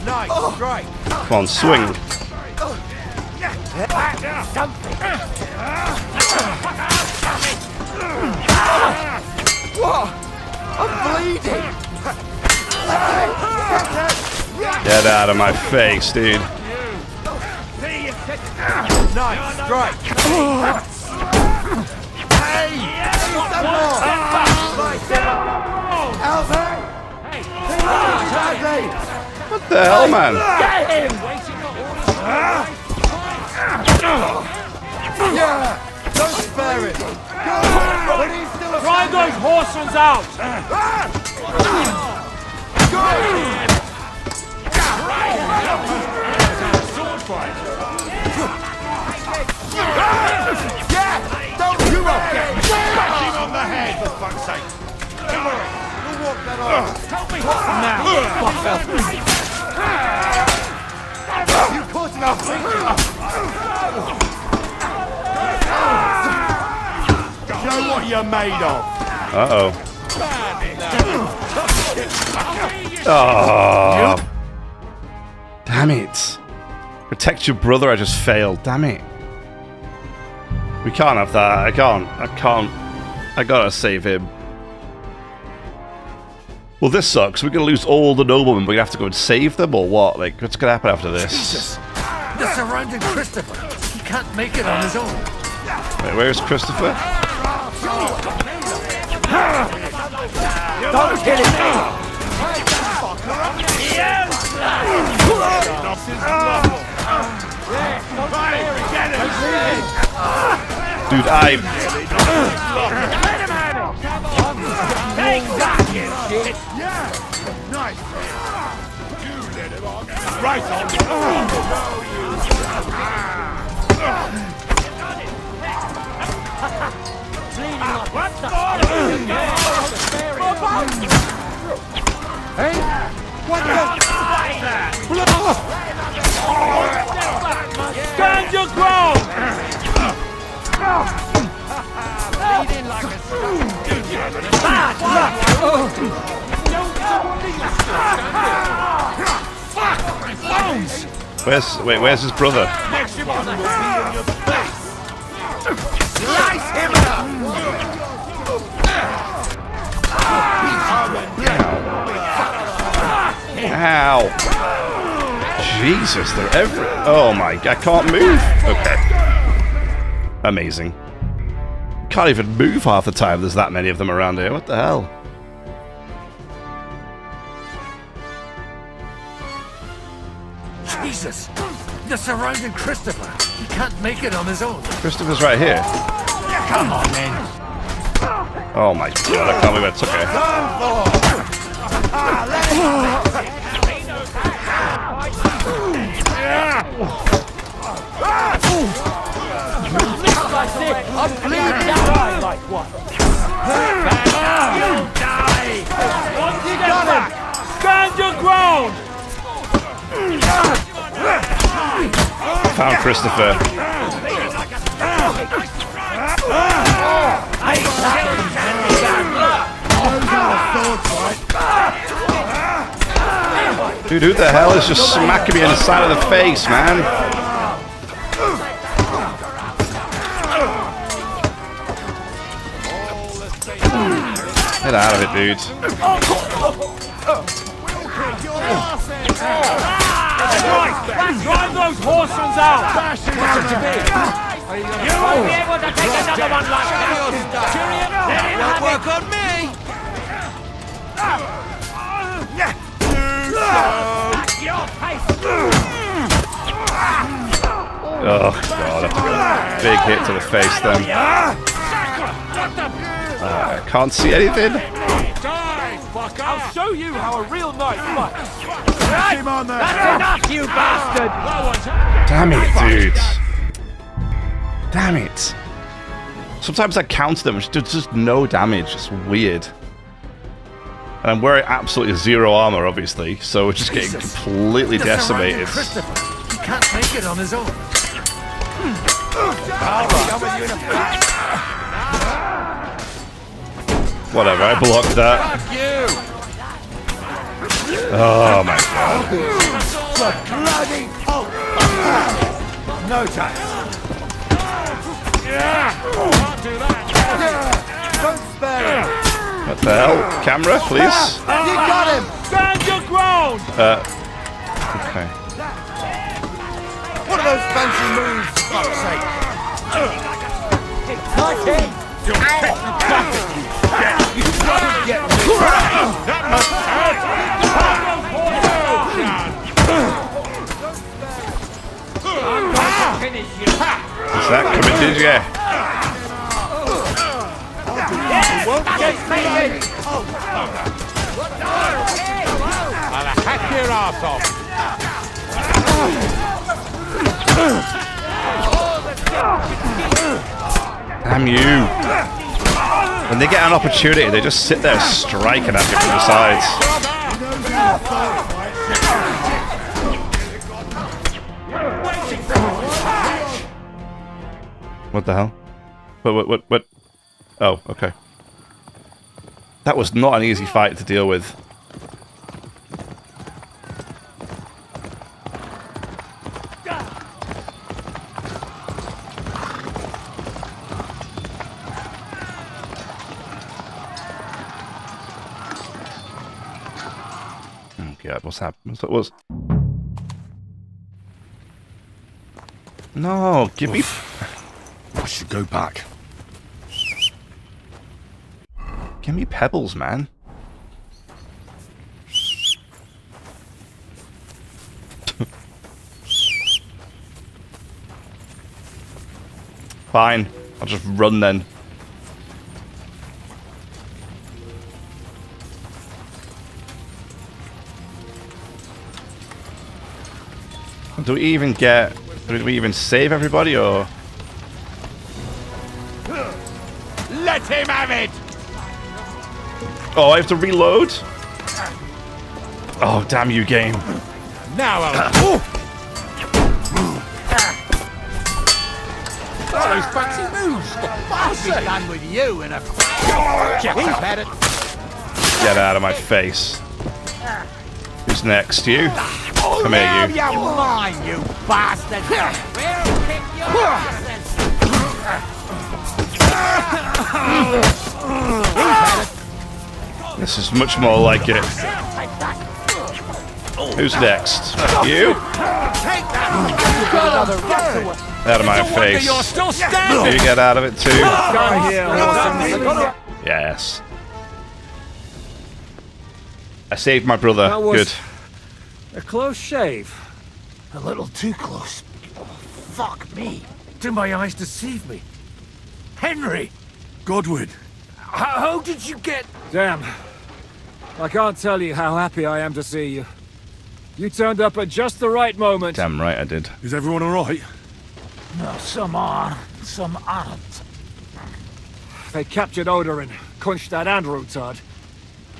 nice, great. Come on, swing. What? I'm bleeding! Get out of my face, dude. Nice, great. Hey! Some more! Alvin! What the hell, man? Get him! Yeah! Don't spare it! But he's still Try those horses out! Sword fight! Yeah! Don't you up there! Bash him on the head, for fuck's sake! Come on! We'll walk that off! Help me! Now! Fuck you caught enough! Show what you're made of! Uh-oh. Oh. Damn it. Protect your brother, I just failed. Damn it. We can't have that. I can't. I gotta save him. Well, this sucks. We're gonna lose all the noblemen. We're gonna have to go and save them, or what? Like, what's gonna happen after this? Jesus! They're surrounding Christopher. He can't make it on his own. Wait, where's Christopher? Don't kill him! Dude, Take that, you shit! Yeah! Nice! You let him on! Right on! Hey! What the? Stand your ground! Where's his brother? Slice him up! Ow. Jesus, they're everywhere. Oh my god, I can't move. Okay. Amazing. Can't even move half the time, there's that many of them around here. What the hell? Jesus! They're surrounding Christopher. He can't make it on his own. Christopher's right here. Come on, then. Oh my god, I can't believe I took it. I'm bleeding down like one. You die! You got him! Stand your ground! Found Christopher. Dude, who the hell is just smacking me in the side of the face, man? Get out of it, dude. Drive those horses out! You won't be able to take another one like that! Won't work on me! Oh god, that's a big hit to the face then. I can't see anything. I'll show you how a real knight fights! Him on there. That's enough, you bastard! Damn it, dude. Damn it. Sometimes I counter them, which does just no damage. It's weird. And I'm wearing absolutely zero armor, obviously, so we're just getting completely decimated. He can't make it on his own. Whatever, I blocked that. Oh my god. Bloody hope! No chance. Can't do that! Don't spare him. What the hell? Camera, please. You got him! Stand your ground! Okay. What are those fancy moves, for fuck's sake? Nice hit! You won't get me! That must hurt! I'm going to finish you! Is that coming, did you? Won't get me! I'll hack your ass off! Damn you. When they get an opportunity, they just sit there striking at you from the sides. What the hell? What? Oh, okay. That was not an easy fight to deal with. God, what's happened? What was? No, give me. I should go back. Give me pebbles, man. Fine. I'll just run then. Do we even save everybody, or? Let him have it! Oh, I have to reload? Oh, damn you, game. Now I'll... Oh, those fancy moves! I'll be done with you in a... Get out of my face. Who's next? You? Come here, you. You're mine, you bastard! This is much more like it. Who's next? You? Out of my face. You're still standing. You get out of it too. Come here, Yes. I saved my brother. That was Good. a close shave. A little too close. Fuck me. Do my eyes deceive me? Henry! Godwin! How did you get... Damn. I can't tell you how happy I am to see you. You turned up at just the right moment. Damn right I did. Is everyone alright? No, some are, some aren't. They captured Odorin, Kunstad and Rutard.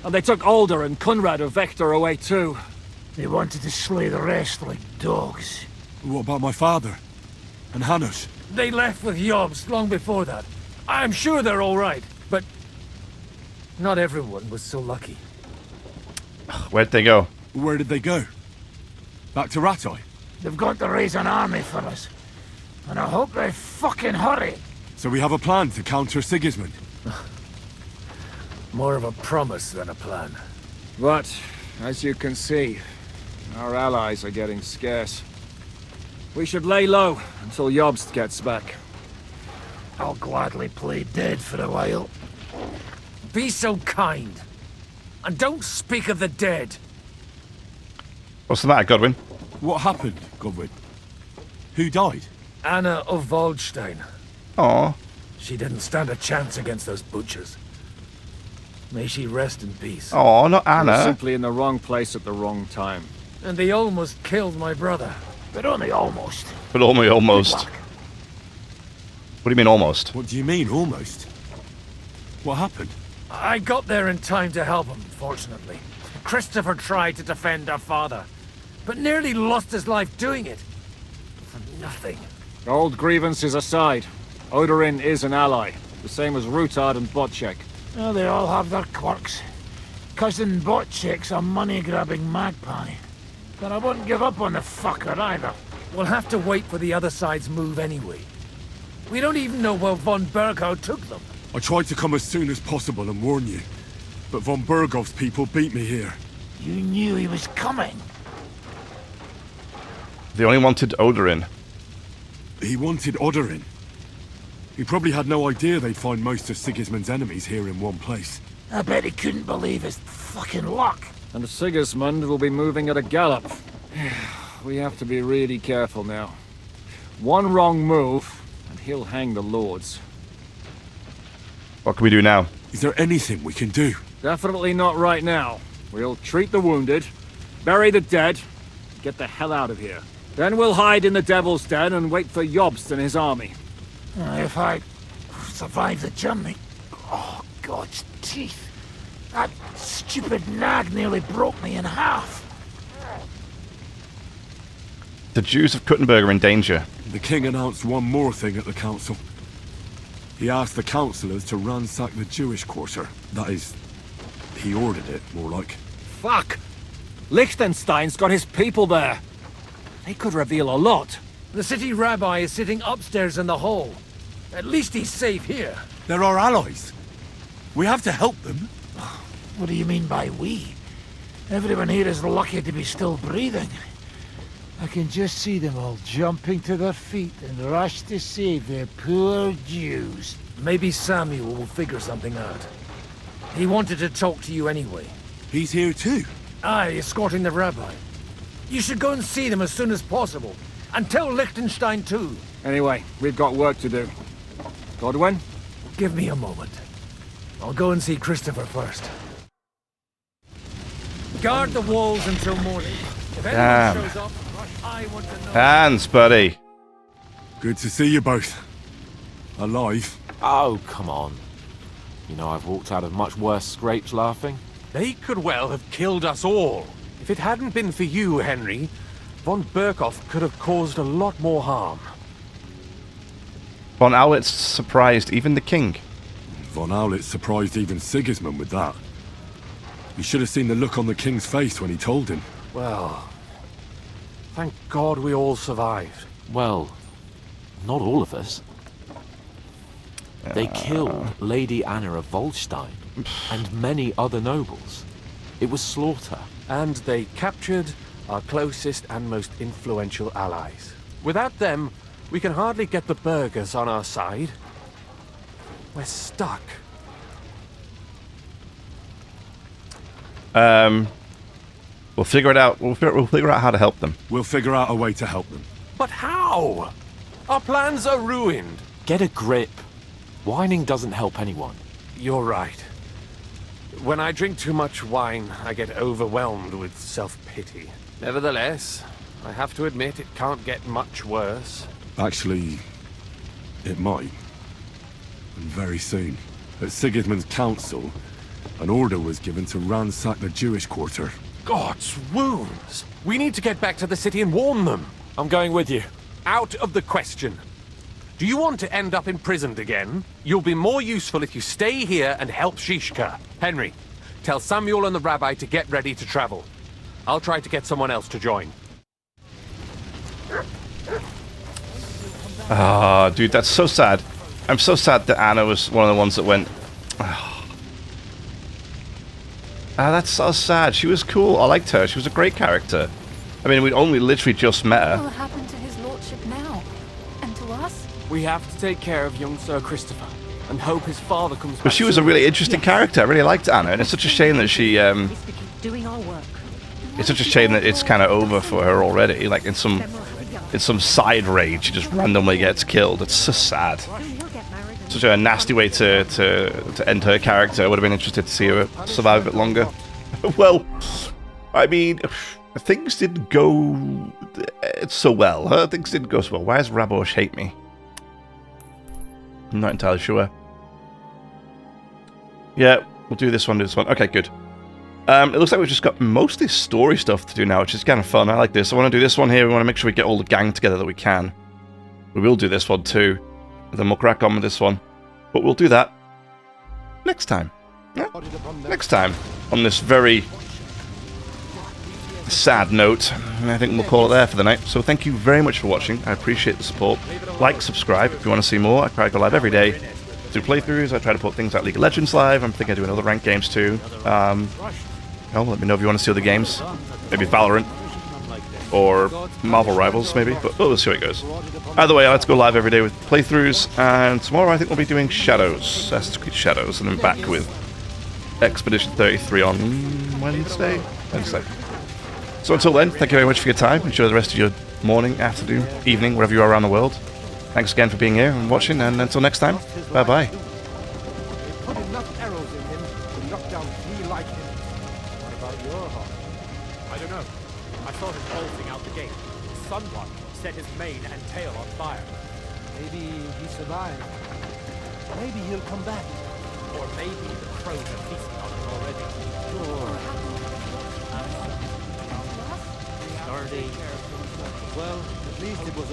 And they took Alder and Kunrad of Vector away too. They wanted to slay the rest like dogs. What about my father? And Hanush? They left with Yobs long before that. I'm sure they're all right, but not everyone was so lucky. Where'd they go? Where did they go? Back to Rattay? They've got to raise an army for us. And I hope they fucking hurry. So we have a plan to counter Sigismund? More of a promise than a plan. But, as you can see, our allies are getting scarce. We should lay low until Jobst gets back. I'll gladly play dead for a while. Be so kind. And don't speak of the dead. What's the matter, Godwin? What happened, Godwin? Who died? Anna of Waldstein. Aw. She didn't stand a chance against those butchers. May she rest in peace. Oh, not Anna. Simply in the wrong place at the wrong time. And they almost killed my brother. But only almost. But only almost. What do you mean almost? What do you mean almost? What happened? I got there in time to help him, fortunately. Christopher tried to defend our father, but nearly lost his life doing it. For nothing. Old grievances aside, Odorin is an ally, the same as Rutard and Botchek. Oh, they all have their quirks. Cousin Botchek's a money-grabbing magpie. But I wouldn't give up on the fucker either. We'll have to wait for the other side's move anyway. We don't even know where von Berghow took them. I tried to come as soon as possible and warn you. But von Bergov's people beat me here. You knew he was coming. They only wanted Odorin. He wanted Odorin. He probably had no idea they'd find most of Sigismund's enemies here in one place. I bet he couldn't believe his fucking luck. And Sigismund will be moving at a gallop. We have to be really careful now. One wrong move, and he'll hang the lords. What can we do now? Is there anything we can do? Definitely not right now. We'll treat the wounded, bury the dead, get the hell out of here. Then we'll hide in the Devil's Den and wait for Jobst and his army. If I survive the journey... Oh, God's teeth. That stupid nag nearly broke me in half. The Jews of Kuttenberg are in danger. The king announced one more thing at the council. He asked the councillors to ransack the Jewish quarter. That is, he ordered it, more like. Fuck! Liechtenstein's got his people there. They could reveal a lot. The city rabbi is sitting upstairs in the hall. At least he's safe here. They're our allies. We have to help them. What do you mean by we? Everyone here is lucky to be still breathing. I can just see them all jumping to their feet and rush to save their poor Jews. Maybe Samuel will figure something out. He wanted to talk to you anyway. He's here too? Aye, escorting the rabbi. You should go and see them as soon as possible. And tell Liechtenstein too. Anyway, we've got work to do. Godwin? Give me a moment. I'll go and see Christopher first. Guard the walls until morning. If anyone shows up, I want to know. Hands, buddy. Good to see you both. Alive. Oh, come on. You know I've walked out of much worse scrapes laughing. They could well have killed us all. If it hadn't been for you, Henry, von Berkhoff could have caused a lot more harm. Von Owlitz surprised even the king. Von Owlitz surprised even Sigismund with that. You should have seen the look on the king's face when he told him. Well, thank God we all survived. Well, not all of us. They killed Lady Anna of Volstein and many other nobles. It was slaughter. And they captured our closest and most influential allies. Without them, we can hardly get the burghers on our side. We're stuck. We'll figure it out. We'll figure out how to help them. We'll figure out a way to help them. But how? Our plans are ruined. Get a grip. Whining doesn't help anyone. You're right. When I drink too much wine, I get overwhelmed with self-pity. Nevertheless, I have to admit it can't get much worse. Actually, it might. And very soon. At Sigismund's council, an order was given to ransack the Jewish quarter. God's wounds! We need to get back to the city and warn them. I'm going with you. Out of the question. Do you want to end up imprisoned again? You'll be more useful if you stay here and help Shishka. Henry, tell Samuel and the rabbi to get ready to travel. I'll try to get someone else to join. Ah, dude, that's so sad. I'm so sad that Anna was one of the ones that went... Ah, that's so sad. She was cool. I liked her. She was a great character. I mean, we'd only literally just met her. What will happen to his lordship now? And to us? We have to take care of young Sir Christopher and hope his father comes back. But she was a really interesting character. I really liked Anna, and it's such a shame that she... Doing our work. It's such a shame that it's kind of over for her already. Like, in some side raid, she just randomly gets killed. It's so sad. Such a nasty way to end her character. I would have been interested to see her survive a bit longer. Well, I mean, things didn't go so well. Things didn't go so well. Why does Rabosh hate me? I'm not entirely sure. Yeah, we'll do this one, Okay, good. It looks like we've just got mostly story stuff to do now, which is kind of fun. I like this. I want to do this one here. We want to make sure we get all the gang together that we can. We will do this one too. And then we'll crack on with this one. But we'll do that next time. Yeah? Next time. On this very sad note. I think we'll call it there for the night. So thank you very much for watching. I appreciate the support. Like, subscribe if you want to see more. I try to go live every day. Do playthroughs. I try to put things like League of Legends live. I'm thinking of doing other ranked games too. Let me know if you want to see other games. Maybe Valorant. Or Marvel Rivals, maybe. But we'll see how it goes. Either way, let's go live every day with playthroughs. And tomorrow I think we'll be doing Shadows. Assassin's Creed Shadows. And then back with Expedition 33 on Wednesday. So until then, thank you very much for your time. Enjoy the rest of your morning, afternoon, evening, wherever you are around the world. Thanks again for being here and watching. And until next time, bye-bye. Someone set his mane and tail on fire. Maybe he survived. Maybe he'll come back. Or maybe the crows are feasting on him already. Sure. Well, at least it was